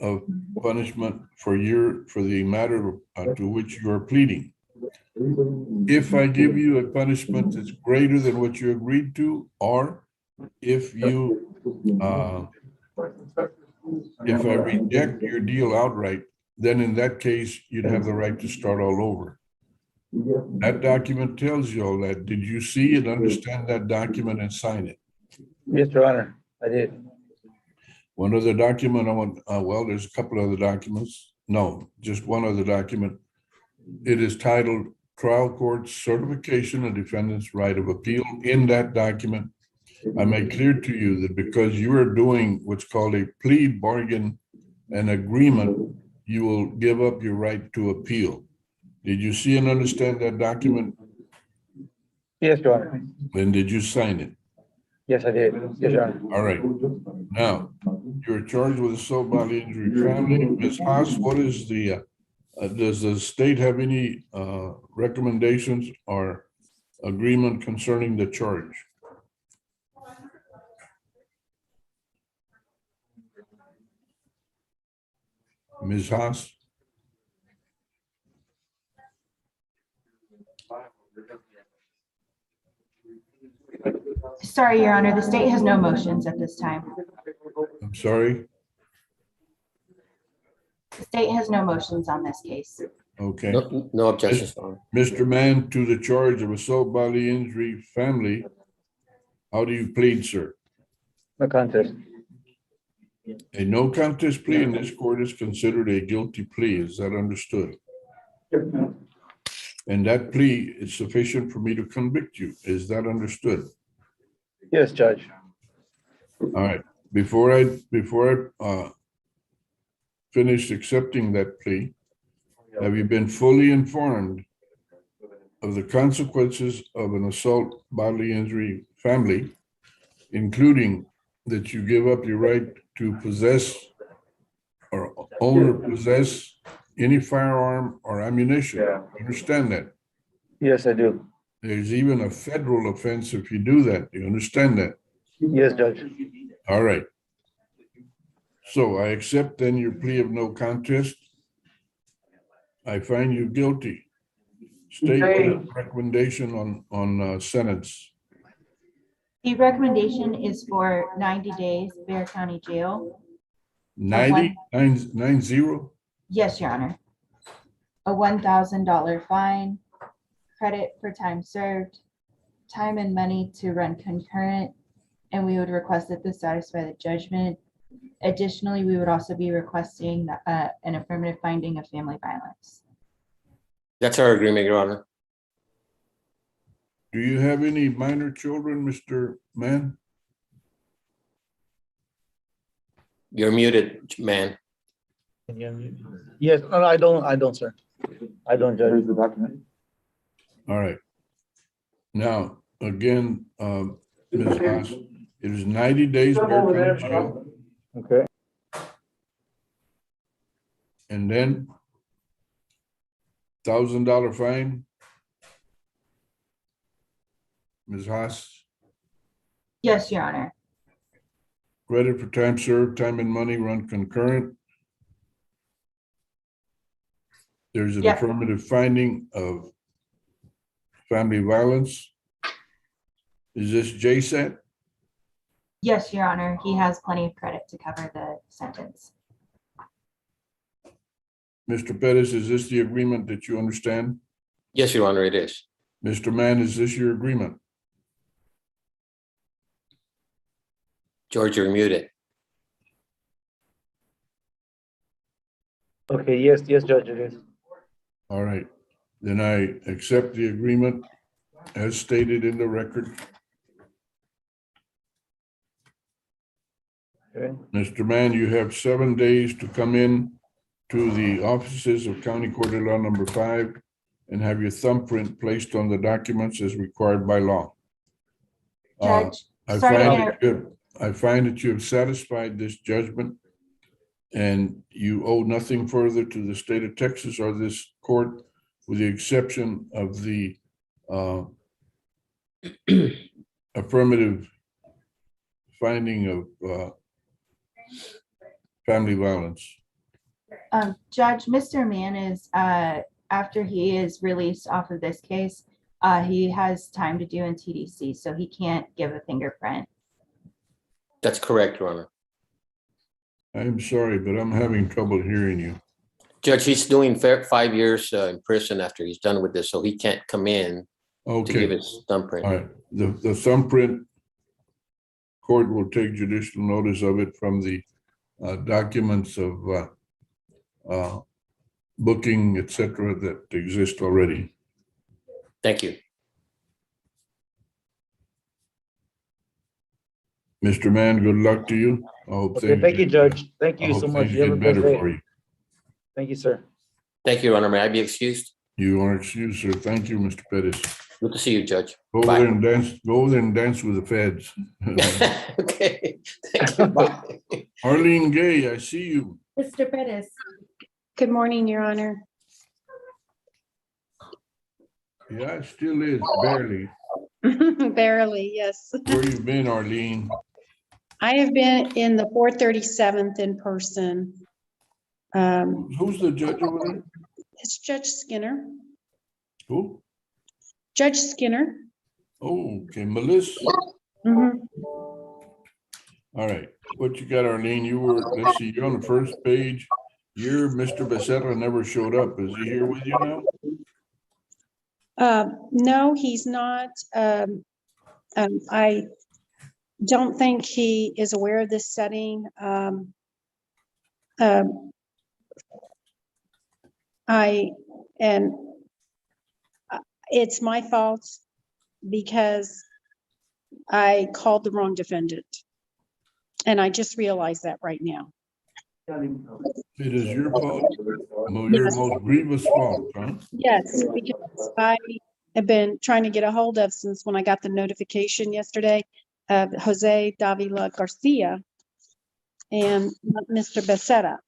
of punishment for the matter to which you are pleading. If I give you a punishment that's greater than what you agreed to, or if I reject your deal outright, then in that case, you'd have the right to start all over. That document tells you all that. Did you see and understand that document and sign it? Yes, Your Honor, I did. One other document I want, well, there's a couple other documents. No, just one other document. It is titled Trial Court Certification of Defendant's Right of Appeal. In that document, I make clear to you that because you are doing what's called a plea bargain and agreement, you will give up your right to appeal. Did you see and understand that document? Yes, Your Honor. Then did you sign it? Yes, I did. Yes, Your Honor. All right. Now, you're charged with assault bodily injury family. Ms. Haas, what is the, does the state have any recommendations or agreement concerning the charge? Ms. Haas? Sorry, Your Honor, the state has no motions at this time. I'm sorry? The state has no motions on this case. Okay. No objections, Your Honor. Mr. Mann, to the charge of assault bodily injury family, how do you plead, sir? No contest. A no contest plea in this court is considered a guilty plea. Is that understood? And that plea is sufficient for me to convict you. Is that understood? Yes, Judge. All right. Before I finish accepting that plea, have you been fully informed of the consequences of an assault bodily injury family, including that you give up your right to possess or own or possess any firearm or ammunition? Understand that? Yes, I do. There's even a federal offense if you do that. Do you understand that? Yes, Judge. All right. So I accept then your plea of no contest. I find you guilty. State recommendation on sentence. The recommendation is for 90 days, Bear County Jail. 90? Yes, Your Honor. A $1,000 fine, credit for time served, time and money to run concurrent, and we would request that this satisfy the judgment. Additionally, we would also be requesting an affirmative finding of family violence. That's our agreement, Your Honor. Do you have any minor children, Mr. Mann? You're muted, man. Yes, no, I don't, sir. I don't, Judge. The document. All right. Now, again, Ms. Haas, it is 90 days Bear County Jail. Okay. And then $1,000 fine. Ms. Haas, Yes, Your Honor. credit for time served, time and money run concurrent. There's an Yeah. affirmative finding of family violence. Is this JSAT? Yes, Your Honor, he has plenty of credit to cover the sentence. Mr. Pettis, is this the agreement that you understand? Yes, Your Honor, it is. Mr. Mann, is this your agreement? George, you're muted. Okay, yes, Judge, it is. All right, then I accept the agreement as stated in the record. Okay. Mr. Mann, you have 7 days to come in to the offices of County Court of Law number 5 and have your thumbprint placed on the documents as required by law. Judge, I sorry to find interrupt. I find that you have satisfied this judgment and you owe nothing further to the state of Texas or this court, with the exception of the affirmative finding of family violence. Judge, Mr. Mann is, after he is released off of this case, he has time to do in TDC, so he can't give a fingerprint. That's correct, Your Honor. I'm sorry, but I'm having trouble hearing you. Judge, he's doing 5 years in prison after he's done with this, so he can't come in to give Okay, his thumbprint. all right. The thumbprint, court will take judicial notice of it from the documents of booking, et cetera, that exist already. Thank you. Mr. Mann, good luck to you. I hope Okay, things thank you, get- Judge. Thank I you hope so much. things You have a get good better day. for you. Thank you, sir. Thank you, Your Honor. May I be excused? You are excused, sir. Thank you, Mr. Pettis. Good to see you, Judge. Go over Bye. there and dance, go over there and dance with the feds. Okay, thank you. Bye. Arlene Gay, I see you. Mr. Pettis. Good morning, Your Honor. Yeah, it still is, barely. Barely, yes. Where you been, Arlene? I have been in the 437th in person. Who's the judge over there? It's Judge Skinner. Who? Judge Skinner. Oh, okay, Melissa. Mhm. All right, what you got, Arlene? You were, let's see, you're on the first page. Mr. Becerra never showed up. Is he here with you now? No, he's not. I don't think he is aware of this setting. It's my fault because I called the wrong defendant. And I just realized that right now. It is your fault, your Yes. most grievous fault, huh? Yes, because I have been trying to get a hold of since when I got the notification yesterday of Jose Davila Garcia and Mr. Becerra.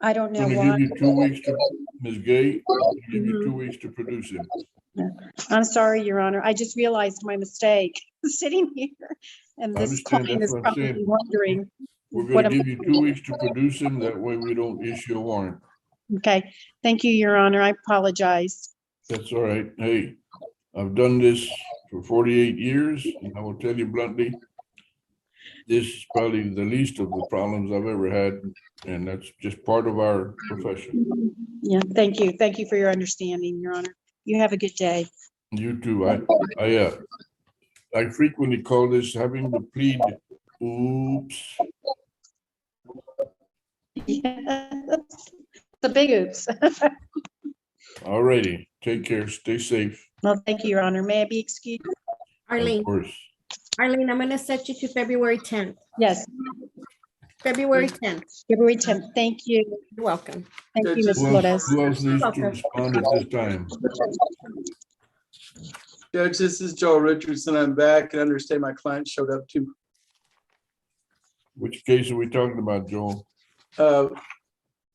I don't know I'm why. gonna give you 2 weeks to, Ms. Gay, I'm gonna give you 2 weeks to produce him. I'm sorry, Your Honor. I just realized my mistake sitting here. And I this understand, client that's is what I'm probably saying. wondering. We're what gonna am give I you doing? 2 weeks to produce him, that way we don't issue a warrant. Okay, thank you, Your Honor. I apologize. That's all right. Hey, I've done this for 48 years, and I will tell you bluntly, this is probably the least of the problems I've ever had, and that's just part of our profession. Yeah, thank you. Thank you for your understanding, Your Honor. You have a good day. You too. I frequently call this having to plead, oops. The big oops. All righty, take care, stay safe. Well, thank you, Your Honor. May I be excused? Arlene, Of course. Arlene, I'm gonna set you to February 10th. Yes, February 10th. February 10th. Thank you. You're welcome. Thank you, Ms. Who Flores. else needs to Welcome. respond at this time? Judge, this is Joe Richardson. I'm back and understand my client showed up too. Which case are we talking about, Joel?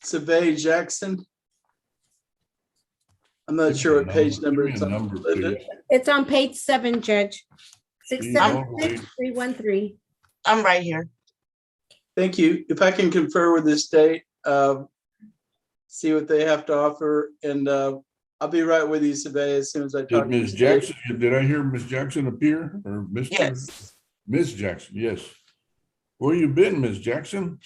Survey Jackson. I'm not sure what page number it's on. It's on page 7, Judge. Please, all right. 676-313. I'm right here. Thank you. If I can confer with the state, see what they have to offer, and I'll be right with you, Sabay, as soon as I Did talk to the Ms. state. Jackson, did I hear Ms. Jackson appear or Mr.? Yes, Ms. Jackson, yes. Where you been, Ms. Jackson?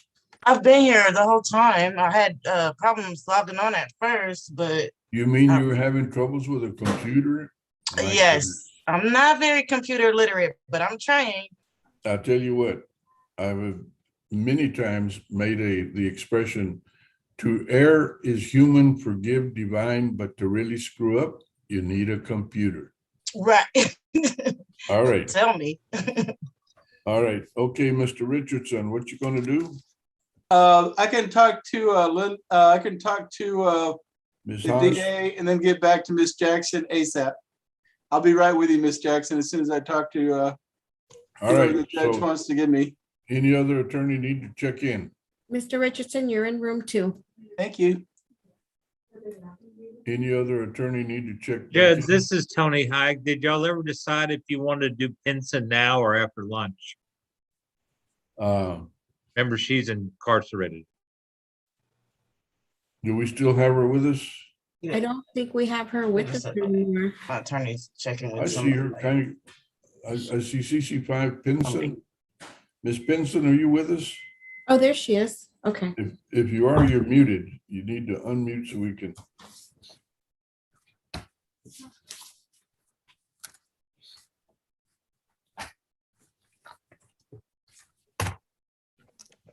I've been here the whole time. I had problems logging on at first, but You mean you were having troubles with a computer? My goodness. yes, I'm not very computer literate, but I'm trying. I'll tell you what, I've many times made the expression, to err is human, forgive divine, but to really screw up, you need a computer. Right. All right, Tell me. all right. Okay, Mr. Richardson, what you gonna do? I can talk to I can talk to Ms. the Haas? DA and then get back to Miss Jackson ASAP. I'll be right with you, Miss Jackson, as soon as I talk to All whoever right, the judge so wants to give me. any other attorney need to check in? Mr. Richardson, you're in room 2. Thank you. Any other attorney need to check? back Judge, in? this is Tony Hike. Did y'all ever decide if you wanted to do Pinson now or after lunch? Remember, she's incarcerated. Do we still have her with us? I don't think we have her with us anymore. My attorney's checking I with see her somebody. kind of, I see CC5 Pinson. Ms. Pinson, are you with us? Oh, there she is. Okay. If you are, you're muted. You need to unmute so we can.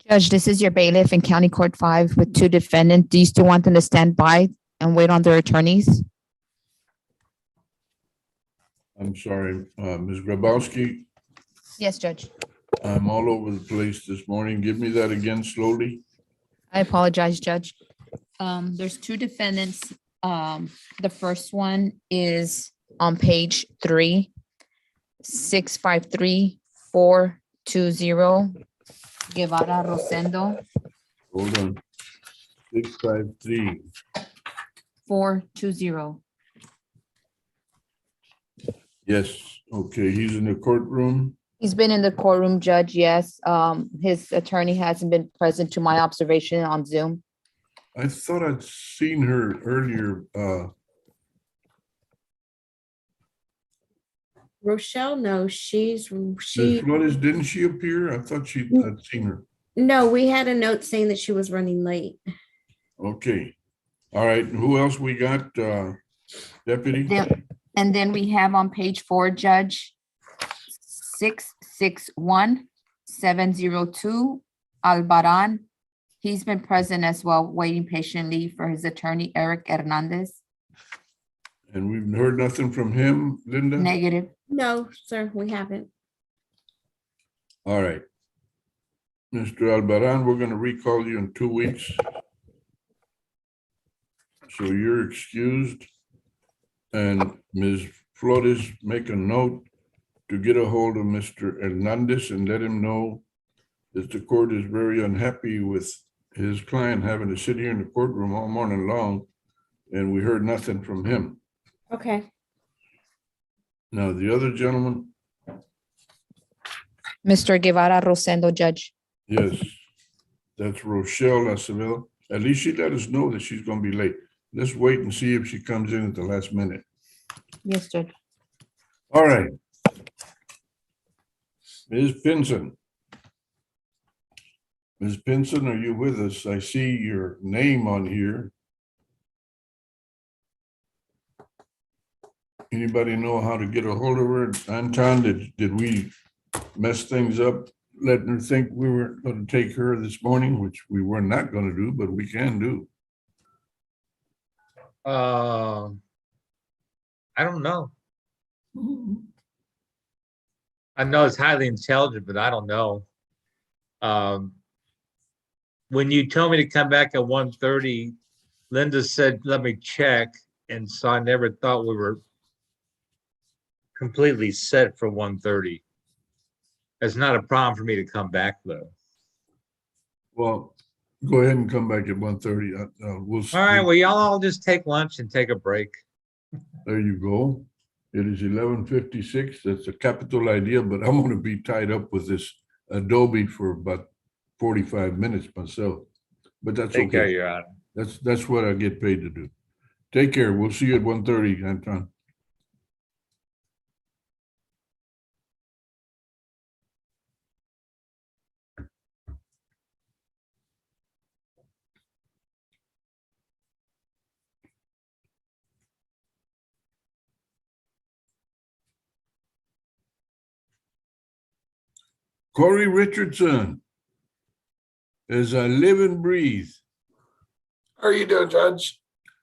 Judge, this is your bailiff in County Court 5 with 2 defendants. Do you still want them to stand by and wait on their attorneys? I'm sorry, Ms. Grabowski, Yes, Judge. I'm all over the place this morning. Give me that again slowly. I apologize, Judge. There's 2 defendants. The first one is on page 3, 653-420, Guevara Rosendo, Hold on. 653. 420. Yes, okay, he's in the courtroom. He's been in the courtroom, Judge, yes. His attorney hasn't been present to my observation on Zoom. I thought I'd seen her earlier. Rochelle, no, Ms. she, Flores, didn't she appear? I thought I'd seen her. no, we had a note saying that she was running late. Okay, all right, who else we got, Deputy? And then we have on page 4, Judge, 661-702, Albaran. He's been present as well, waiting patiently for his attorney, Eric Hernandez. And we've heard nothing from him, Linda? Negative. No, sir, we haven't. All right. Mr. Albaran, we're gonna recall you in 2 weeks. So you're excused. And Ms. Flores, make a note to get a hold of Mr. Hernandez and let him know that the court is very unhappy with his client having to sit here in the courtroom all morning long, and we heard nothing from him. Okay. Now, the other gentleman, Mr. Guevara Rosendo, Judge. yes, that's Rochelle Acevedo. At least she let us know that she's gonna be late. Let's wait and see if she comes in at the last minute. Yes, Judge. All right. Ms. Pinson. Ms. Pinson, are you with us? I see your name on here. Anybody know how to get a hold of her? Anton, did we mess things up, letting her think we were going to take her this morning, which we were not going to do, but we can do? I don't know. I know it's highly intelligent, but I don't know. When you told me to come back at 1:30, Linda said, let me check. And so I never thought we were completely set for 1:30. It's not a problem for me to come back though. Well, go ahead and come back at 1:30. We'll. All right, well, y'all all just take lunch and take a break. There you go. It is 11:56. That's a capital idea, but I'm going to be tied up with this Adobe for about 45 minutes myself, but that's Take care, okay. Your Honor. That's what I get paid to do. Take care. We'll see you at 1:30, Anton. Corey Richardson, as I live and breathe. How are you doing, Judge?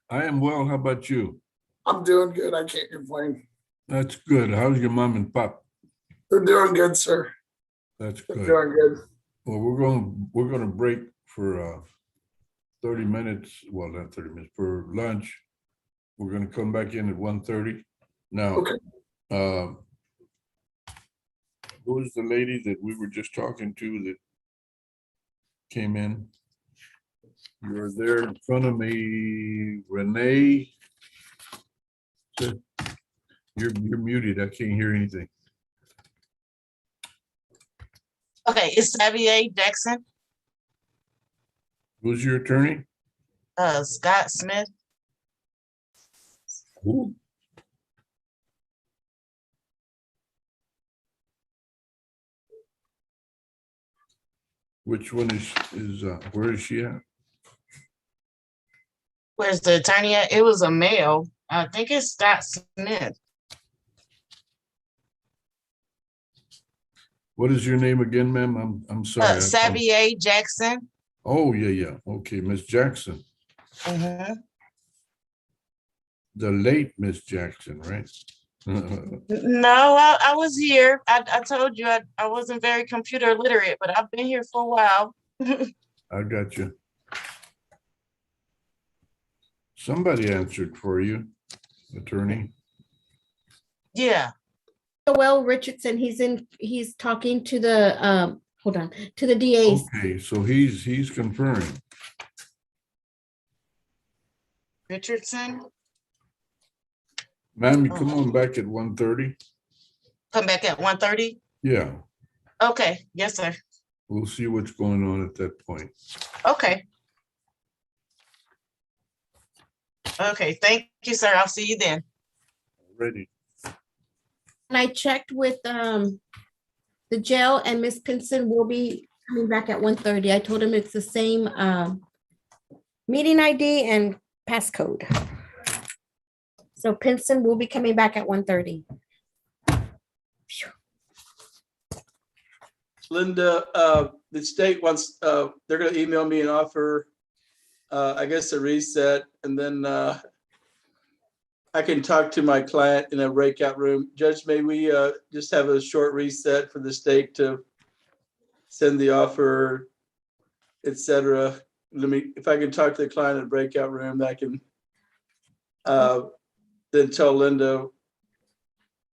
I am well. How about you? I'm doing good. I can't complain. That's good. How's your mom and pop? They're doing good, sir. That's They're good. doing good. Well, we're gonna break for 30 minutes. Well, not 30 minutes for lunch. We're gonna come back in at 1:30. Now, Okay. who was the lady that we were just talking to that came in? You're there in front of me, Renee. You're muted. I can't hear anything. Okay, it's Xavier Jackson, Who's your attorney? Scott Smith. Who? Which one is where is she at? Where's the attorney at? It was a male. I think it's Scott Smith. What is your name again, ma'am? I'm sorry. Xavier Jackson. Oh, yeah. Okay, Miss Jackson. Mhm. The late Miss Jackson, right? No, I was here. I told you I wasn't very computer literate, but I've been here for a while. I got you. Somebody answered for you, attorney. Yeah. Well, Richardson, he's talking to the, hold on, to the DAs. Okay, so he's conferring. Richardson, Ma'am, you come on back at 1:30. come back at 1:30. Yeah, Okay, yes, sir. we'll see what's going on at that point. Okay. Okay, thank you, sir. I'll see you then. Ready. And I checked with the jail, and Miss Pinson will be coming back at 1:30. I told him it's the same meeting ID and passcode. So Pinson will be coming back at 1:30. Linda, the state wants, they're gonna email me and offer, I guess, a reset, and then I can talk to my client in a breakout room. Judge, may we just have a short reset for the state to send the offer, et cetera? Let me, if I can talk to the client in a breakout room, I can then tell Linda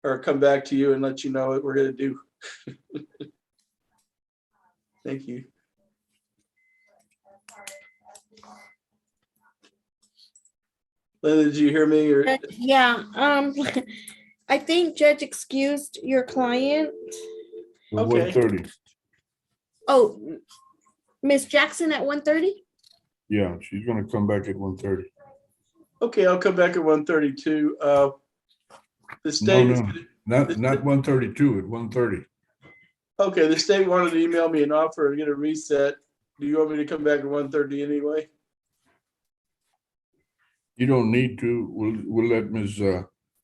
or come back to you and let you know what we're gonna do. Thank you. Linda, did you hear me or? Yeah, I think Judge excused your client. At 1:30. Oh, Miss Jackson at 1:30? Yeah, she's gonna come back at 1:30. Okay, I'll come back at 1:32. The No, state is, not 1:32, at 1:30. okay, the state wanted to email me an offer and get a reset. Do you want me to come back at 1:30 anyway? You don't need to. We'll let Ms.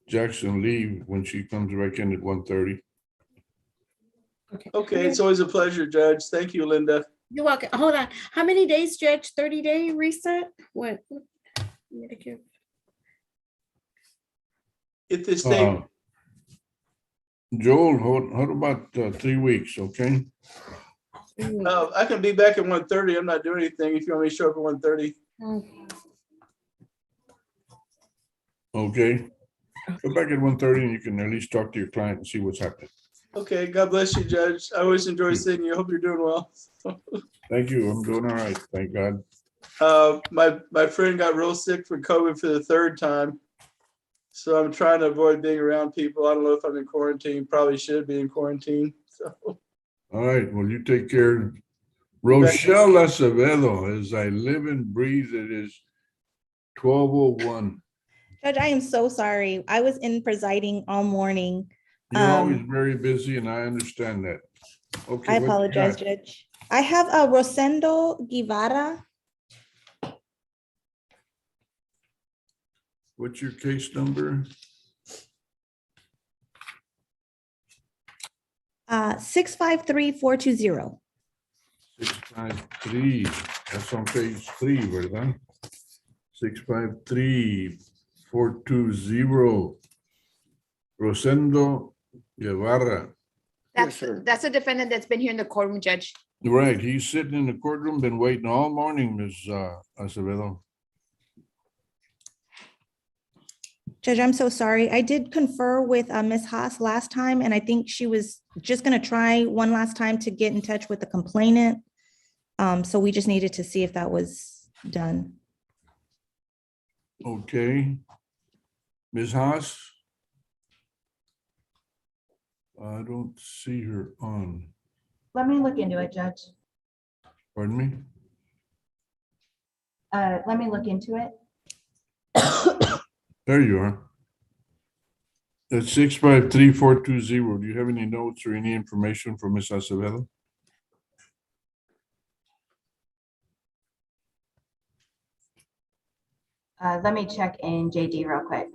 Jackson leave when she comes back in at 1:30. Okay, it's always a pleasure, Judge. Thank you, Linda. You're welcome. Hold on. How many days, Judge? 30-day reset? What? Medicare. If the state, Joel, hold about 3 weeks, okay? I can be back at 1:30. I'm not doing anything if you want me to show up at 1:30. Okay. Go back at 1:30 and you can at least talk to your client and see what's happening. Okay, God bless you, Judge. I always enjoy seeing you. I hope you're doing well. Thank you. I'm doing all right. Thank God. My friend got real sick for COVID for the 3rd time. So I'm trying to avoid being around people. I don't know if I'm in quarantine, probably should be in quarantine. So, All right. Well, you take care. Rochelle Acevedo, as I live and breathe, it is 12:01. Judge, I am so sorry. I was in presiding all morning. You're always very busy and I understand that. Okay. I what you apologize, got? Judge. I have a Rosendo Guevara. What's your case number? 653420. 653, that's on page 3, ¿verdad? 653420. Rosendo Guevara. That's a defendant that's been here in the courtroom, Judge. Right, he's sitting in the courtroom, been waiting all morning, Ms. Acevedo. Judge, I'm so sorry. I did confer with Ms. Haas last time, and I think she was just going to try one last time to get in touch with the complainant. So we just needed to see if that was done. Okay. Ms. Haas? I don't see her on. Let me look into it, Judge. Pardon me? Let me look into it. There you are. That's 653420. Do you have any notes or any information from Ms. Acevedo? Let me check in JD real quick.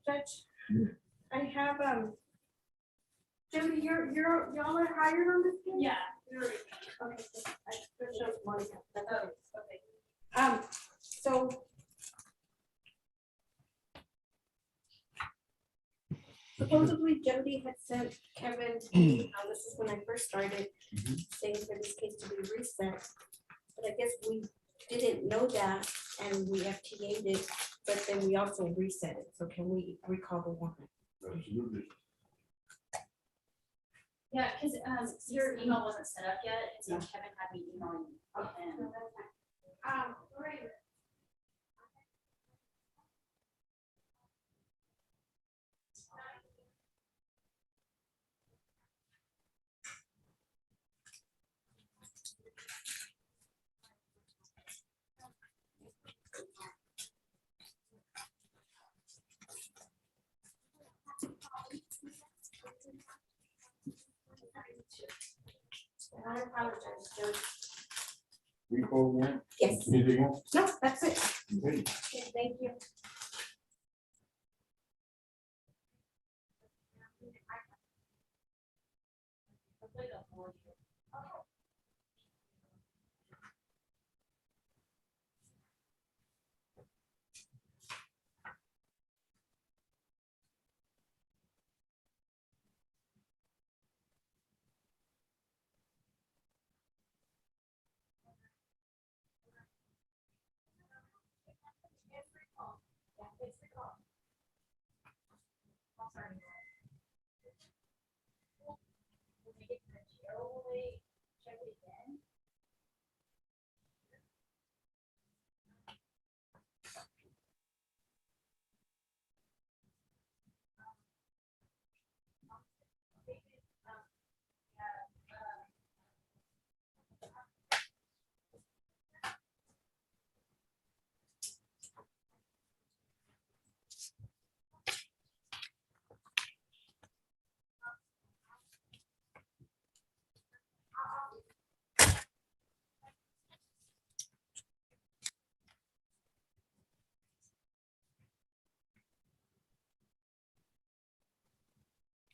Judge, I have, Jimmy, y'all are hired on this case? Yeah. Okay. There's just one. Okay. So. Supposedly Jody had sent Kevin, to me, this is when I first started, saying for this case to be reset. But I guess we didn't know that and we FTA'd it, but then we also reset it. So can we recall the warrant? Absolutely. Yeah, because your email wasn't set up yet, and so Kevin had me emailing him. Right. I apologize, Judge. Recall one? Yes. Anything else? No, that's it. Okay. Okay, thank you.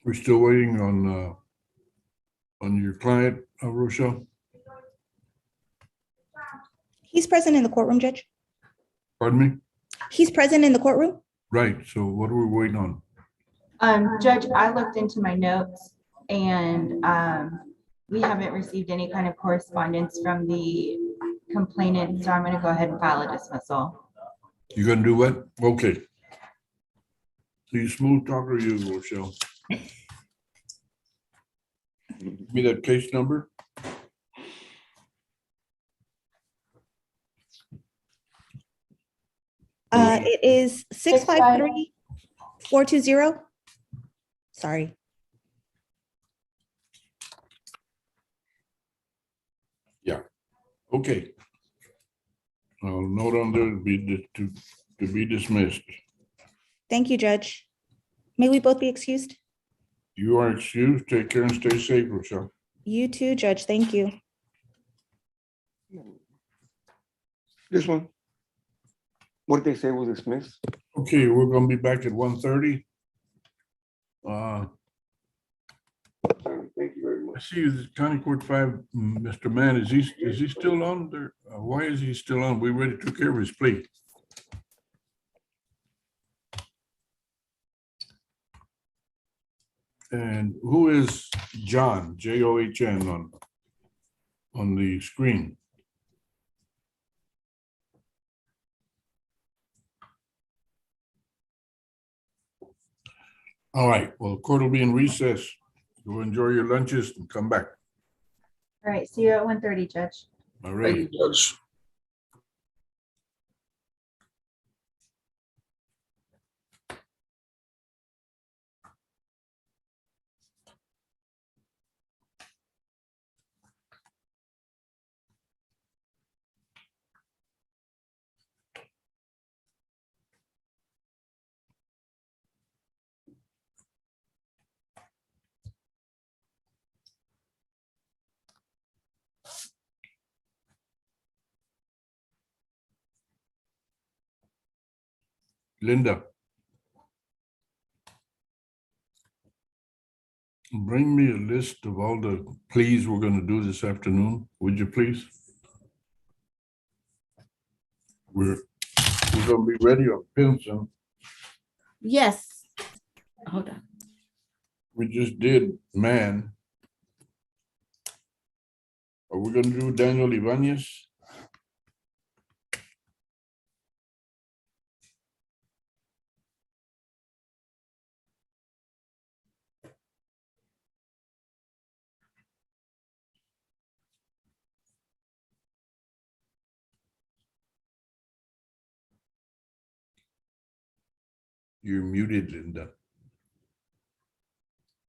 We're still waiting on your client, Rochelle. He's present in the courtroom, Judge. Pardon me? He's present in the courtroom? Right, so what are we waiting on? Judge, I looked into my notes and, we haven't received any kind of correspondence from the complainant, so I'm gonna go ahead and file a dismissal. You gonna do what? Okay. So you smooth talker, you, Rochelle? Give me that case number. It is 653-420. Sorry. Yeah, okay. I'll note on there to be dismissed. Thank you, Judge. May we both be excused? You are excused. Take care and stay safe, Rochelle. You too, Judge. Thank you. This one. What did they say was dismissed? Okay, we're gonna be back at 1:30. Thank you very I much. see this County Court 5, Mr. Mann, is he still on there? Why is he still on? We already took care of his plea. And who is John, John on the screen? All right, well, the court will be in recess. Go enjoy your lunches and come back. All right, see you at 1:30, Judge. All right. Thank you, Judge. Linda. Bring me a list of all the pleas we're gonna do this afternoon, would you please? We're gonna be ready on Pinson. Yes. Hold on. We just did man. Are we gonna do Daniel Ibanez? You're muted, Linda.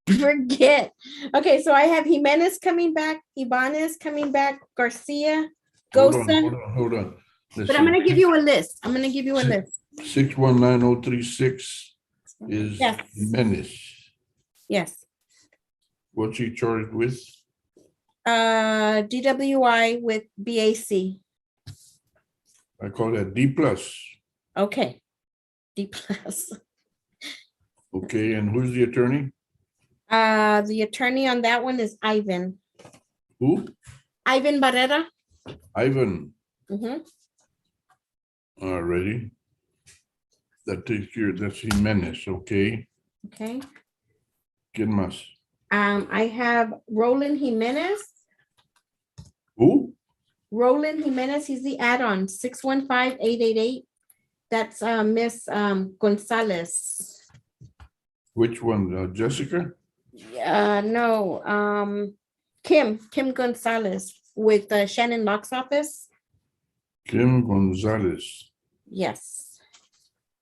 Forget. Okay, so I have Jimenez coming back, Ibanez coming back, Garcia, Hold on, Gosen. hold on. But I'm gonna give you a list. I'm gonna give you a list. 619036 is Yes. Jimenez. Yes. What's he charged with? DWI with BAC. I call that D plus. Okay. D plus. Okay, and who's the attorney? The attorney on that one is Ivan. Who? Ivan Barrera. Ivan. Mhm. Alrighty. That takes care, that's Jimenez, okay. Okay. ¿Quién más? I have Roland Jimenez. Who? Roland Jimenez, he's the add-on, 615-888. That's Miss Gonzalez. Which one? Jessica? No, Kim Gonzalez with Shannon Locke's office. Kim Gonzalez. Yes.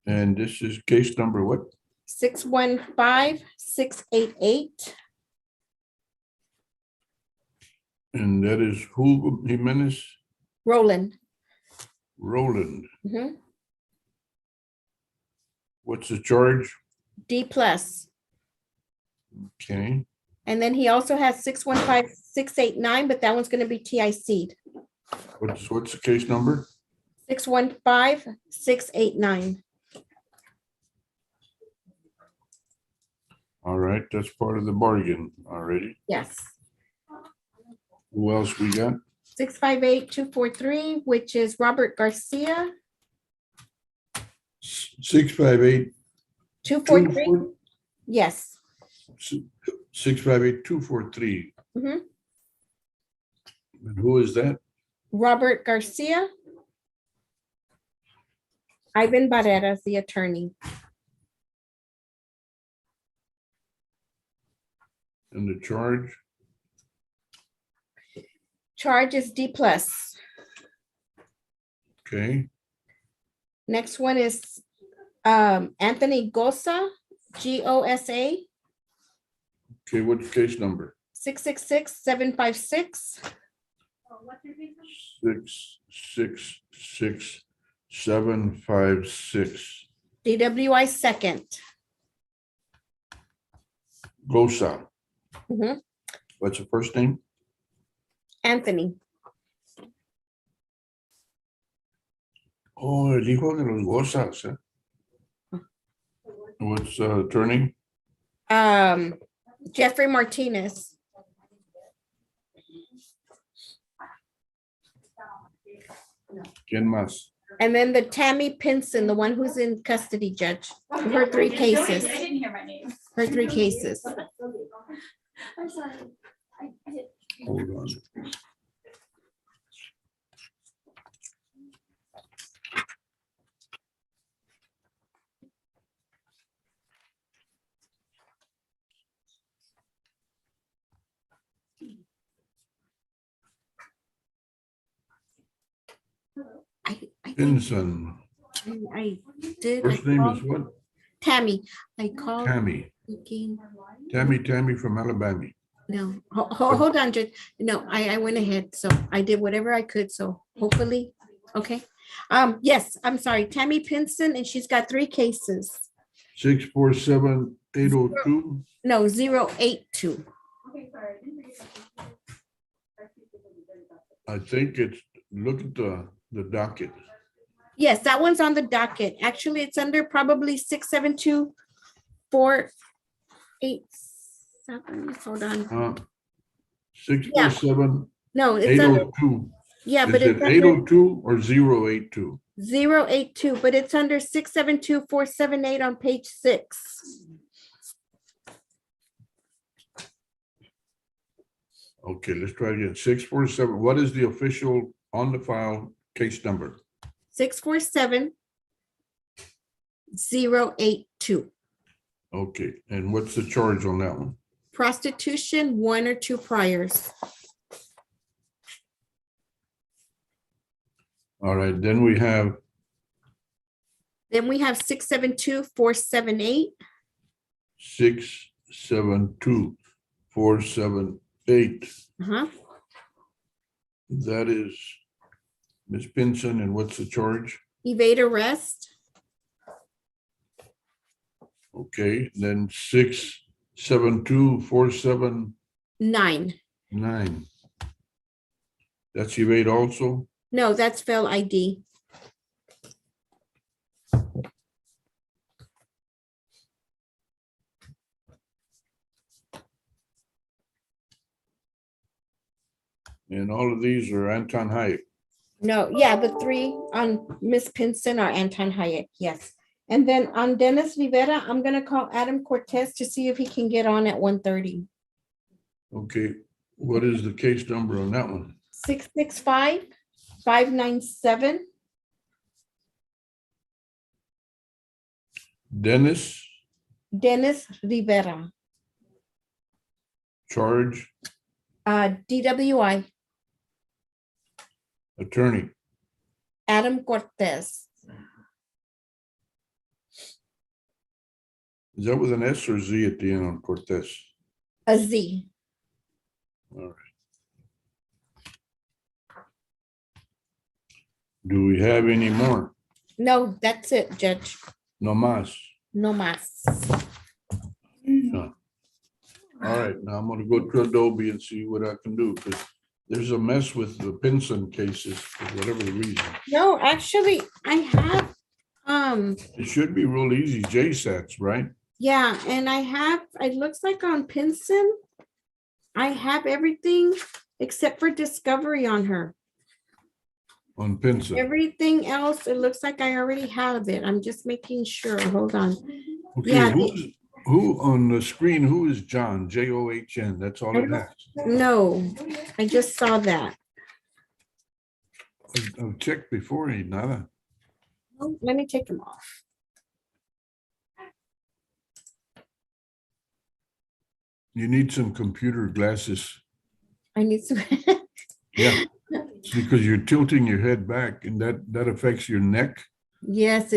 And this is case number what? 615-688. And that is who, Jimenez? Roland. Roland. Mhm. What's the charge? D plus. Okay. And then he also has 615-689, but that one's gonna be TIC'd. What's the case number? 615-689. All right, that's part of the bargain already. Yes. Who else we got? 658-243, which is Robert Garcia. 658. 243. Yes. 658-243. Mhm. And who is that? Robert Garcia. Ivan Barrera's the attorney. And the charge? Charge is D plus. Okay, Next one is Anthony Gosa, Gosa, okay, what's case number? 666-756. 666-756. DWI second. Gosa. Mhm. What's the first name? Anthony. Oh, el hijo de los Gosas. What's attorney? Jeffrey Martinez. ¿Quién más? And then the Tammy Pinson, the one who's in custody, Judge. Her 3 cases. I didn't hear my name. Her 3 cases. I'm sorry. I did. Hold on. Pinson. I did. First name is what? Tammy. I called. Tammy. Thinking, Tammy from Alabama. no, hold on, Judge. No, I went ahead. So I did whatever I could. So hopefully, okay. Yes, I'm sorry. Tammy Pinson, and she's got 3 cases. 647-802. No, 082. I think it's, look at the docket. Yes, that one's on the docket. Actually, it's under probably 672-487. Hold on. 647. No, it's under, 802. yeah, Is but it it's under 802 or 082? 082, but it's under 672-478 on page 6. Okay, let's try again. 647. What is the official on the file case number? 647-082. Okay, and what's the charge on that one? Prostitution, 1 or 2 priors. All right, then we have Then we have 672-478. 672-478. Uh-huh. That is Ms. Pinson, and what's the charge? Evade arrest. Okay, then 672-479. 9. That's evade also? No, that's fail ID. And all of these are Anton Hayek. No, yeah, the 3 on Miss Pinson are Anton Hayek, yes. And then on Dennis Rivera, I'm gonna call Adam Cortez to see if he can get on at 1:30. Okay, what is the case number on that one? 665-597. Dennis, Rivera, charge, DWI, attorney. Adam Cortez. Is that with an S or Z at the end on Cortez? A Z. All right. Do we have any more? No, that's it, Judge. No más. No más. No. All right, now I'm gonna go to Adobe and see what I can do, because there's a mess with the Pinson cases for whatever the reason. No, actually, I have, It should be real easy, JSATs, right? yeah, and I have, it looks like on Pinson, I have everything except for discovery on her. on Pinsa. Everything else, it looks like I already have it. I'm just making sure. Hold on. Okay, Yeah, who on the screen, who is John? John, that's all it has. no, I just saw that. I've checked before, ain't nada. Oh, let me take them off. You need some computer glasses. I need some. Yeah, it's because you're tilting your head back and that affects your neck. Yes, it